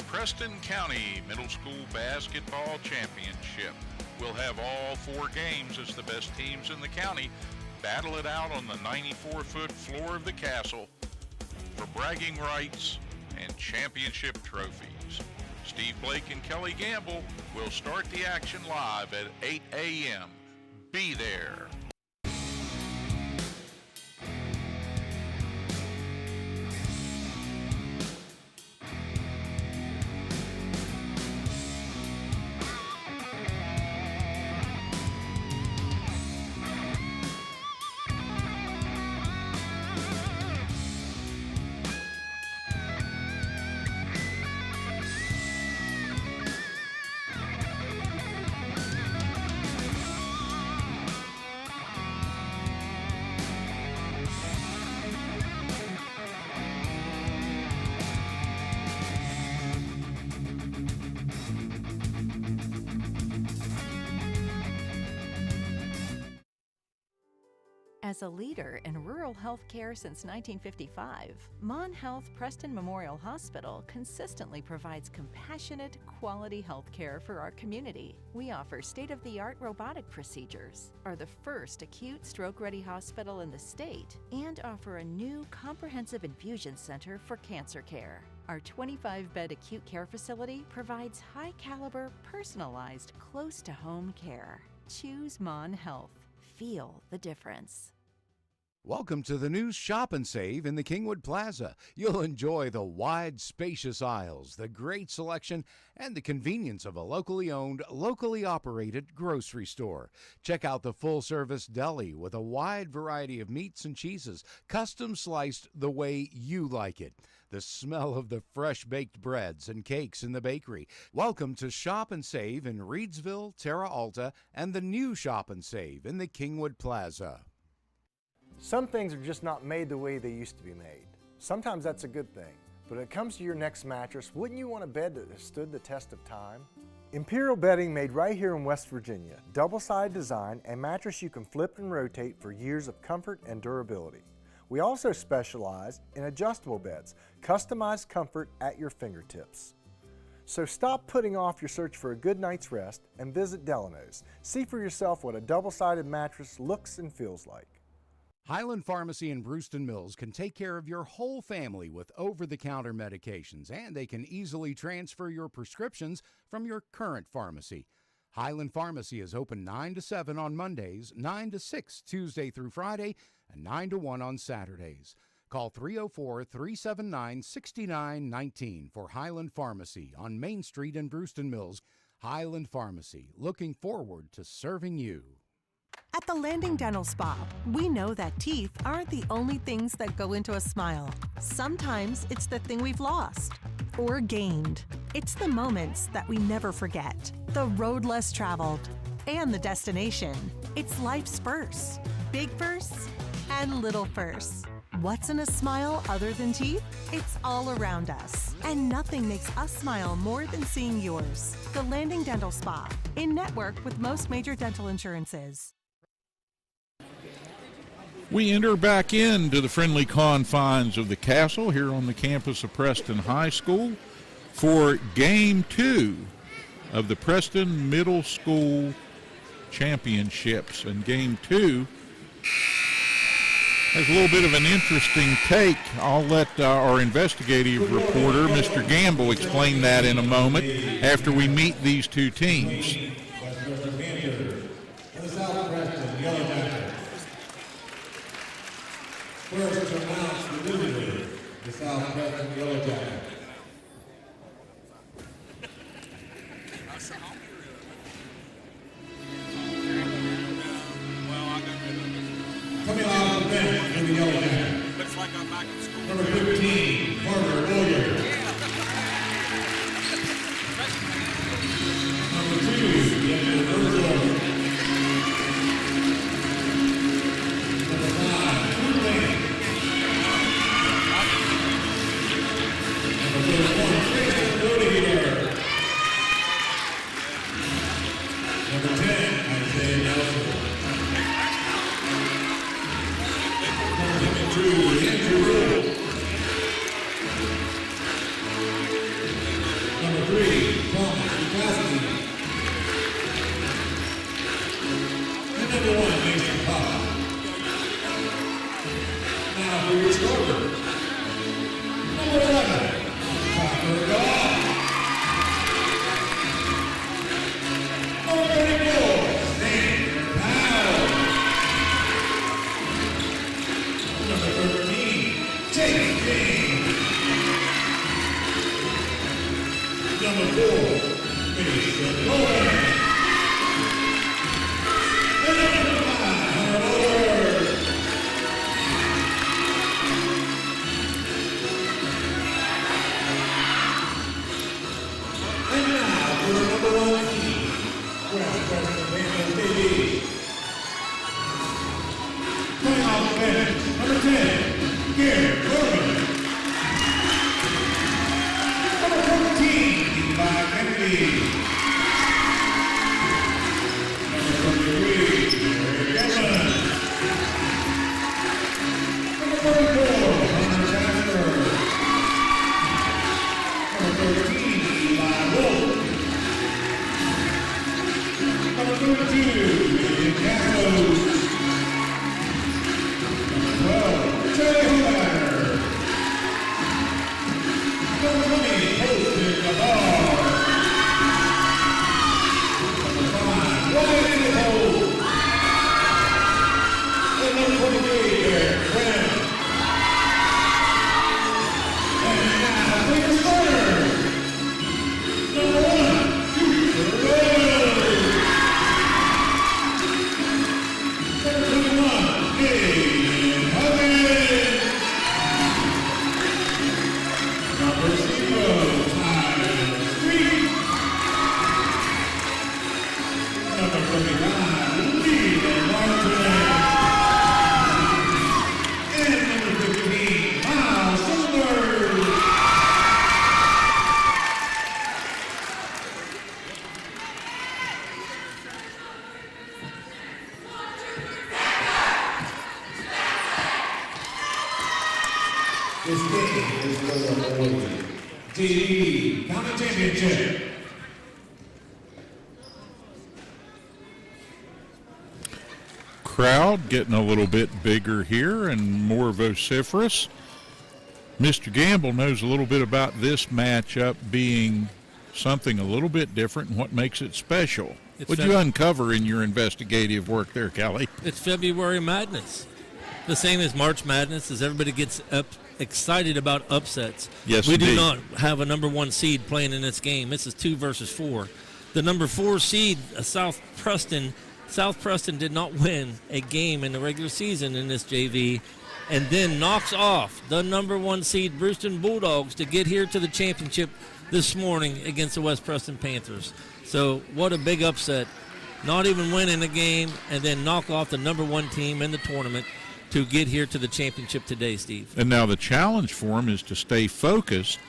G: Preston County Middle School Basketball Championship. We'll have all 4 games as the best teams in the county battle it out on the 94-foot floor of the castle for bragging rights and championship trophies. Steve Blake and Kelly Gamble will start the action live at 8 a.m. Be there.
A: As a leader in rural health care since 1955, Mon Health Preston Memorial Hospital consistently provides compassionate, quality health care for our community. We offer state-of-the-art robotic procedures, are the first acute stroke-ready hospital in the state, and offer a new comprehensive infusion center for cancer care. Our 25-bed acute care facility provides high-caliber, personalized, close-to-home care. Choose Mon Health. Feel the difference.
B: Welcome to the new Shop and Save in the Kingwood Plaza. You'll enjoy the wide, spacious aisles, the great selection, and the convenience of a locally owned, locally operated grocery store. Check out the full-service deli with a wide variety of meats and cheeses, custom sliced the way you like it. The smell of the fresh-baked breads and cakes in the bakery. Welcome to Shop and Save in Reedsville, Terra Alta, and the new Shop and Save in the Kingwood Plaza.
C: Some things are just not made the way they used to be made. Sometimes that's a good thing. But when it comes to your next mattress, wouldn't you want a bed that has stood the test of time? Imperial Bedding made right here in West Virginia. Double-sided design and mattress you can flip and rotate for years of comfort and durability. We also specialize in adjustable beds, customized comfort at your fingertips. So stop putting off your search for a good night's rest and visit Delano's. See for yourself what a double-sided mattress looks and feels like.
B: Highland Pharmacy in Brewston Mills can take care of your whole family with over-the-counter medications, and they can easily transfer your prescriptions from your current pharmacy. Highland Pharmacy is open 9 to 7 on Mondays, 9 to 6 Tuesday through Friday, and 9 to 1 on Saturdays. Call 304-379-6919 for Highland Pharmacy on Main Street in Brewston Mills. Highland Pharmacy, looking forward to serving you.
D: At the Landing Dental Spa, we know that teeth aren't the only things that go into a smile. Sometimes it's the thing we've lost or gained. It's the moments that we never forget, the road less traveled, and the destination. It's life's firsts, big firsts and little firsts. What's in a smile other than teeth? It's all around us. And nothing makes us smile more than seeing yours. The Landing Dental Spa, in network with most major dental insurances.
I: We enter back into the friendly confines of the castle here on the campus of Preston High School for Game 2 of the Preston Middle School Championships. And Game 2 has a little bit of an interesting take. I'll let our investigative reporter, Mr. Gamble, explain that in a moment after we meet these two teams.
J: First to announce the visitor, the South Preston Yellow Jacket. Coming out of the bench in the Yellow Jacket. Looks like I'm back in school. Number 15, Carter Williams. Number 2, Daniel Virgil. Number 5, Drew Lane. Number 31, Preston Rodiger. Number 10, Isaiah Nelson. Number 2, Andrew Rule. Number 3, Thomas Varsity. And number 1, Mason Pop. Now for your starter. Number 11, Tucker Goff. Number 34, Stan Powell. Number 13, Jake James. Number 4, Mason Logan. And number 5, Hunter Lord. And now for the number 1 team, West Preston Panthers TV. Coming off the bench, number 10, Garrett Corbin. Number 14, Levi Kennedy. Number 23, Eric Edmond. Number 44, Hunter Jasper. Number 13, Eli Wolf. Number 32, William Gallows. Number 12, Charlie Hollander. Number 20, Poston Gabar. Number 5, Ryan Nicole. And number 23, Eric Friend. And now for your starter. Number 1, Cooper Rose. Number 21, Dave Huggins. Number 0, Tyler Street. Number 39, Lee Martin. And number 15, Miles Silver. This game is for the JV County Championship.
I: Crowd getting a little bit bigger here and more vociferous. Mr. Gamble knows a little bit about this matchup being something a little bit different and what makes it special. What'd you uncover in your investigative work there, Kelly?
H: It's February Madness. The same as March Madness, as everybody gets excited about upsets.
I: Yes,
H: we
I: indeed.
H: do not have a number 1 seed playing in this game. This is 2 versus 4. The number 4 seed, South Preston did not win a game in the regular season in this JV, and then knocks off the number 1 seed Preston Bulldogs to get here to the championship this morning against the West Preston Panthers. So what a big upset. Not even winning the game and then knock off the number 1 team in the tournament to get here to the championship today, Steve.
I: And now the challenge for them is to stay focused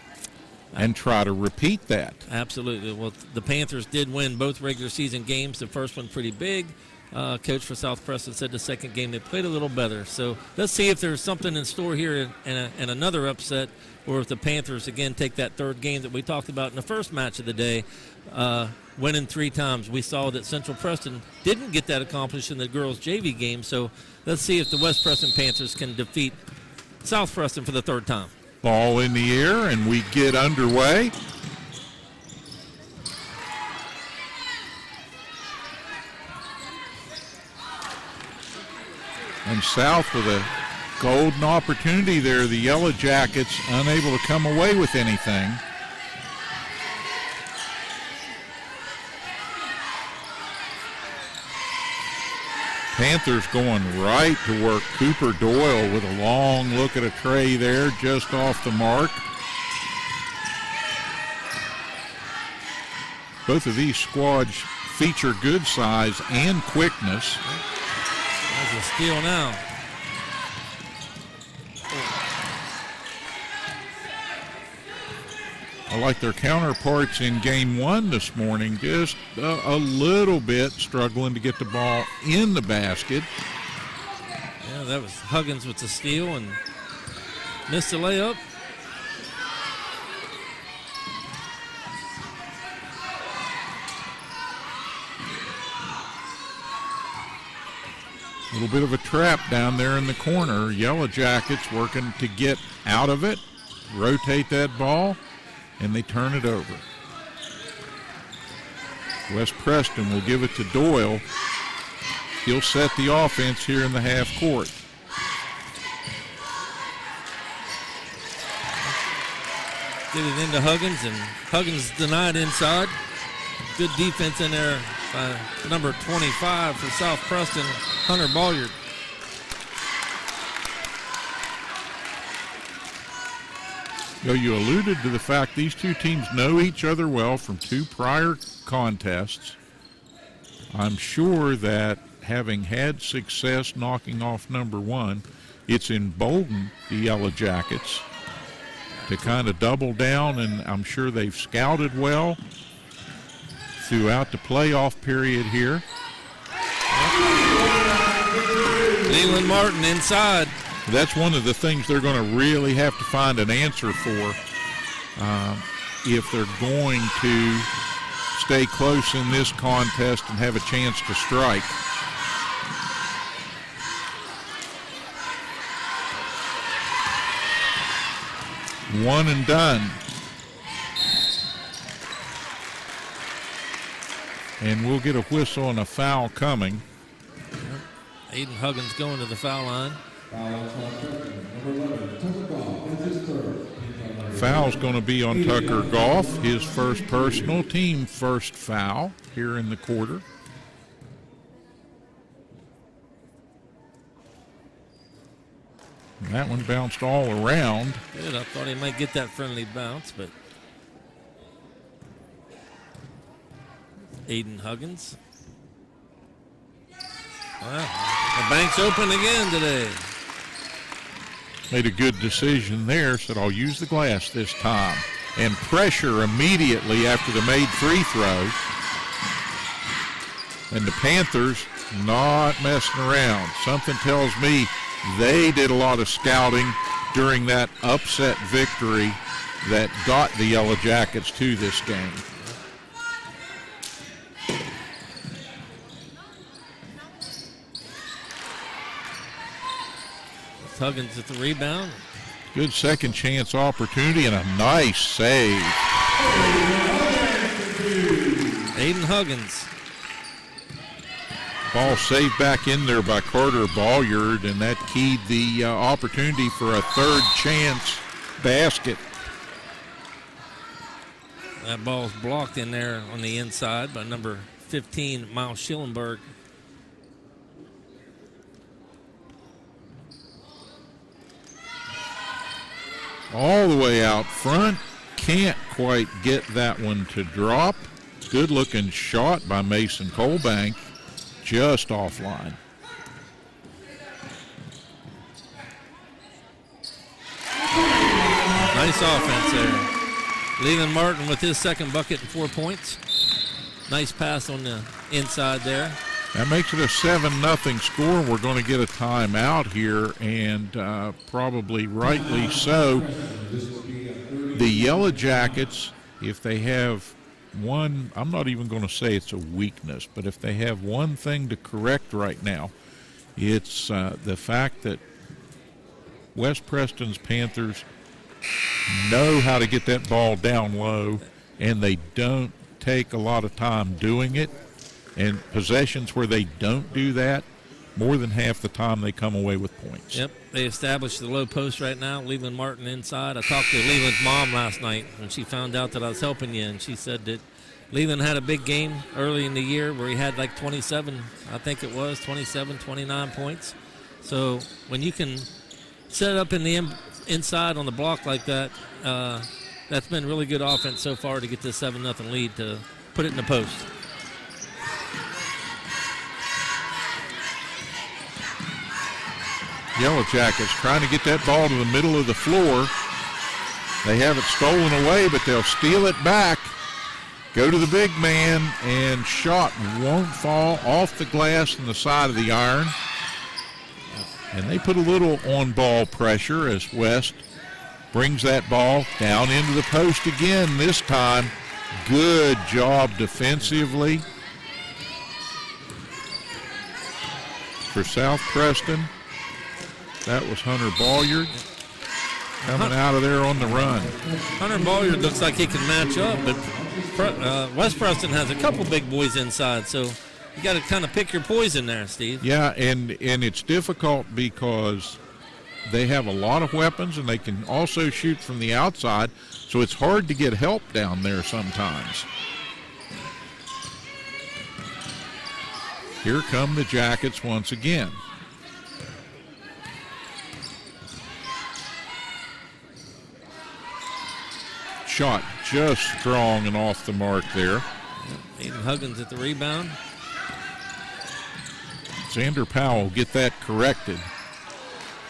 I: and try to repeat that.
H: Absolutely. Well, the Panthers did win both regular season games. The first one pretty big. Coach for South Preston said the second game they played a little better. So let's see if there's something in store here and another upset, or if the Panthers, again, take that third game that we talked about in the first match of the day, winning 3 times. We saw that Central Preston didn't get that accomplished in the girls' JV game. So let's see if the West Preston Panthers can defeat South Preston for the third time.
I: Ball in the air, and we get underway. And South with a golden opportunity there. The Yellow Jackets unable to come away with anything. Panthers going right to work. Cooper Doyle with a long look at a tray there, just off the mark. Both of these squads feature good size and quickness.
H: There's a steal now.
I: I like their counterparts in game 1 this morning, just a little bit struggling to get the ball in the basket.
H: Yeah, that was Huggins with the steal and missed the layup.
I: A little bit of a trap down there in the corner. Yellow Jackets working to get out of it, rotate that ball, and they turn it over. West Preston will give it to Doyle. He'll set the offense here in the half court.
H: Get it into Huggins, and Huggins denied inside. Good defense in there by number 25 for South Preston, Hunter Balliard.
I: You alluded to the fact these two teams know each other well from 2 prior contests. I'm sure that having had success knocking off number 1, it's emboldened the Yellow Jackets to kind of double down, and I'm sure they've scouted well throughout the playoff period here.
H: Leland Martin inside.
I: That's one of the things they're going to really have to find an answer for if they're going to stay close in this contest and have a chance to strike. One and done. And we'll get a whistle and a foul coming.
H: Aiden Huggins going to the foul line.
I: Foul's going to be on Tucker Goff, his first personal, team first foul here in the quarter. And that one bounced all around.
H: Good, I thought he might get that friendly bounce, but Aiden Huggins. Well, the bank's open again today.
I: Made a good decision there, said I'll use the glass this time. And pressure immediately after the made free throw. And the Panthers not messing around. Something tells me they did a lot of scouting during that upset victory that got the Yellow Jackets to this game.
H: Huggins at the rebound.
I: Good second chance opportunity and a nice save.
H: Aiden Huggins.
I: Ball saved back in there by Carter Balliard, and that keyed the opportunity for a third chance basket.
H: That ball's blocked in there on the inside by number 15, Miles Schillenberg.
I: All the way out front. Can't quite get that one to drop. Good looking shot by Mason Colbank. Just offline.
H: Nice offense there. Leland Martin with his second bucket and 4 points. Nice pass on the inside there.
I: That makes it a 7-0 score. We're going to get a timeout here, and probably rightly so. The Yellow Jackets, if they have one, I'm not even going to say it's a weakness, but if they have one thing to correct right now, it's the fact that West Preston's Panthers know how to get that ball down low, and they don't take a lot of time doing it. And possessions where they don't do that, more than half the time they come away with points.
H: Yep, they established the low post right now. Leland Martin inside. I talked to Leland's mom last night when she found out that I was helping you, and she said that Leland had a big game early in the year where he had like 27, I think it was, 27, 29 points. So when you can set it up in the inside on the block like that, that's been really good offense so far to get this 7-0 lead to put it in the post.
I: Yellow Jackets trying to get that ball to the middle of the floor. They have it stolen away, but they'll steal it back. Go to the big man, and shot won't fall off the glass and the side of the iron. And they put a little on-ball pressure as West brings that ball down into the post again this time. Good job defensively for South Preston. That was Hunter Balliard coming out of there on the run.
H: Hunter Balliard looks like he can match up, but West Preston has a couple big boys inside, so you got to kind of pick your poison there, Steve.
I: Yeah, and it's difficult because they have a lot of weapons, and they can also shoot from the outside, so it's hard to get help down there sometimes. Here come the Jackets once again. Shot just strong and off the mark there.
H: Aiden Huggins at the rebound.
I: Xander Powell get that corrected.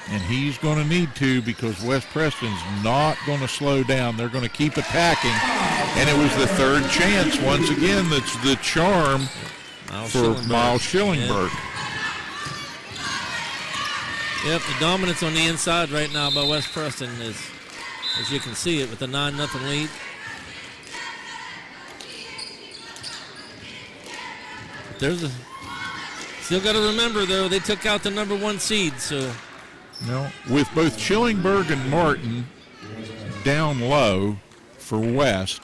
I: And he's going to need to, because West Preston's not going to slow down. They're going to keep attacking. And it was the third chance. Once again, that's the charm for Miles Schillingberg.
H: Yep, the dominance on the inside right now by West Preston is, as you can see it, with the 9-0 lead. Still got to remember, though, they took out the number 1 seed, so.
I: No, with both Schillingberg and Martin down low for West,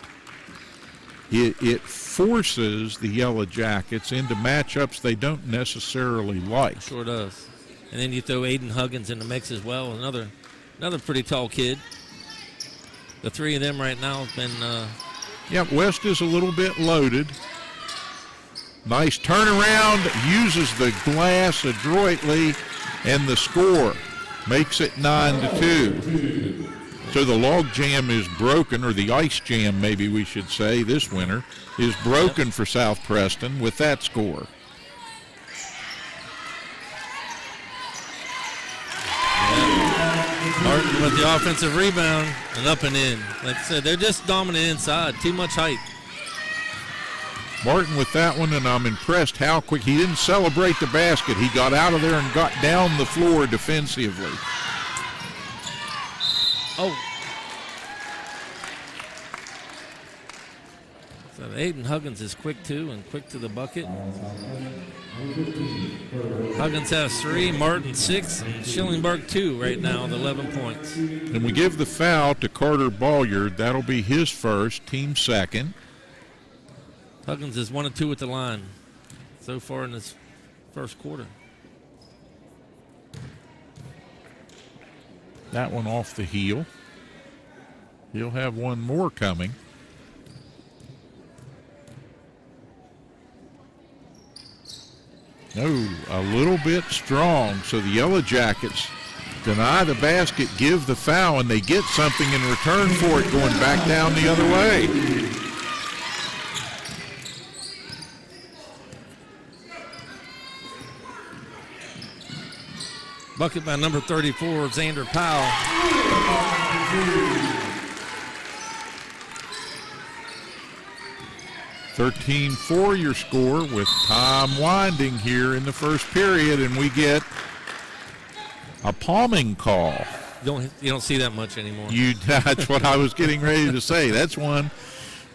I: it forces the Yellow Jackets into matchups they don't necessarily like.
H: Sure does. And then you throw Aiden Huggins in the mix as well, another pretty tall kid. The three of them right now have been...
I: Yeah, West is a little bit loaded. Nice turnaround, uses the glass adroitly, and the score makes it 9-2. So the log jam is broken, or the ice jam maybe we should say this winter, is broken for South Preston with that score.
H: Martin with the offensive rebound and up and in. Like I said, they're just dominant inside. Too much height.
I: Martin with that one, and I'm impressed how quick. He didn't celebrate the basket. He got out of there and got down the floor defensively.
H: Oh. So Aiden Huggins is quick too, and quick to the bucket. Huggins has 3, Martin 6, and Schillingberg 2 right now with 11 points.
I: And we give the foul to Carter Balliard. That'll be his first, team second.
H: Huggins is 1 of 2 at the line so far in this first quarter.
I: That one off the heel. He'll have one more coming. No, a little bit strong. So the Yellow Jackets deny the basket, give the foul, and they get something in return for it, going back down the other way.
H: Bucket by number 34, Xander Powell.
I: 13-4 your score with time winding here in the first period, and we get a palming call.
H: You don't see that much anymore.
I: That's what I was getting ready to say. That's one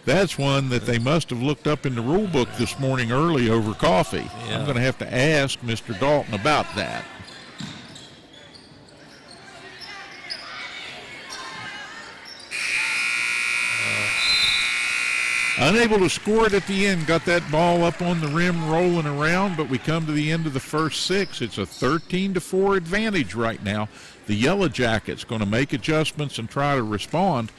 I: that they must have looked up in the rule book this morning early over coffee.
H: Yeah.
I: I'm going to have to ask Mr. Dalton about that. Unable to score it at the end. Got that ball up on the rim rolling around, but we come to the end of the first 6. It's a 13-4 advantage right now. The Yellow Jackets going to make adjustments and try to respond.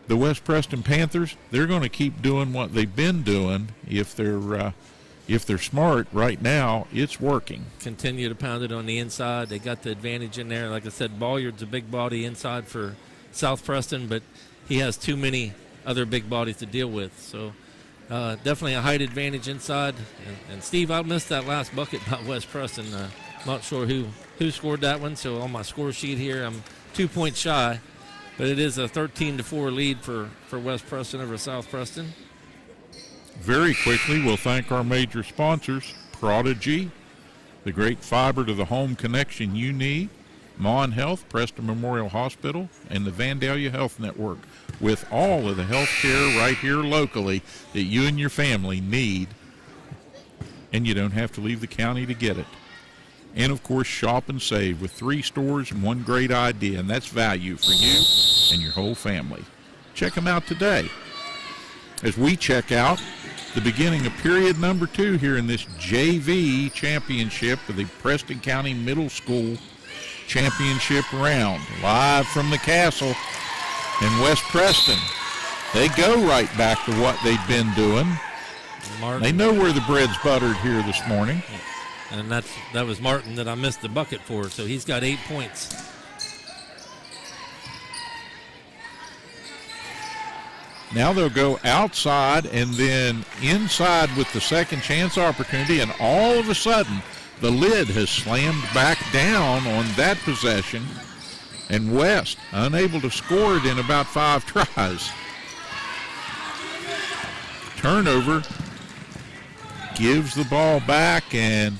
I: The West Preston Panthers, they're going to keep doing what they've been doing. If they're smart right now, it's working.
H: Continue to pound it on the inside. They got the advantage in there. Like I said, Balliard's a big body inside for South Preston, but he has too many other big bodies to deal with. So definitely a height advantage inside. And Steve, I missed that last bucket by West Preston. Not sure who scored that one. So on my score sheet here, I'm 2 points shy. But it is a 13-4 lead for West Preston over South Preston.
I: Very quickly, we'll thank our major sponsors, Prodigy, the great fiber to the home connection you need, Mon Health, Preston Memorial Hospital, and the Vandalia Health Network, with all of the health care right here locally that you and your family need, and you don't have to leave the county to get it. And, of course, Shop and Save with 3 stores and 1 great idea, and that's value for you and your whole family. Check them out today. As we check out the beginning of period number 2 here in this JV championship of the Preston County Middle School Championship round. Live from the castle in West Preston. They go right back to what they've been doing.
H: Martin.
I: They know where the bread's buttered here this morning.
H: And that was Martin that I missed the bucket for, so he's got 8 points.
I: Now they'll go outside and then inside with the second chance opportunity, and all of a sudden the lid has slammed back down on that possession, and West unable to score it in about 5 tries. Turnover, gives the ball back, and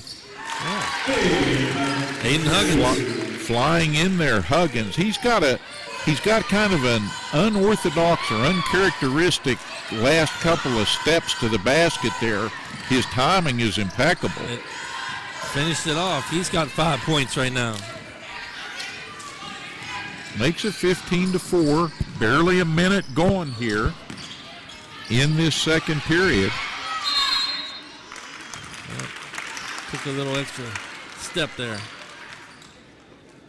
H: Hayden Huggins
I: flying in there. Huggins, he's got kind of an unorthodox or uncharacteristic last couple of steps to the basket there. His timing is impeccable.
H: Finished it off. He's got 5 points right now.
I: Makes it 15-4. Barely a minute going here in this second period.
H: Took a little extra step there.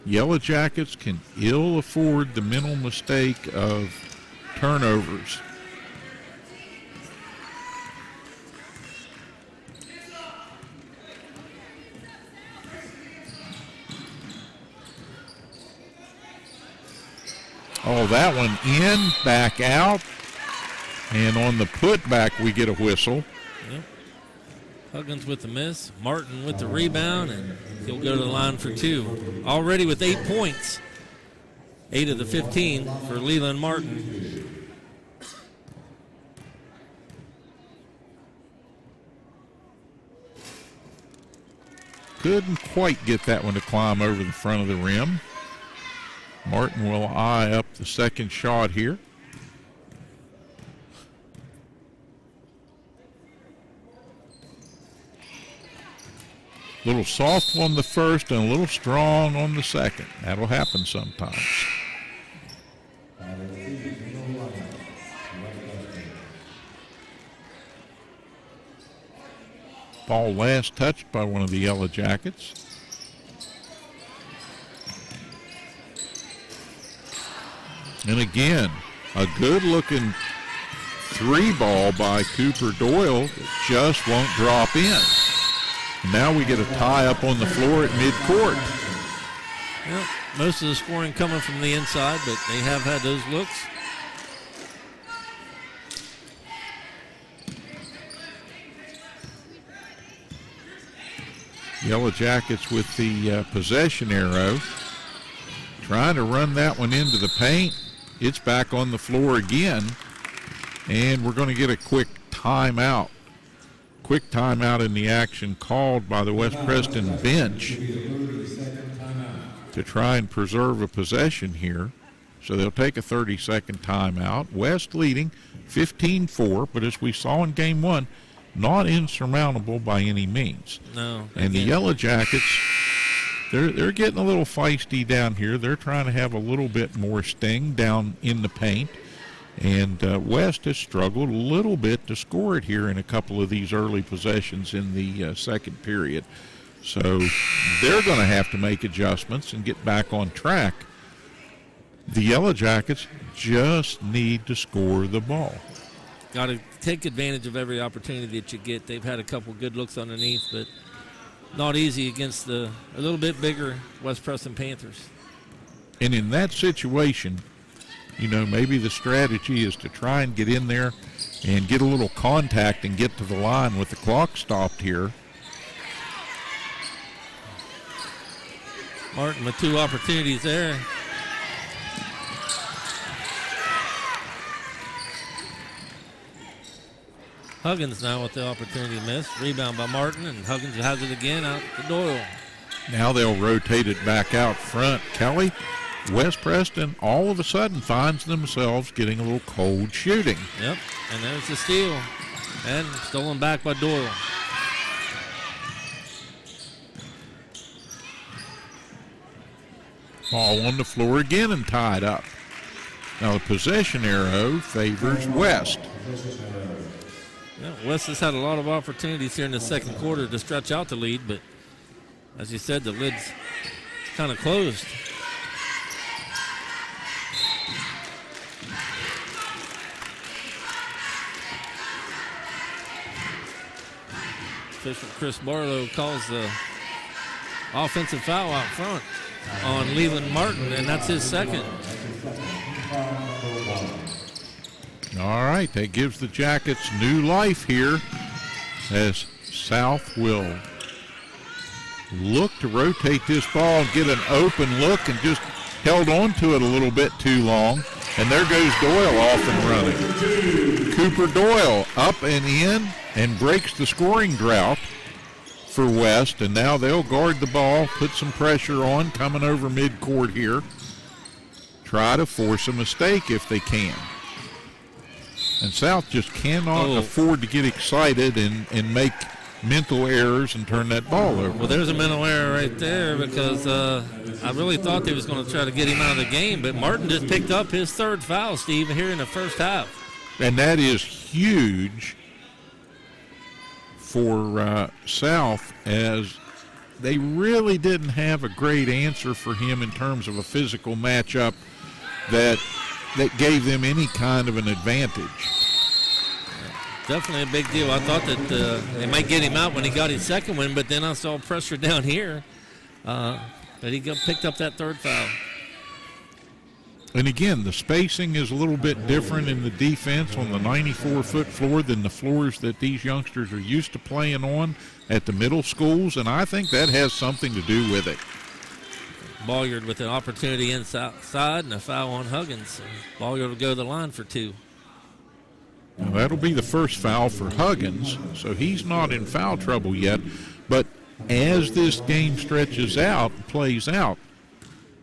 I: Yellow Jackets can ill afford the mental mistake of turnovers. Oh, that one in, back out, and on the putback we get a whistle.
H: Yep. Huggins with the miss, Martin with the rebound, and he'll go to the line for 2. Already with 8 points. 8 of the 15 for Leland Martin.
I: Couldn't quite get that one to climb over the front of the rim. Martin will eye up the second shot here. A little soft on the first and a little strong on the second. That'll happen sometimes. Ball last touched by one of the Yellow Jackets. And again, a good-looking 3-ball by Cooper Doyle that just won't drop in. Now we get a tie up on the floor at midcourt.
H: Well, most of the scoring coming from the inside, but they have had those looks.
I: Yellow Jackets with the possession arrow. Trying to run that one into the paint. It's back on the floor again. And we're going to get a quick timeout. Quick timeout in the action called by the West Preston bench to try and preserve a possession here. So they'll take a 30-second timeout. West leading 15-4, but as we saw in game one, not insurmountable by any means.
H: No.
I: And the Yellow Jackets, they're getting a little feisty down here. They're trying to have a little bit more sting down in the paint. And West has struggled a little bit to score it here in a couple of these early possessions in the second period. So they're going to have to make adjustments and get back on track. The Yellow Jackets just need to score the ball.
H: Got to take advantage of every opportunity that you get. They've had a couple good looks underneath, but not easy against the a little bit bigger West Preston Panthers.
I: And in that situation, maybe the strategy is to try and get in there and get a little contact and get to the line with the clock stopped here.
H: Martin with two opportunities there. Huggins now with the opportunity missed. Rebound by Martin, and Huggins has it again out to Doyle.
I: Now they'll rotate it back out front. Kelly, West Preston all of a sudden finds themselves getting a little cold shooting.
H: Yep, and there's the steal. And stolen back by Doyle.
I: Ball on the floor again and tied up. Now the possession arrow favors West.
H: Yeah, West has had a lot of opportunities here in the second quarter to stretch out the lead, but as you said, the lid's kind of closed. Official Chris Barlow calls the offensive foul out front on Leland Martin, and that's his second.
I: All right, that gives the Jackets new life here as South will look to rotate this ball and get an open look and just held on to it a little bit too long. And there goes Doyle off and running. Cooper Doyle up and in and breaks the scoring drought for West. And now they'll guard the ball, put some pressure on, coming over midcourt here. Try to force a mistake if they can. And South just cannot afford to get excited and make mental errors and turn that ball over.
H: Well, there's a mental error right there because I really thought they was going to try to get him out of the game, but Martin just picked up his third foul, Steve, here in the first half.
I: And that is huge for South, as they really didn't have a great answer for him in terms of a physical matchup that gave them any kind of an advantage.
H: Definitely a big deal. I thought that they might get him out when he got his second one, but then I saw pressure down here. But he picked up that third foul.
I: And again, the spacing is a little bit different in the defense on the 94-foot floor than the floors that these youngsters are used to playing on at the middle schools, and I think that has something to do with it.
H: Balliard with an opportunity inside and a foul on Huggins. Balliard will go to the line for two.
I: Now that'll be the first foul for Huggins, so he's not in foul trouble yet. But as this game stretches out, plays out,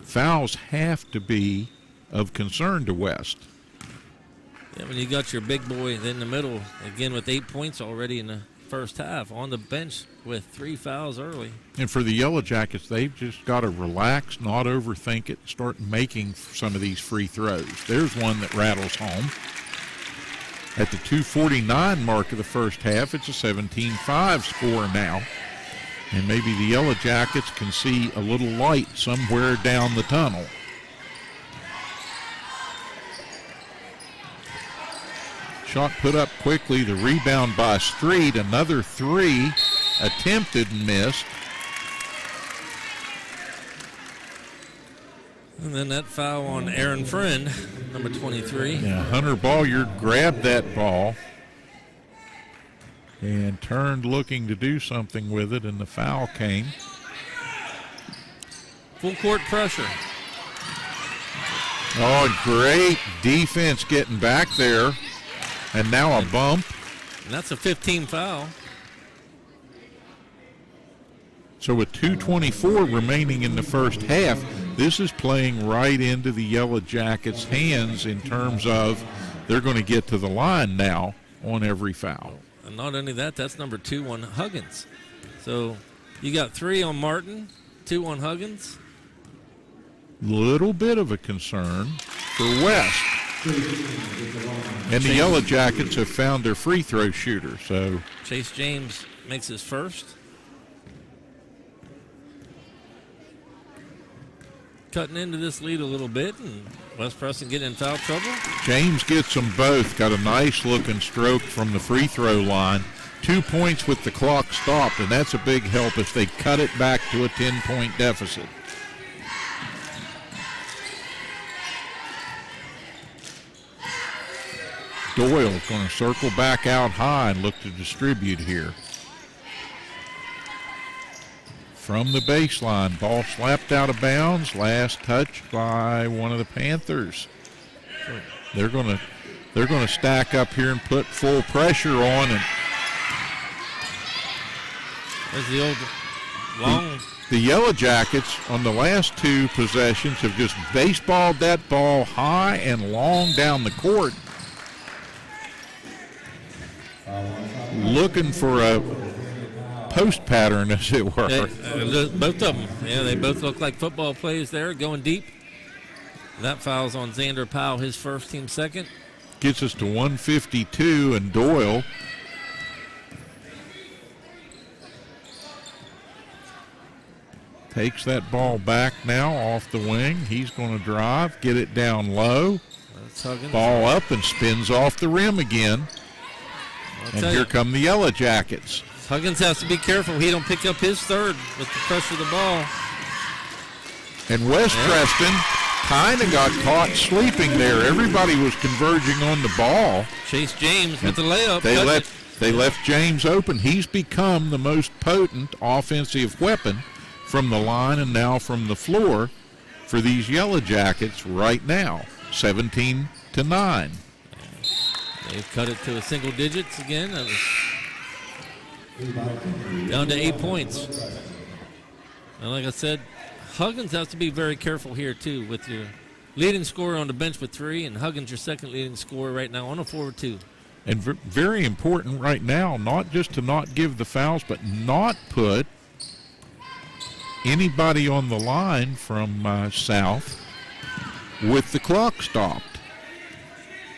I: fouls have to be of concern to West.
H: Yeah, when you got your big boy in the middle, again with 8 points already in the first half, on the bench with 3 fouls early.
I: And for the Yellow Jackets, they've just got to relax, not overthink it, start making some of these free throws. There's one that rattles home. At the 2:49 mark of the first half, it's a 17-5 score now. And maybe the Yellow Jackets can see a little light somewhere down the tunnel. Shot put up quickly, the rebound by Street, another three, attempted and missed.
H: And then that foul on Aaron Friend, number 23.
I: Yeah, Hunter Balliard grabbed that ball and turned looking to do something with it, and the foul came.
H: Full court pressure.
I: Oh, great defense getting back there. And now a bump.
H: And that's a 15 foul.
I: So with 2:24 remaining in the first half, this is playing right into the Yellow Jackets' hands in terms of they're going to get to the line now on every foul.
H: And not only that, that's number 2 on Huggins. So you got 3 on Martin, 2 on Huggins.
I: Little bit of a concern for West. And the Yellow Jackets have found their free throw shooter. So
H: Chase James makes his first. Cutting into this lead a little bit, and West Preston getting in foul trouble.
I: James gets them both. Got a nice looking stroke from the free throw line. 2 points with the clock stopped, and that's a big help if they cut it back to a 10-point deficit. Doyle's going to circle back out high and look to distribute here. From the baseline, ball slapped out of bounds. Last touch by one of the Panthers. They're going to stack up here and put full pressure on. And
H: there's the old long.
I: The Yellow Jackets on the last 2 possessions have just baseballed that ball high and long down the court, looking for a post pattern, as it were.
H: Both of them. Yeah, they both look like football plays there, going deep. That foul's on Xander Powell, his first, team second.
I: Gets us to 152, and Doyle takes that ball back now off the wing. He's going to drive, get it down low. Ball up and spins off the rim again. And here come the Yellow Jackets.
H: Huggins has to be careful he don't pick up his third with the pressure of the ball.
I: And West Preston kind of got caught sleeping there. Everybody was converging on the ball.
H: Chase James with the layup.
I: They left James open. He's become the most potent offensive weapon from the line and now from the floor for these Yellow Jackets right now. 17-9.
H: They've cut it to a single digits again. Down to 8 points. And like I said, Huggins has to be very careful here too with your leading scorer on the bench with 3, and Huggins your second leading scorer right now on a 4-2.
I: And very important right now, not just to not give the fouls, but not put anybody on the line from South with the clock stopped.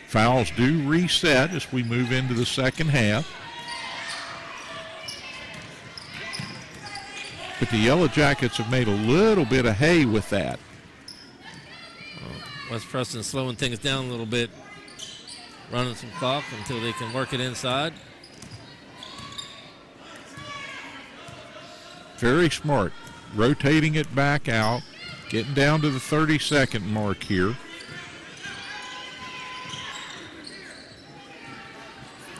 I: Fouls do reset as we move into the second half. But the Yellow Jackets have made a little bit of hay with that.
H: West Preston slowing things down a little bit, running some clock until they can work it inside.
I: Very smart. Rotating it back out, getting down to the 30-second mark here.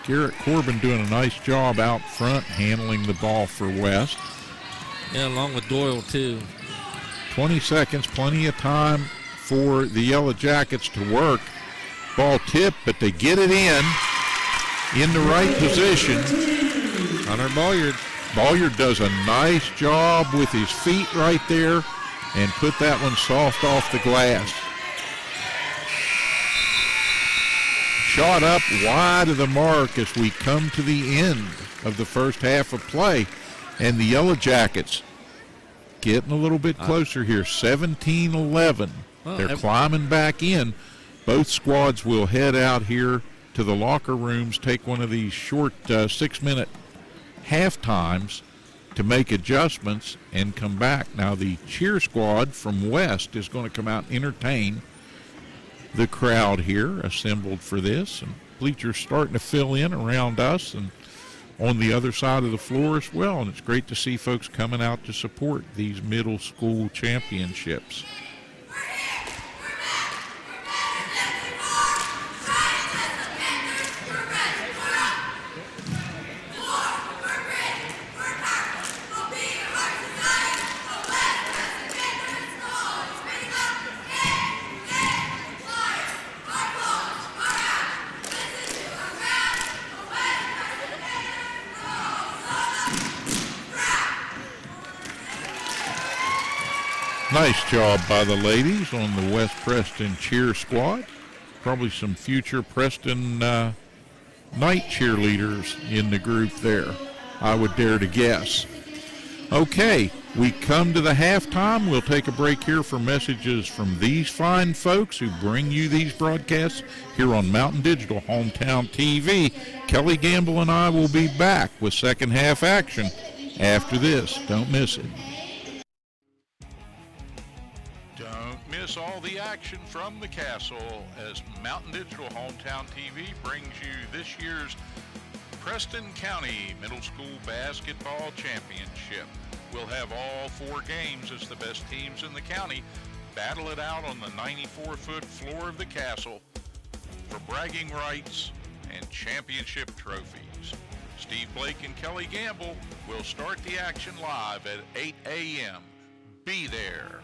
I: Garrett Corbin doing a nice job out front handling the ball for West.
H: Yeah, along with Doyle too.
I: 20 seconds, plenty of time for the Yellow Jackets to work. Ball tipped, but they get it in the right position.
H: Hunter Bolyard.
I: Bolyard does a nice job with his feet right there and put that one soft off the glass. Shot up wide of the mark as we come to the end of the first half of play. And the Yellow Jackets getting a little bit closer here, 17-11. They're climbing back in. Both squads will head out here to the locker rooms, take one of these short 6-minute half times to make adjustments and come back. Now the cheer squad from West is going to come out and entertain the crowd here assembled for this. And bleachers starting to fill in around us and on the other side of the floor as well. And it's great to see folks coming out to support these middle school championships. Nice job by the ladies on the West Preston cheer squad. Probably some future Preston night cheerleaders in the group there, I would dare to guess. Okay, we come to the halftime. We'll take a break here for messages from these fine folks who bring you these broadcasts here on Mountain Digital Hometown TV. Kelly Gamble and I will be back with second half action after this. Don't miss it.
G: Don't miss all the action from the castle as Mountain Digital Hometown TV brings you this year's Preston County Middle School Basketball Championship. We'll have all 4 games as the best teams in the county battle it out on the 94-foot floor of the castle for bragging rights and championship trophies. Steve Blake and Kelly Gamble will start the action live at 8 a.m. Be there.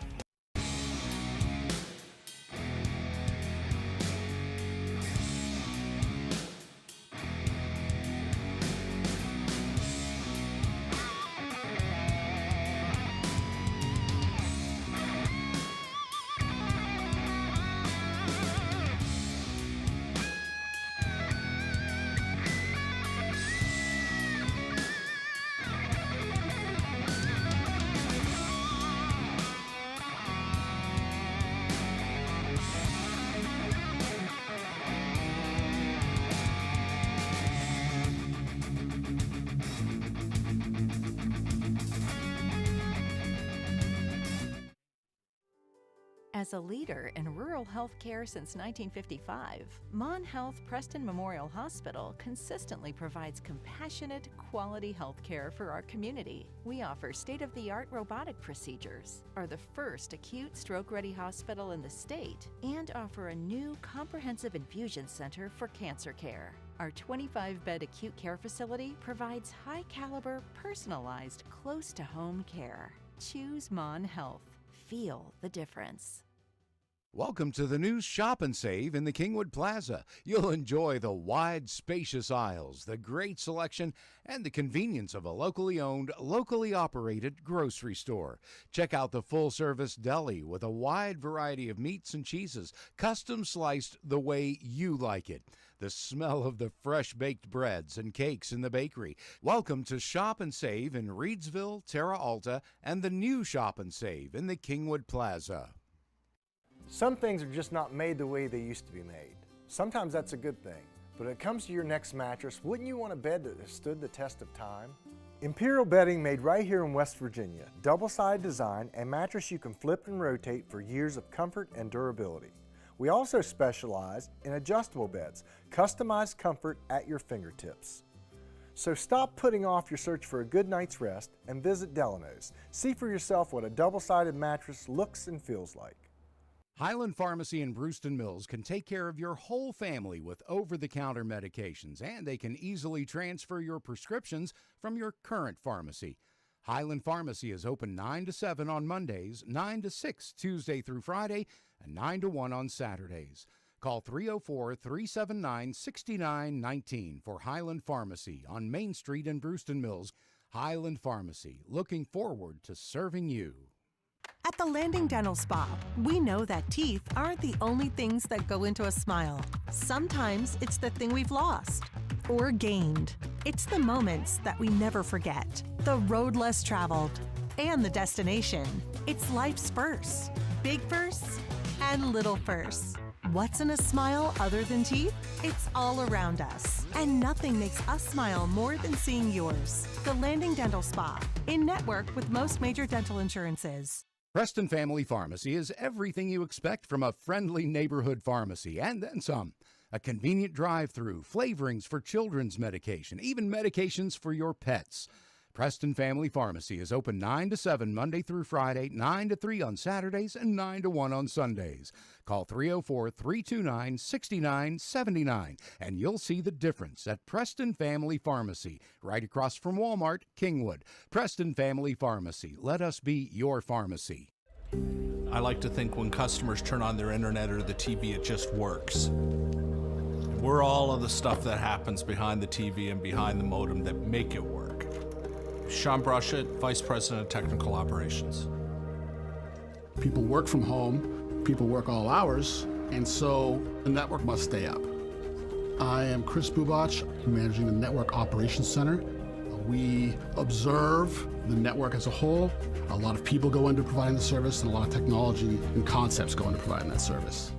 A: As a leader in rural health care since 1955, Mon Health Preston Memorial Hospital consistently provides compassionate, quality health care for our community. We offer state-of-the-art robotic procedures, are the first acute stroke-ready hospital in the state, and offer a new comprehensive infusion center for cancer care. Our 25-bed acute care facility provides high-caliber, personalized, close-to-home care. Choose Mon Health. Feel the difference.
B: Welcome to the new Shop and Save in the Kingwood Plaza. You'll enjoy the wide, spacious aisles, the great selection, and the convenience of a locally owned, locally operated grocery store. Check out the full-service deli with a wide variety of meats and cheeses, custom sliced the way you like it. The smell of the fresh-baked breads and cakes in the bakery. Welcome to Shop and Save in Reedsville, Terra Alta, and the new Shop and Save in the Kingwood Plaza.
C: Some things are just not made the way they used to be made. Sometimes that's a good thing, but when it comes to your next mattress, wouldn't you want a bed that has stood the test of time? Imperial bedding made right here in West Virginia. Double-sided design and mattress you can flip and rotate for years of comfort and durability. We also specialize in adjustable beds, customized comfort at your fingertips. So stop putting off your search for a good night's rest and visit Delano's. See for yourself what a double-sided mattress looks and feels like.
B: Highland Pharmacy in Brewston Mills can take care of your whole family with over-the-counter medications, and they can easily transfer your prescriptions from your current pharmacy. Highland Pharmacy is open 9 to 7 on Mondays, 9 to 6 Tuesday through Friday, and 9 to 1 on Saturdays. Call 304-379-6919 for Highland Pharmacy on Main Street in Brewston Mills. Highland Pharmacy, looking forward to serving you.
D: At the Landing Dental Spa, we know that teeth aren't the only things that go into a smile. Sometimes it's the thing we've lost or gained. It's the moments that we never forget, the road less traveled, and the destination. It's life's firsts, big firsts and little firsts. What's in a smile other than teeth? It's all around us. And nothing makes us smile more than seeing yours. The Landing Dental Spa, in network with most major dental insurances.
B: Preston Family Pharmacy is everything you expect from a friendly neighborhood pharmacy, and then some. A convenient drive-through, flavorings for children's medication, even medications for your pets. Preston Family Pharmacy is open 9 to 7 Monday through Friday, 9 to 3 on Saturdays, and 9 to 1 on Sundays. Call 304-329-6979, and you'll see the difference at Preston Family Pharmacy, right across from Walmart, Kingwood. Preston Family Pharmacy. Let us be your pharmacy.
E: I like to think when customers turn on their internet or the TV, it just works. We're all of the stuff that happens behind the TV and behind the modem that make it work. Sean Brushett, Vice President of Technical Operations.
F: People work from home, people work all hours, and so the network must stay up. I am Chris Bubach, managing the Network Operations Center. We observe the network as a whole. A lot of people go into providing the service, and a lot of technology and concepts go into providing that service.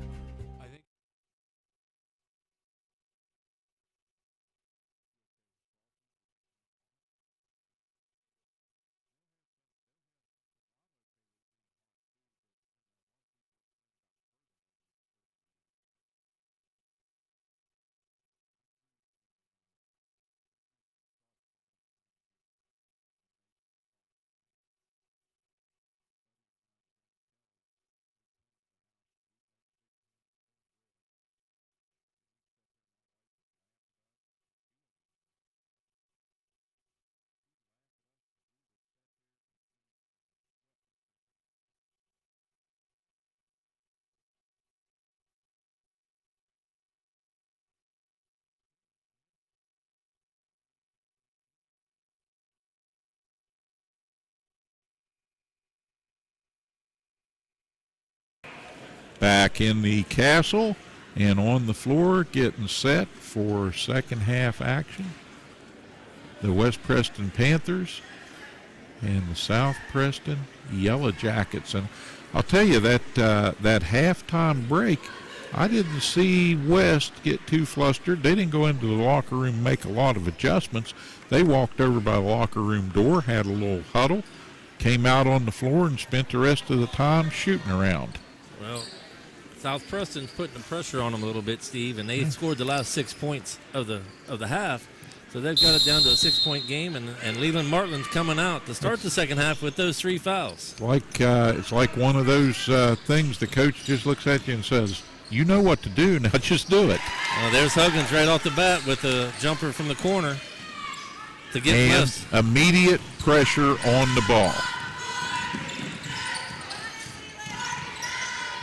I: Back in the castle and on the floor, getting set for second half action. The West Preston Panthers and the South Preston Yellow Jackets. And I'll tell you that that halftime break, I didn't see West get too flustered. They didn't go into the locker room and make a lot of adjustments. They walked over by the locker room door, had a little huddle, came out on the floor and spent the rest of the time shooting around.
H: Well, South Preston's putting the pressure on them a little bit, Steve, and they scored the last 6 points of the half. So they've got it down to a 6-point game, and Leland Martland's coming out to start the second half with those 3 fouls.
I: It's like one of those things the coach just looks at you and says, you know what to do, now just do it.
H: Well, there's Huggins right off the bat with a jumper from the corner to get
I: and
H: West.
I: Immediate pressure on the ball.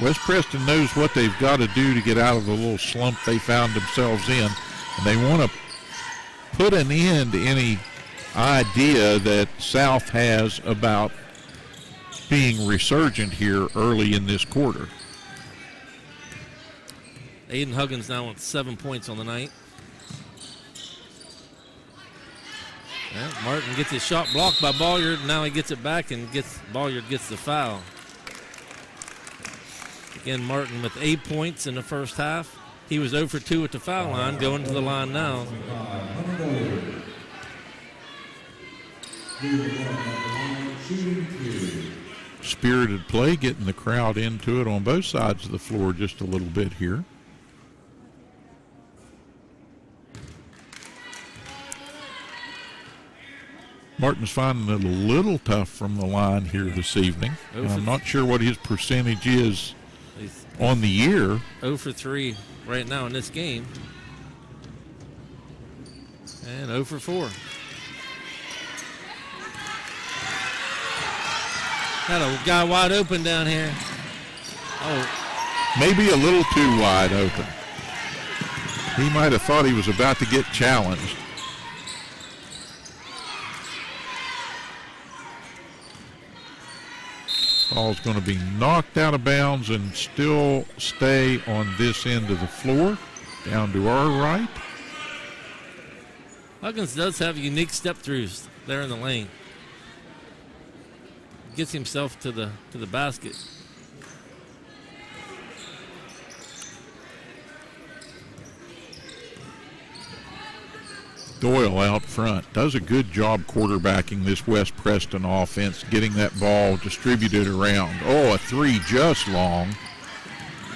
I: West Preston knows what they've got to do to get out of the little slump they found themselves in, and they want to put an end to any idea that South has about being resurgent here early in this quarter.
H: Aiden Huggins now with 7 points on the night. Well, Martin gets his shot blocked by Bolliard, and now he gets it back, and Bolliard gets the foul. Again, Martin with 8 points in the first half. He was 0 for 2 at the foul line, going to the line now.
I: Spirited play, getting the crowd into it on both sides of the floor just a little bit here. Martin's finding it a little tough from the line here this evening. I'm not sure what his percentage is on the year.
H: 0 for 3 right now in this game. And 0 for 4. Got a guy wide open down here. Oh,
I: maybe a little too wide open. He might have thought he was about to get challenged. Ball's going to be knocked out of bounds and still stay on this end of the floor, down to our right.
H: Huggins does have unique step-throughs there in the lane. Gets himself to the basket.
I: Doyle out front does a good job quarterbacking this West Preston offense, getting that ball distributed around. Oh, a 3 just long,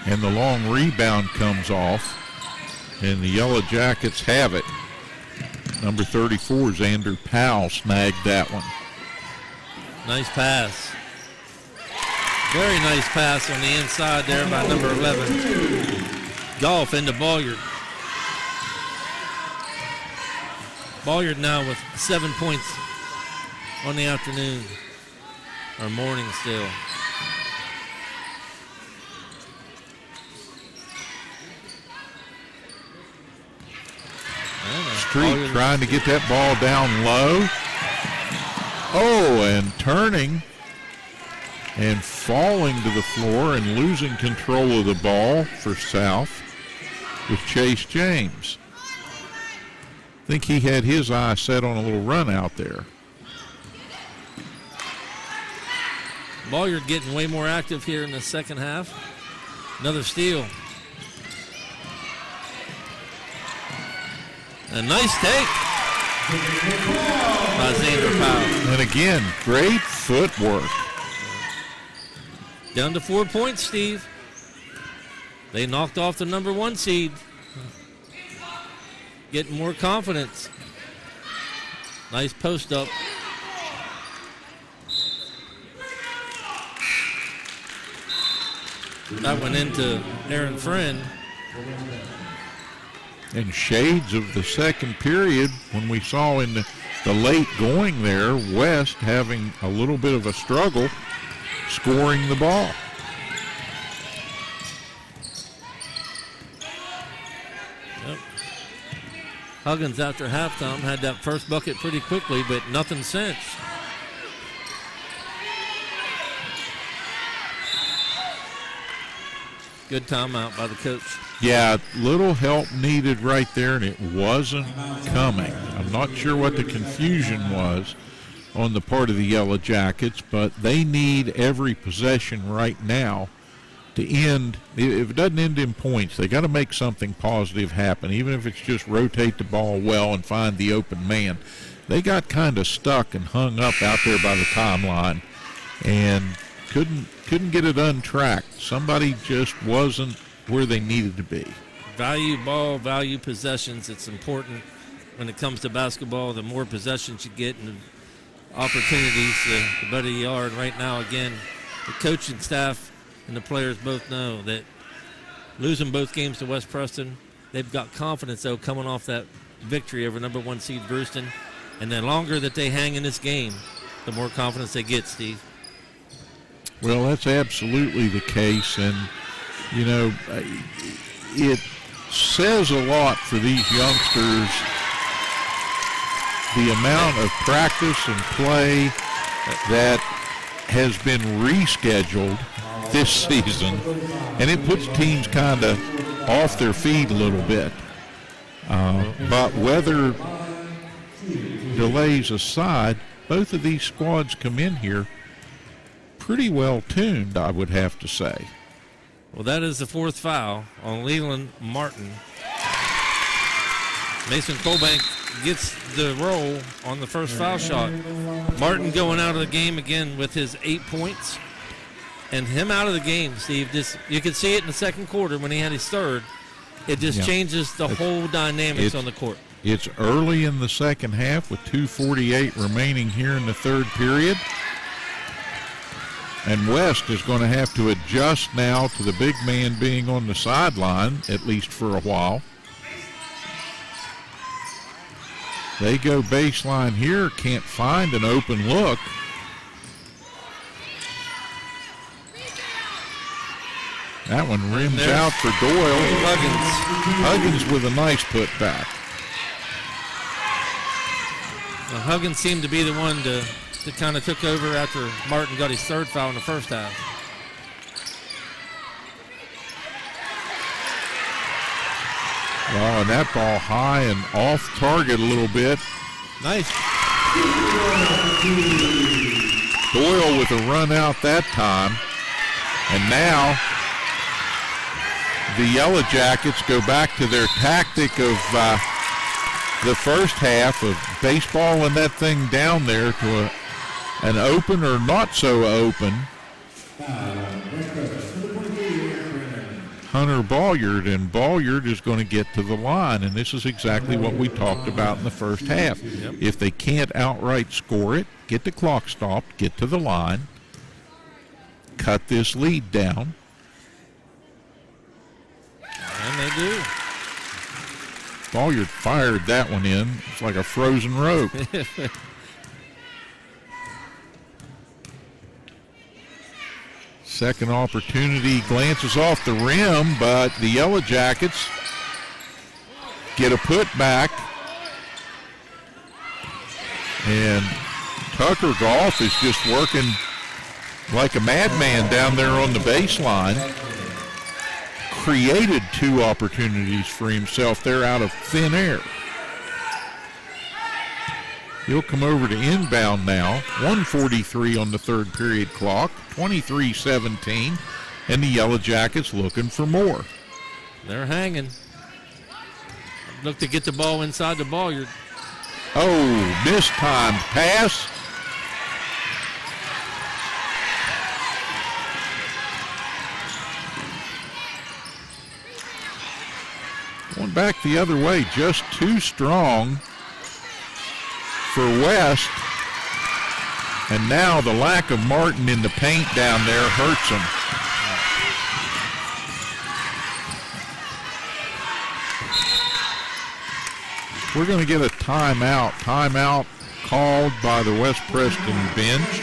I: and the long rebound comes off, and the Yellow Jackets have it. Number 34, Xander Powell, snagged that one.
H: Nice pass. Very nice pass on the inside there by number 11. Golf into Bolliard. Bolliard now with 7 points on the afternoon, or morning still.
I: Street trying to get that ball down low. Oh, and turning And falling to the floor and losing control of the ball for South was Chase James. I think he had his eye set on a little run out there.
H: Bolyard getting way more active here in the second half. Another steal. A nice take by Xander Powell.
I: And again, great footwork.
H: Down to 4 points, Steve. They knocked off the number 1 seed. Getting more confidence. Nice post up. That went into Aaron Friend.
I: And shades of the second period when we saw in the late going there, West having a little bit of a struggle scoring the ball.
H: Yep. Huggins after halftime had that first bucket pretty quickly, but nothing since. Good timeout by the coach.
I: Yeah, little help needed right there, and it wasn't coming. I'm not sure what the confusion was on the part of the Yellow Jackets, but they need every possession right now to end. If it doesn't end in points, they got to make something positive happen, even if it's just rotate the ball well and find the open man. They got kind of stuck and hung up out there by the timeline and couldn't get it untracked. Somebody just wasn't where they needed to be.
H: Value ball, value possessions. It's important when it comes to basketball. The more possessions you get and the opportunities, the better you are. And right now, again, the coaching staff and the players both know that losing both games to West Preston, they've got confidence, though, coming off that victory over number 1 seed Brewston. And the longer that they hang in this game, the more confidence they get, Steve.
I: Well, that's absolutely the case, and, you know, it says a lot for these youngsters, the amount of practice and play that has been rescheduled this season, and it puts teams kind of off their feet a little bit. But weather delays aside, both of these squads come in here pretty well tuned, I would have to say.
H: Well, that is the 4th foul on Leland Martin. Mason Colbank gets the roll on the first foul shot. Martin going out of the game again with his 8 points. And him out of the game, Steve, you could see it in the second quarter when he had his third. It just changes the whole dynamics on the court.
I: It's early in the second half with 2:48 remaining here in the third period. And West is going to have to adjust now to the big man being on the sideline, at least for a while. They go baseline here, can't find an open look. That one rims out for Doyle. Huggins with a nice putback.
H: Well, Huggins seemed to be the one that kind of took over after Martin got his third foul in the first half.
I: Oh, and that ball high and off target a little bit.
H: Nice.
I: Doyle with a run out that time. And now the Yellow Jackets go back to their tactic of the first half of baseballing that thing down there to an open or not so open Hunter Bolyard, and Bolyard is going to get to the line, and this is exactly what we talked about in the first half.
H: Yep.
I: If they can't outright score it, get the clock stopped, get to the line, cut this lead down.
H: And they do.
I: Bolyard fired that one in. It's like a frozen rope. Second opportunity, glances off the rim, but the Yellow Jackets get a putback. And Tucker Golf is just working like a madman down there on the baseline. Created 2 opportunities for himself there out of thin air. He'll come over to inbound now. 1:43 on the third period clock. 23-17. And the Yellow Jackets looking for more.
H: They're hanging. Look to get the ball inside the ball.
I: Mistimed pass. Going back the other way, just too strong for West. And now the lack of Martin in the paint down there hurts him. We're going to get a timeout. Timeout called by the West Preston bench.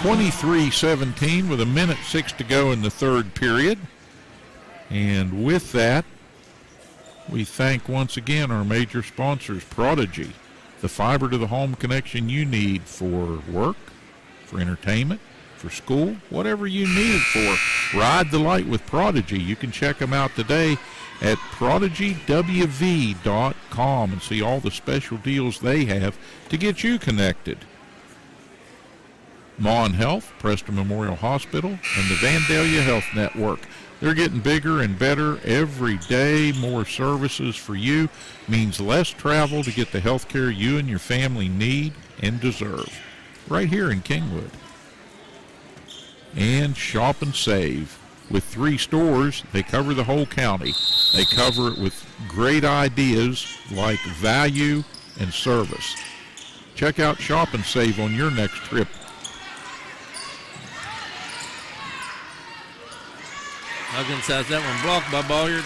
I: 23-17 with 1:06 to go in the third period. And with that, we thank once again our major sponsors, Prodigy, the fiber to the home connection you need for work, for entertainment, for school, whatever you need it for. Ride the light with Prodigy. You can check them out today at prodigywv.com and see all the special deals they have to get you connected. Mon Health, Preston Memorial Hospital, and the Vandalia Health Network. They're getting bigger and better every day. More services for you means less travel to get the health care you and your family need and deserve. Right here in Kingwood. And Shop and Save. With 3 stores, they cover the whole county. They cover it with great ideas like value and service. Check out Shop and Save on your next trip.
H: Huggins has that one blocked by Bolyard.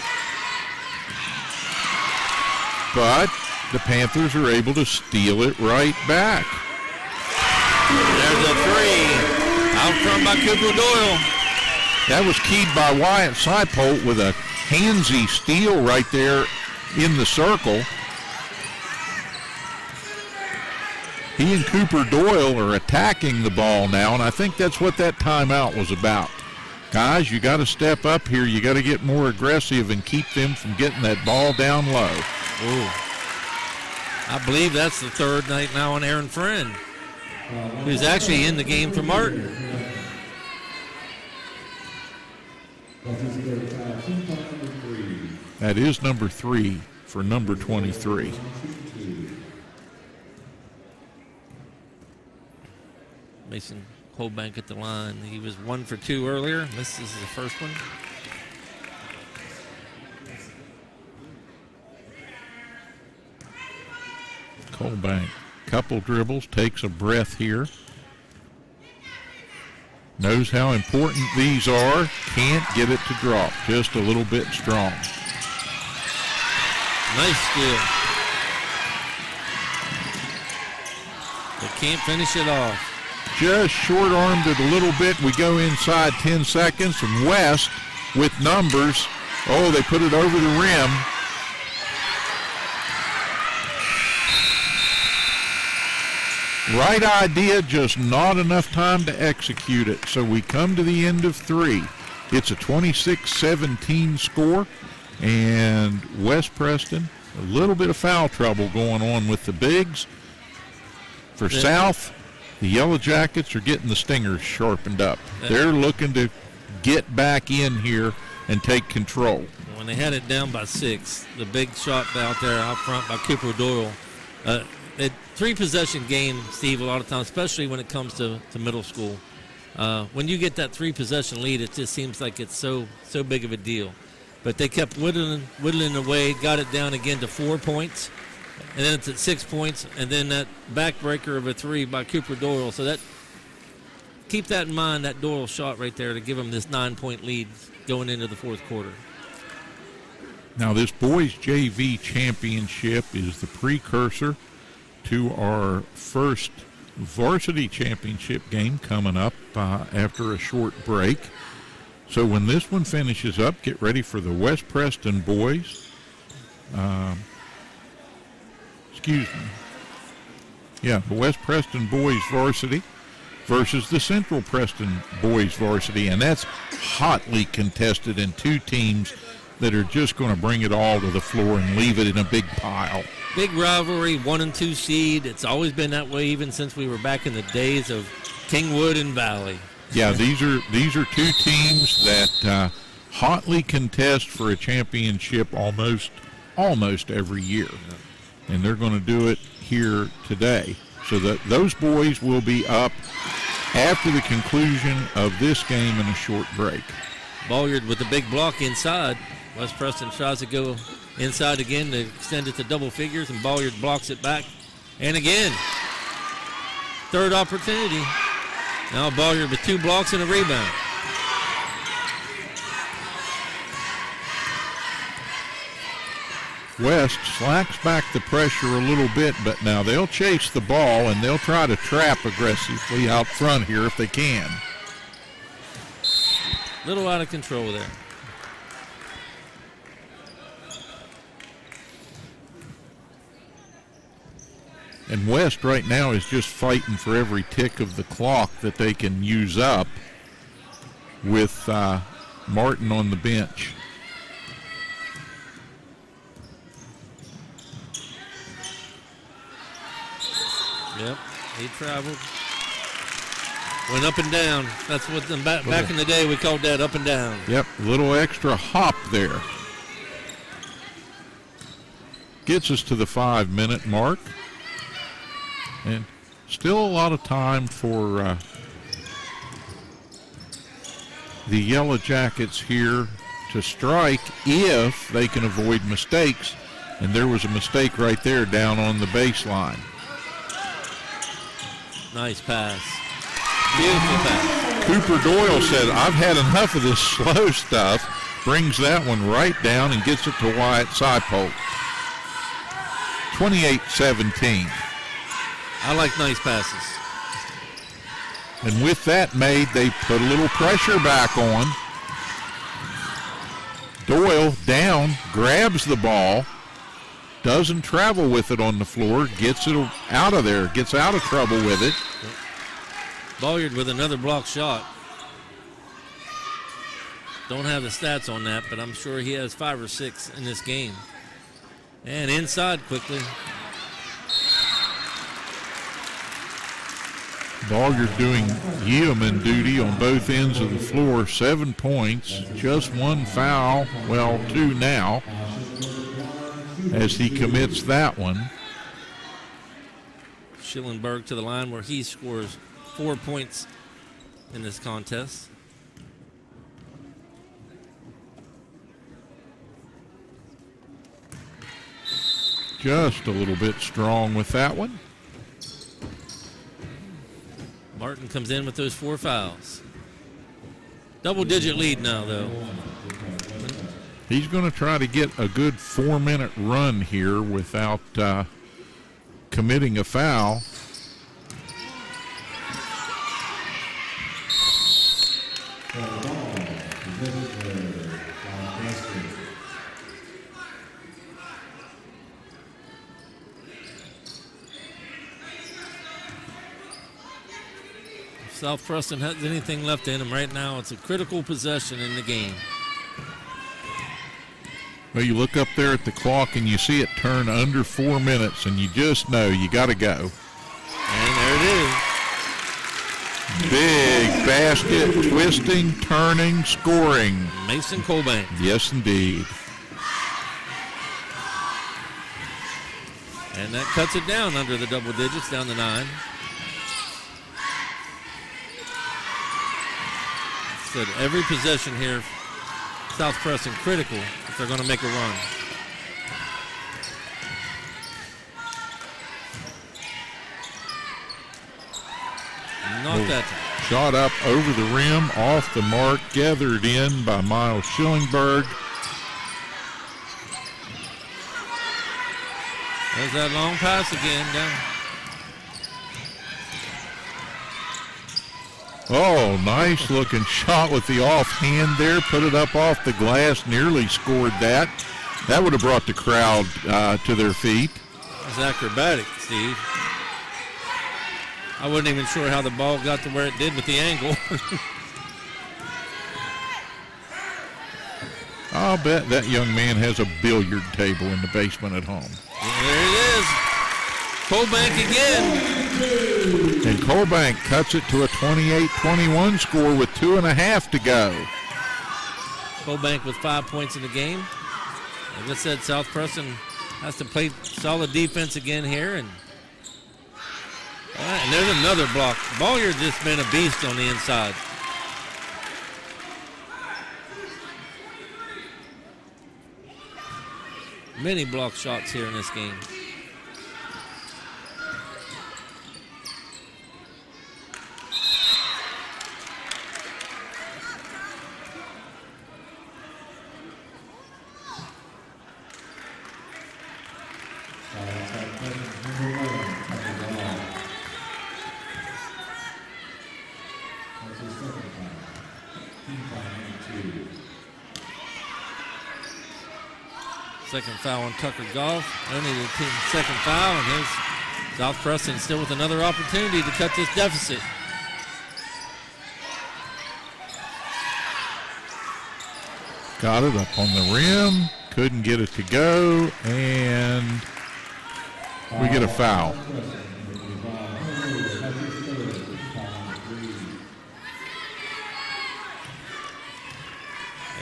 I: But the Panthers are able to steal it right back.
H: There's a 3. Out front by Cooper Doyle.
I: That was keyed by Wyatt Seipolt with a handsy steal right there in the circle. He and Cooper Doyle are attacking the ball now, and I think that's what that timeout was about. Guys, you got to step up here. You got to get more aggressive and keep them from getting that ball down low.
H: Ooh. I believe that's the third night now on Aaron Friend, who's actually in the game for Martin.
I: That is number 3 for number 23.
H: Mason Holbank at the line. He was 1 for 2 earlier. This is the first one.
I: Holbank, couple dribbles, takes a breath here. Knows how important these are. Can't get it to drop. Just a little bit strong.
H: Nice steal. They can't finish it off.
I: Just short-armed it a little bit. We go inside 10 seconds, and West with numbers. Oh, they put it over the rim. Right idea, just not enough time to execute it. So we come to the end of 3. It's a 26-17 score, and West Preston, a little bit of foul trouble going on with the bigs. For South, the Yellow Jackets are getting the stingers sharpened up. They're looking to get back in here and take control.
H: When they had it down by 6, the big shot out there out front by Cooper Doyle. A 3-possession game, Steve, a lot of times, especially when it comes to middle school. When you get that 3-possession lead, it just seems like it's so big of a deal. But they kept whittling away, got it down again to 4 points. And then it's at 6 points, and then that backbreaker of a 3 by Cooper Doyle. So that, keep that in mind, that Doyle shot right there to give them this 9-point lead going into the fourth quarter.
I: Now this boys JV championship is the precursor to our first varsity championship game coming up after a short break. So when this one finishes up, get ready for the West Preston boys. The West Preston boys varsity versus the Central Preston boys varsity, and that's hotly contested, and two teams that are just going to bring it all to the floor and leave it in a big pile.
H: Big rivalry, 1 and 2 seed. It's always been that way even since we were back in the days of Kingwood and Valley.
I: Yeah, these are two teams that hotly contest for a championship almost every year, and they're going to do it here today. So that those boys will be up after the conclusion of this game in a short break.
H: Bolliard with the big block inside. West Preston tries to go inside again to extend it to double figures, and Bolliard blocks it back. And again, third opportunity. Now Bolliard with 2 blocks and a rebound.
I: West slacks back the pressure a little bit, but now they'll chase the ball and they'll try to trap aggressively out front here if they can.
H: Little out of control there.
I: And West right now is just fighting for every tick of the clock that they can use up with Martin on the bench.
H: Yep, he traveled. Went up and down. That's what back in the day we called that up and down.
I: Yep, a little extra hop there. Gets us to the 5-minute mark. And still a lot of time for the Yellow Jackets here to strike if they can avoid mistakes. And there was a mistake right there down on the baseline.
H: Nice pass. Beautiful pass.
I: Cooper Doyle said, I've had enough of this slow stuff. Brings that one right down and gets it to Wyatt Seipold. 28-17.
H: I like nice passes.
I: And with that made, they put a little pressure back on. Doyle down, grabs the ball, doesn't travel with it on the floor, gets it out of there, gets out of trouble with it.
H: Bolliard with another block shot. Don't have the stats on that, but I'm sure he has 5 or 6 in this game. And inside quickly.
I: Bolliard doing yeoman duty on both ends of the floor. 7 points, just 1 foul, well, 2 now, as he commits that one.
H: Schillenberg to the line where he scores 4 points in this contest.
I: Just a little bit strong with that one.
H: Martin comes in with those 4 fouls. Double-digit lead now, though.
I: He's going to try to get a good 4-minute run here without committing a foul.
H: South Preston has anything left in him right now, it's a critical possession in the game.
I: Well, you look up there at the clock and you see it turn under 4 minutes, and you just know you got to go.
H: And there it is.
I: Big basket, twisting, turning, scoring.
H: Mason Colbank.
I: Yes, indeed.
H: And that cuts it down under the double digits, down to 9. Said every possession here, South Preston critical if they're going to make a run. Not that time.
I: Shot up over the rim, off the mark, gathered in by Miles Schillenberg.
H: There's that long pass again down.
I: Oh, nice looking shot with the offhand there. Put it up off the glass, nearly scored that. That would have brought the crowd to their feet.
H: It's acrobatic, Steve. I wasn't even sure how the ball got to where it did with the angle.
I: I'll bet that young man has a billiard table in the basement at home.
H: There it is. Colbank again.
I: And Colbank cuts it to a 28-21 score with 2.5 to go.
H: Colbank with 5 points in the game. Like I said, South Preston has to play solid defense again here. And there's another block. Bolliard just been a beast on the inside. Many block shots here in this game. Second foul on Tucker Goff. Only the team's second foul, and here's South Preston still with another opportunity to cut this deficit.
I: Got it up on the rim, couldn't get it to go, and we get a foul.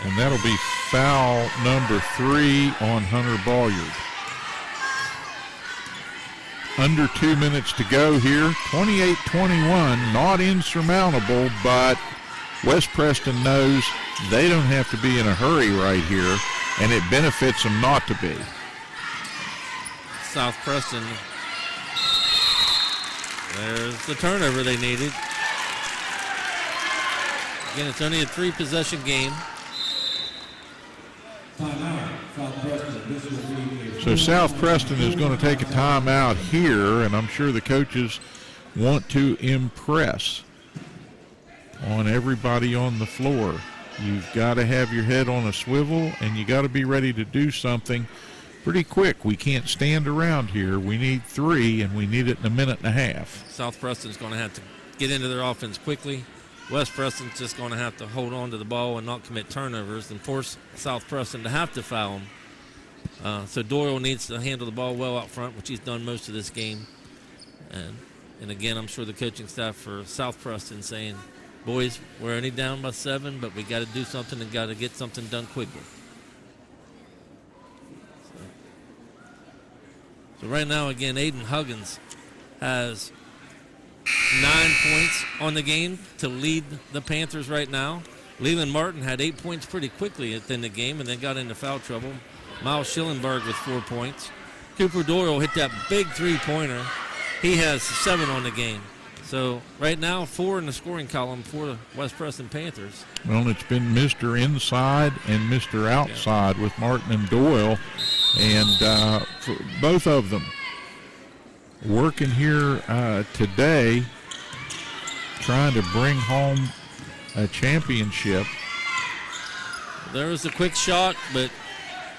I: And that'll be foul number 3 on Hunter Bolliard. Under 2 minutes to go here. 28-21, not insurmountable, but West Preston knows they don't have to be in a hurry right here, and it benefits them not to be.
H: South Preston, there's the turnover they needed. Again, it's only a 3-possession game.
I: So South Preston is going to take a timeout here, and I'm sure the coaches want to impress on everybody on the floor. You've got to have your head on a swivel, and you got to be ready to do something pretty quick. We can't stand around here. We need 3, and we need it in a minute and a half.
H: South Preston's going to have to get into their offense quickly. West Preston's just going to have to hold on to the ball and not commit turnovers and force South Preston to have to foul them. So Doyle needs to handle the ball well out front, which he's done most of this game. And again, I'm sure the coaching staff for South Preston saying, boys, we're only down by 7, but we got to do something and got to get something done quickly. So right now, again, Aiden Huggins has 9 points on the game to lead the Panthers right now. Leland Martin had 8 points pretty quickly at the end of the game and then got into foul trouble. Miles Schillenberg with 4 points. Cooper Doyle hit that big 3-pointer. He has 7 on the game. So right now, 4 in the scoring column for the West Preston Panthers.
I: Well, it's been Mr. Inside and Mr. Outside with Martin and Doyle, and for both of them working here today, trying to bring home a championship.
H: There was a quick shot, but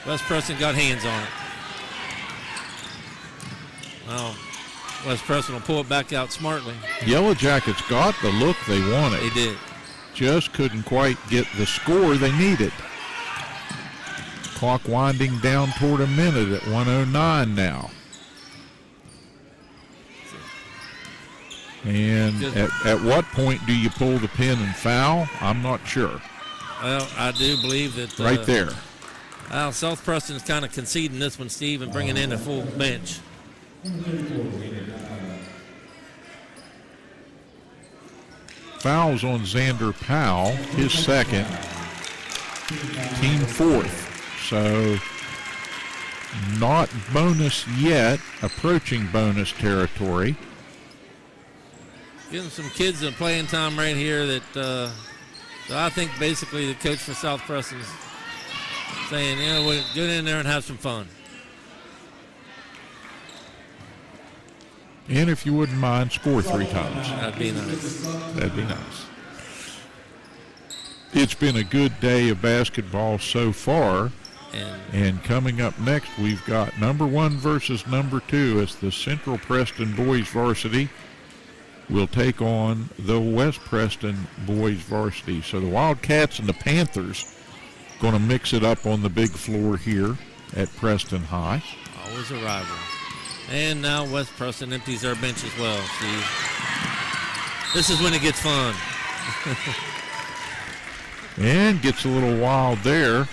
H: West Preston got hands on it. Well, West Preston will pull it back out smartly.
I: Yellow Jackets got the look they wanted.
H: They did.
I: Just couldn't quite get the score they needed. Clock winding down toward a minute at 1:09 now. And at what point do you pull the pin and foul? I'm not sure.
H: Well, I do believe that.
I: Right there.
H: Well, South Preston's kind of conceding this one, Steve, and bringing in a full bench.
I: Fouls on Xander Powell, his second, team 4th. So not bonus yet, approaching bonus territory.
H: Giving some kids a playing time right here that I think basically the coach for South Preston's saying, you know, we'll get in there and have some fun.
I: And if you wouldn't mind, score 3 times.
H: That'd be nice.
I: That'd be nice. It's been a good day of basketball so far. And coming up next, we've got number 1 versus number 2 as the Central Preston boys varsity will take on the West Preston boys varsity. So the Wildcats and the Panthers going to mix it up on the big floor here at Preston High.
H: Always a rival. And now West Preston empties their bench as well. See, this is when it gets fun.
I: And gets a little wild there.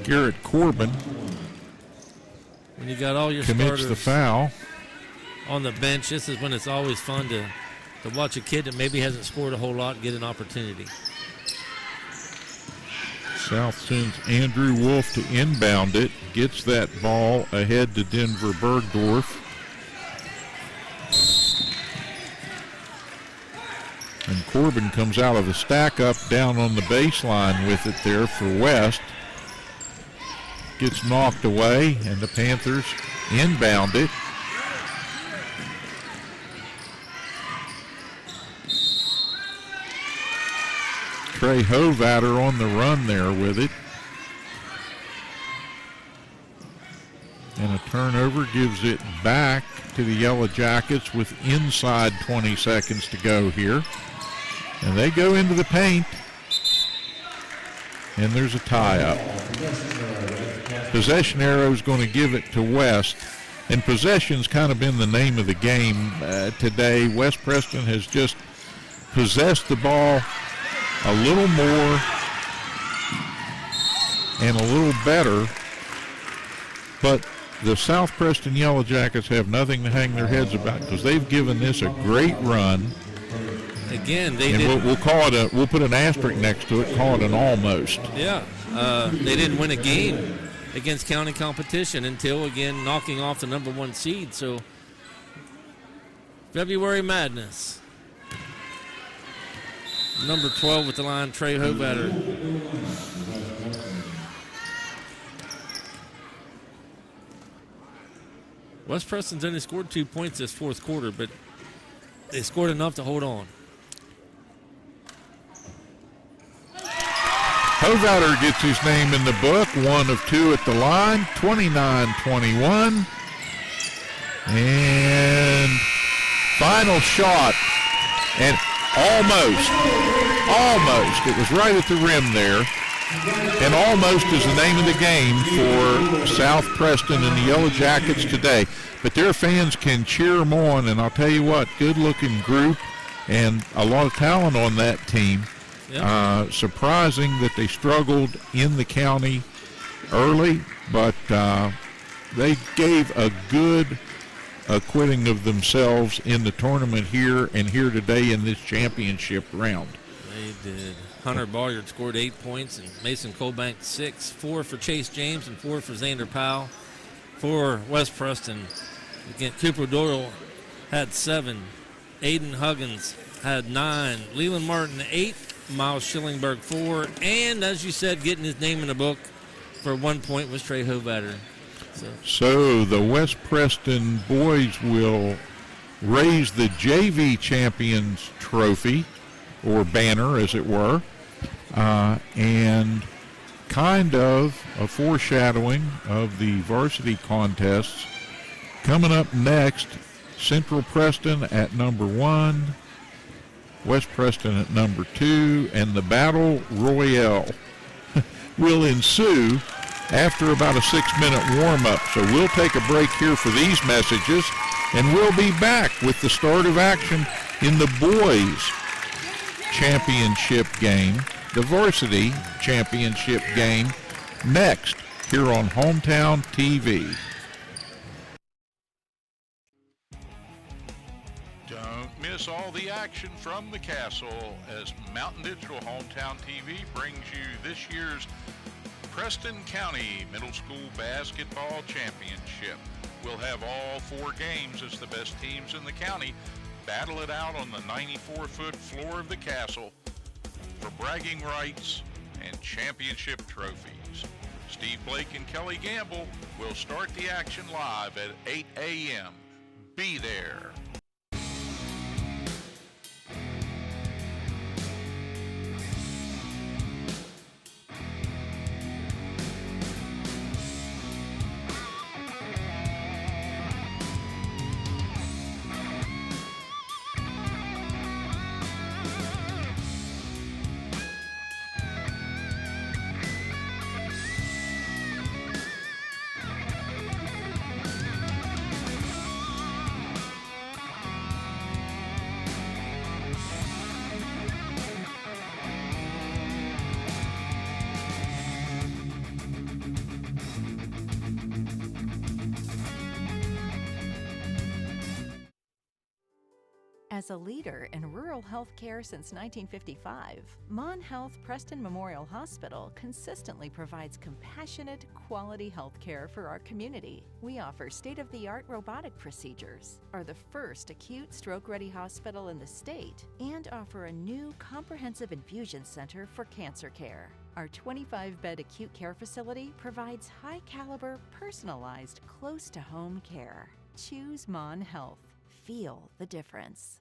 I: Garrett Corbin
H: When you got all your
I: commits
H: starters
I: the foul
H: on the bench, this is when it's always fun to watch a kid that maybe hasn't scored a whole lot get an opportunity.
I: South sends Andrew Wolf to inbound it. Gets that ball ahead to Denver Bergdorf. And Corbin comes out of the stack up down on the baseline with it there for West. Gets knocked away, and the Panthers inbound it. Trey Hovatter on the run there with it. And a turnover gives it back to the Yellow Jackets with inside 20 seconds to go here. And they go into the paint. And there's a tie-up. Possession arrow is going to give it to West. And possession's kind of been the name of the game today. West Preston has just possessed the ball a little more and a little better, but the South Preston Yellow Jackets have nothing to hang their heads about because they've given this a great run.
H: Again,
I: we'll call it we'll put an asterisk next to it, call it an almost.
H: Yeah, they didn't win a game against county competition until, again, knocking off the number 1 seed. So February madness. Number 12 with the line, Trey Hovatter. West Preston's only scored 2 points this fourth quarter, but they scored enough to hold on.
I: Hovatter gets his name in the book, 1 of 2 at the line, 29-21. And final shot, and almost, it was right at the rim there. And almost is the name of the game for South Preston and the Yellow Jackets today. But their fans can cheer them on, and I'll tell you what, good-looking group and a lot of talent on that team. Yep. Surprising that they struggled in the county early, but they gave a good acquitting of themselves in the tournament here and here today in this championship round.
H: They did. Hunter Bolyard scored 8 points, and Mason Colbank 6, 4 for Chase James and 4 for Xander Powell. For West Preston, again, Cooper Doyle had 7, Aiden Huggins had 9, Leland Martin 8, Miles Schillingberg 4, and as you said, getting his name in the book for 1 point was Trey Hovatter.
I: So the West Preston boys will raise the JV Champions trophy, or banner as it were, and kind of a foreshadowing of the varsity contests. Coming up next, Central Preston at number 1, West Preston at number 2, and the Battle Royale will ensue after about a 6-minute warm-up. So we'll take a break here for these messages, and we'll be back with the start of action in the boys' championship game, the varsity championship game, next here on Hometown TV.
G: Don't miss all the action from the castle as Mountain Digital Hometown TV brings you this year's Preston County Middle School Basketball Championship. We'll have all 4 games as the best teams in the county battle it out on the 94-foot floor of the castle for bragging rights and championship trophies. Steve Blake and Kelly Gamble will start the action live at 8 a.m. Be there.
A: As a leader in rural health care since 1955, Mon Health Preston Memorial Hospital consistently provides compassionate, quality health care for our community. We offer state-of-the-art robotic procedures, are the first acute stroke-ready hospital in the state, and offer a new comprehensive infusion center for cancer care. Our 25-bed acute care facility provides high-caliber, personalized, close-to-home care. Choose Mon Health. Feel the difference.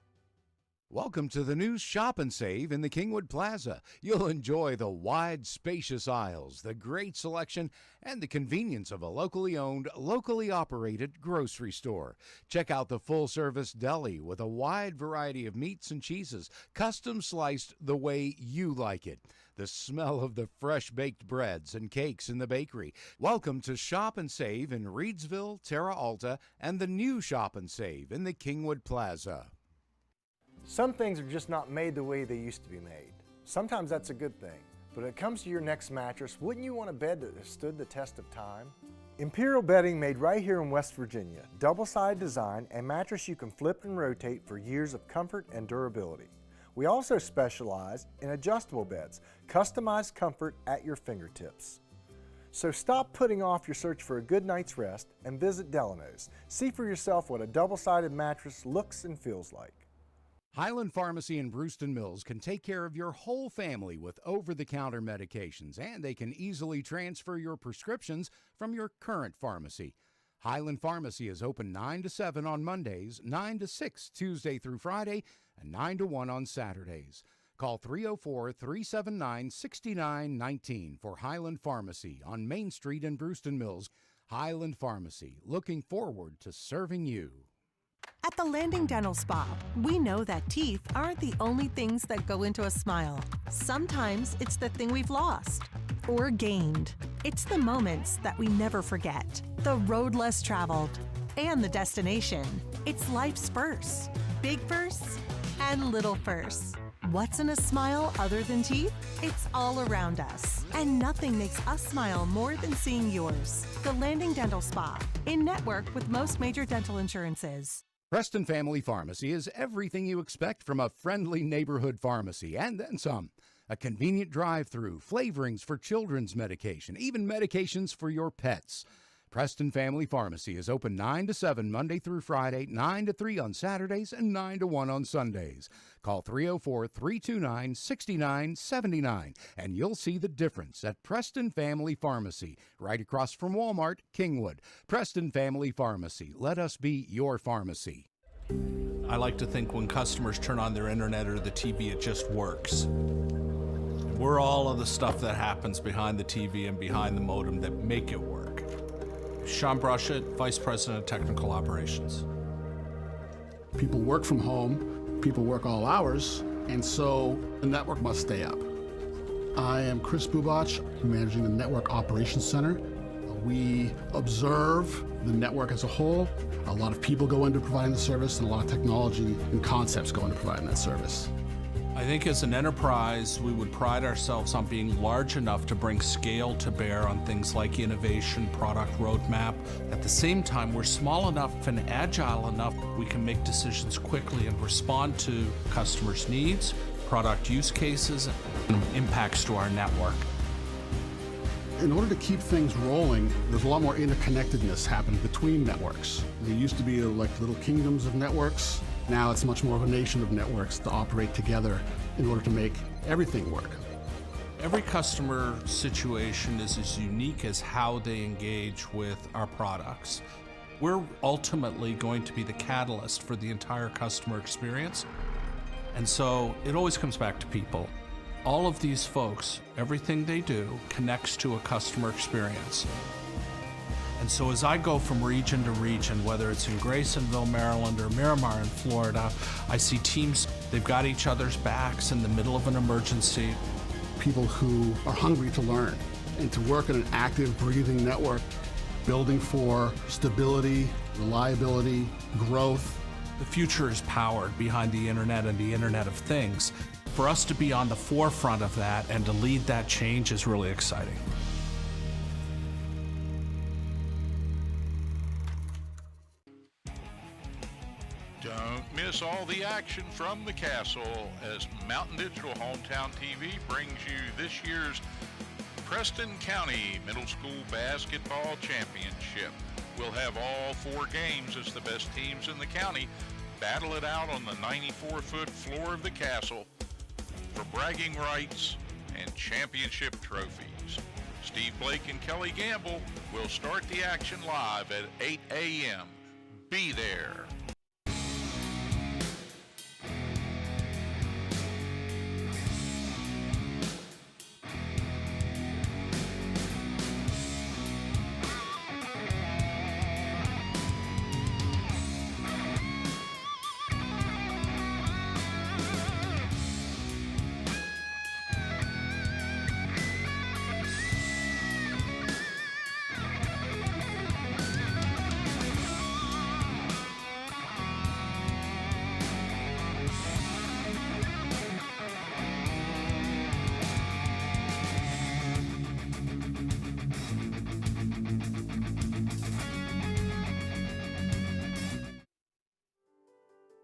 B: Welcome to the new Shop and Save in the Kingwood Plaza. You'll enjoy the wide, spacious aisles, the great selection, and the convenience of a locally owned, locally operated grocery store. Check out the full-service deli with a wide variety of meats and cheeses, custom sliced the way you like it. The smell of the fresh-baked breads and cakes in the bakery. Welcome to Shop and Save in Reedsville, Terra Alta, and the new Shop and Save in the Kingwood Plaza.
C: Some things are just not made the way they used to be made. Sometimes that's a good thing. But when it comes to your next mattress, wouldn't you want a bed that has stood the test of time? Imperial Bedding made right here in West Virginia. Double-sided design and mattress you can flip and rotate for years of comfort and durability. We also specialize in adjustable beds, customized comfort at your fingertips. So stop putting off your search for a good night's rest and visit Delano's. See for yourself what a double-sided mattress looks and feels like.
B: Highland Pharmacy in Brewston Mills can take care of your whole family with over-the-counter medications, and they can easily transfer your prescriptions from your current pharmacy. Highland Pharmacy is open 9 to 7 on Mondays, 9 to 6 Tuesday through Friday, and 9 to 1 on Saturdays. Call 304-379-6919 for Highland Pharmacy on Main Street in Brewston Mills. Highland Pharmacy, looking forward to serving you.
D: At the Landing Dental Spa, we know that teeth aren't the only things that go into a smile. Sometimes it's the thing we've lost or gained. It's the moments that we never forget, the road less traveled, and the destination. It's life's firsts, big firsts and little firsts. What's in a smile other than teeth? It's all around us. And nothing makes us smile more than seeing yours. The Landing Dental Spa, in network with most major dental insurances.
B: Preston Family Pharmacy is everything you expect from a friendly neighborhood pharmacy, and then some. A convenient drive-through, flavorings for children's medication, even medications for your pets. Preston Family Pharmacy is open 9 to 7 Monday through Friday, 9 to 3 on Saturdays, and 9 to 1 on Sundays. Call 304-329-6979, and you'll see the difference at Preston Family Pharmacy, right across from Walmart, Kingwood. Preston Family Pharmacy. Let us be your pharmacy.
E: I like to think when customers turn on their internet or the TV, it just works. We're all of the stuff that happens behind the TV and behind the modem that make it work. Sean Brushett, Vice President of Technical Operations.
F: People work from home, people work all hours, and so the network must stay up. I am Chris Bubach, managing the Network Operations Center. We observe the network as a whole. A lot of people go into providing the service, and a lot of technology and concepts go into providing that service.
E: I think as an enterprise, we would pride ourselves on being large enough to bring scale to bear on things like innovation, product roadmap. At the same time, we're small enough and agile enough we can make decisions quickly and respond to customers' needs, product use cases, and impacts to our network.
F: In order to keep things rolling, there's a lot more interconnectedness happening between networks. There used to be like little kingdoms of networks. Now it's much more of a nation of networks to operate together in order to make everything work.
E: Every customer situation is as unique as how they engage with our products. We're ultimately going to be the catalyst for the entire customer experience. And so it always comes back to people. All of these folks, everything they do connects to a customer experience. And so as I go from region to region, whether it's in Graysonville, Maryland, or Miramar in Florida, I see teams, they've got each other's backs in the middle of an emergency.
F: People who are hungry to learn and to work in an active, breathing network, building for stability, reliability, growth.
E: The future is powered behind the internet and the Internet of Things. For us to be on the forefront of that and to lead that change is really exciting.
G: Don't miss all the action from the castle as Mountain Digital Hometown TV brings you this year's Preston County Middle School Basketball Championship. We'll have all 4 games as the best teams in the county battle it out on the 94-foot floor of the castle for bragging rights and championship trophies. Steve Blake and Kelly Gamble will start the action live at 8 a.m. Be there.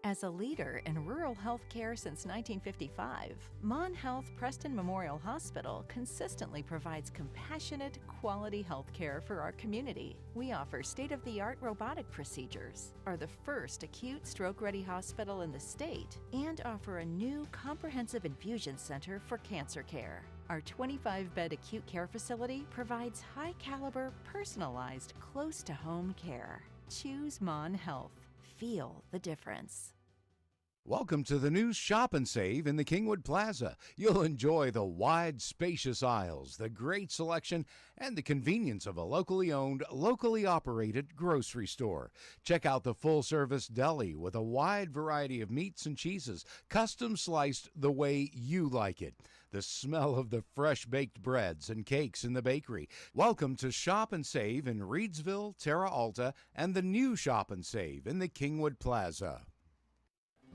A: As a leader in rural health care since 1955, Mon Health Preston Memorial Hospital consistently provides compassionate, quality health care for our community. We offer state-of-the-art robotic procedures, are the first acute stroke-ready hospital in the state, and offer a new comprehensive infusion center for cancer care. Our 25-bed acute care facility provides high-caliber, personalized, close-to-home care. Choose Mon Health. Feel the difference.
B: Welcome to the new Shop and Save in the Kingwood Plaza. You'll enjoy the wide, spacious aisles, the great selection, and the convenience of a locally owned, locally operated grocery store. Check out the full-service deli with a wide variety of meats and cheeses, custom sliced the way you like it. The smell of the fresh-baked breads and cakes in the bakery. Welcome to Shop and Save in Reedsville, Terra Alta, and the new Shop and Save in the Kingwood Plaza.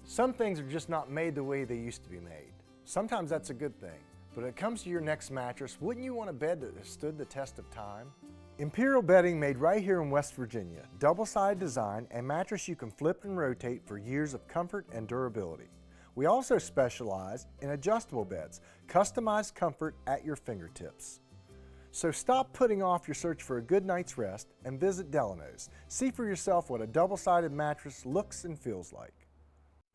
C: Some things are just not made the way they used to be made. Sometimes that's a good thing. But when it comes to your next mattress, wouldn't you want a bed that has stood the test of time? Imperial bedding made right here in West Virginia. Double-sided design and mattress you can flip and rotate for years of comfort and durability. We also specialize in adjustable beds, customized comfort at your fingertips. So stop putting off your search for a good night's rest and visit Delano's. See for yourself what a double-sided mattress looks and feels like.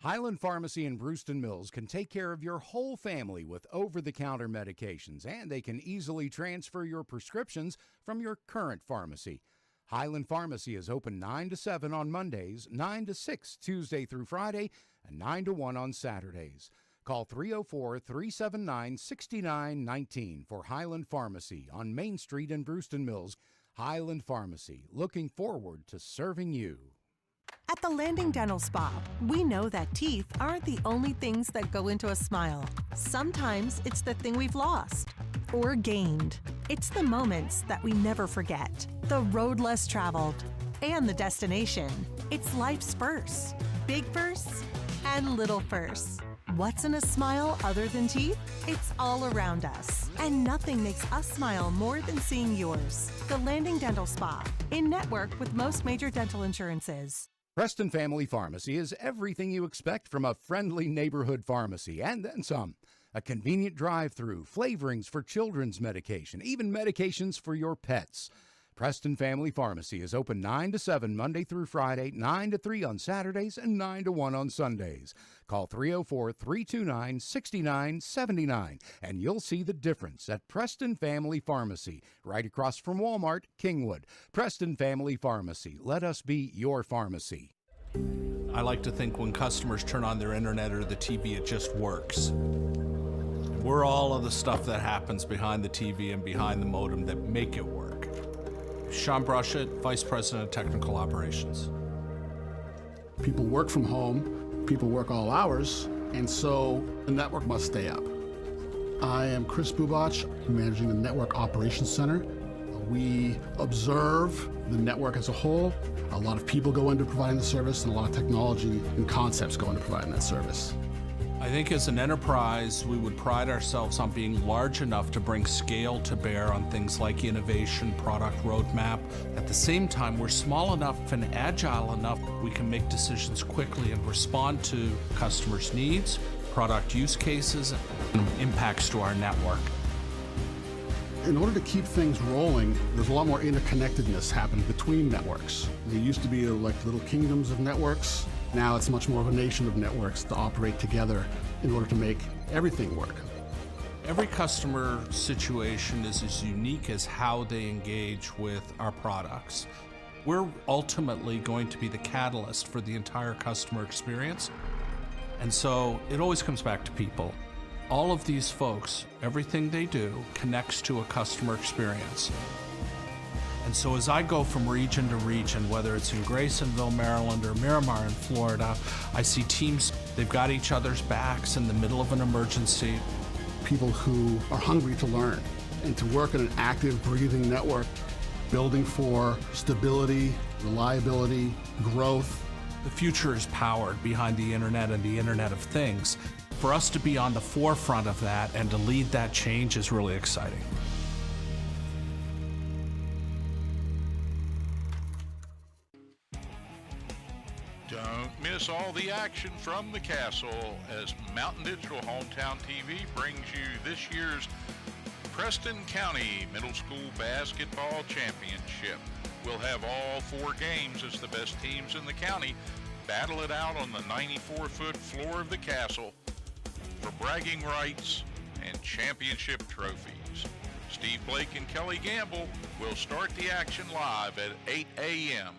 B: Highland Pharmacy in Brewston Mills can take care of your whole family with over-the-counter medications, and they can easily transfer your prescriptions from your current pharmacy. Highland Pharmacy is open 9 to 7 on Mondays, 9 to 6 Tuesday through Friday, and 9 to 1 on Saturdays. Call 304-379-6919 for Highland Pharmacy on Main Street in Brewston Mills. Highland Pharmacy, looking forward to serving you.
D: At the Landing Dental Spa, we know that teeth aren't the only things that go into a smile. Sometimes it's the thing we've lost or gained. It's the moments that we never forget, the road less traveled, and the destination. It's life's firsts, big firsts and little firsts. What's in a smile other than teeth? It's all around us. And nothing makes us smile more than seeing yours. The Landing Dental Spa, in network with most major dental insurances.
B: Preston Family Pharmacy is everything you expect from a friendly neighborhood pharmacy, and then some. A convenient drive-through, flavorings for children's medication, even medications for your pets. Preston Family Pharmacy is open 9 to 7 Monday through Friday, 9 to 3 on Saturdays, and 9 to 1 on Sundays. Call 304-329-6979, and you'll see the difference at Preston Family Pharmacy, right across from Walmart, Kingwood. Preston Family Pharmacy. Let us be your pharmacy.
E: I like to think when customers turn on their internet or the TV, it just works. We're all of the stuff that happens behind the TV and behind the modem that make it work. Sean Brushett, Vice President of Technical Operations.
F: People work from home, people work all hours, and so the network must stay up. I am Chris Bubach, managing the Network Operations Center. We observe the network as a whole. A lot of people go into providing the service, and a lot of technology and concepts go into providing that service.
E: I think as an enterprise, we would pride ourselves on being large enough to bring scale to bear on things like innovation, product roadmap. At the same time, we're small enough and agile enough we can make decisions quickly and respond to customers' needs, product use cases, and impacts to our network.
F: In order to keep things rolling, there's a lot more interconnectedness happening between networks. There used to be like little kingdoms of networks. Now it's much more of a nation of networks to operate together in order to make everything work.
E: Every customer situation is as unique as how they engage with our products. We're ultimately going to be the catalyst for the entire customer experience. And so it always comes back to people. All of these folks, everything they do connects to a customer experience. And so as I go from region to region, whether it's in Graysonville, Maryland, or Miramar in Florida, I see teams, they've got each other's backs in the middle of an emergency.
F: People who are hungry to learn and to work in an active, breathing network, building for stability, reliability, growth.
E: The future is powered behind the internet and the Internet of Things. For us to be on the forefront of that and to lead that change is really exciting.
G: Don't miss all the action from the castle as Mountain Digital Hometown TV brings you this year's Preston County Middle School Basketball Championship. We'll have all 4 games as the best teams in the county battle it out on the 94-foot floor of the castle for bragging rights and championship trophies. Steve Blake and Kelly Gamble will start the action live at 8 a.m.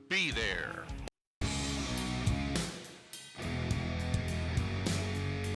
G: Be there.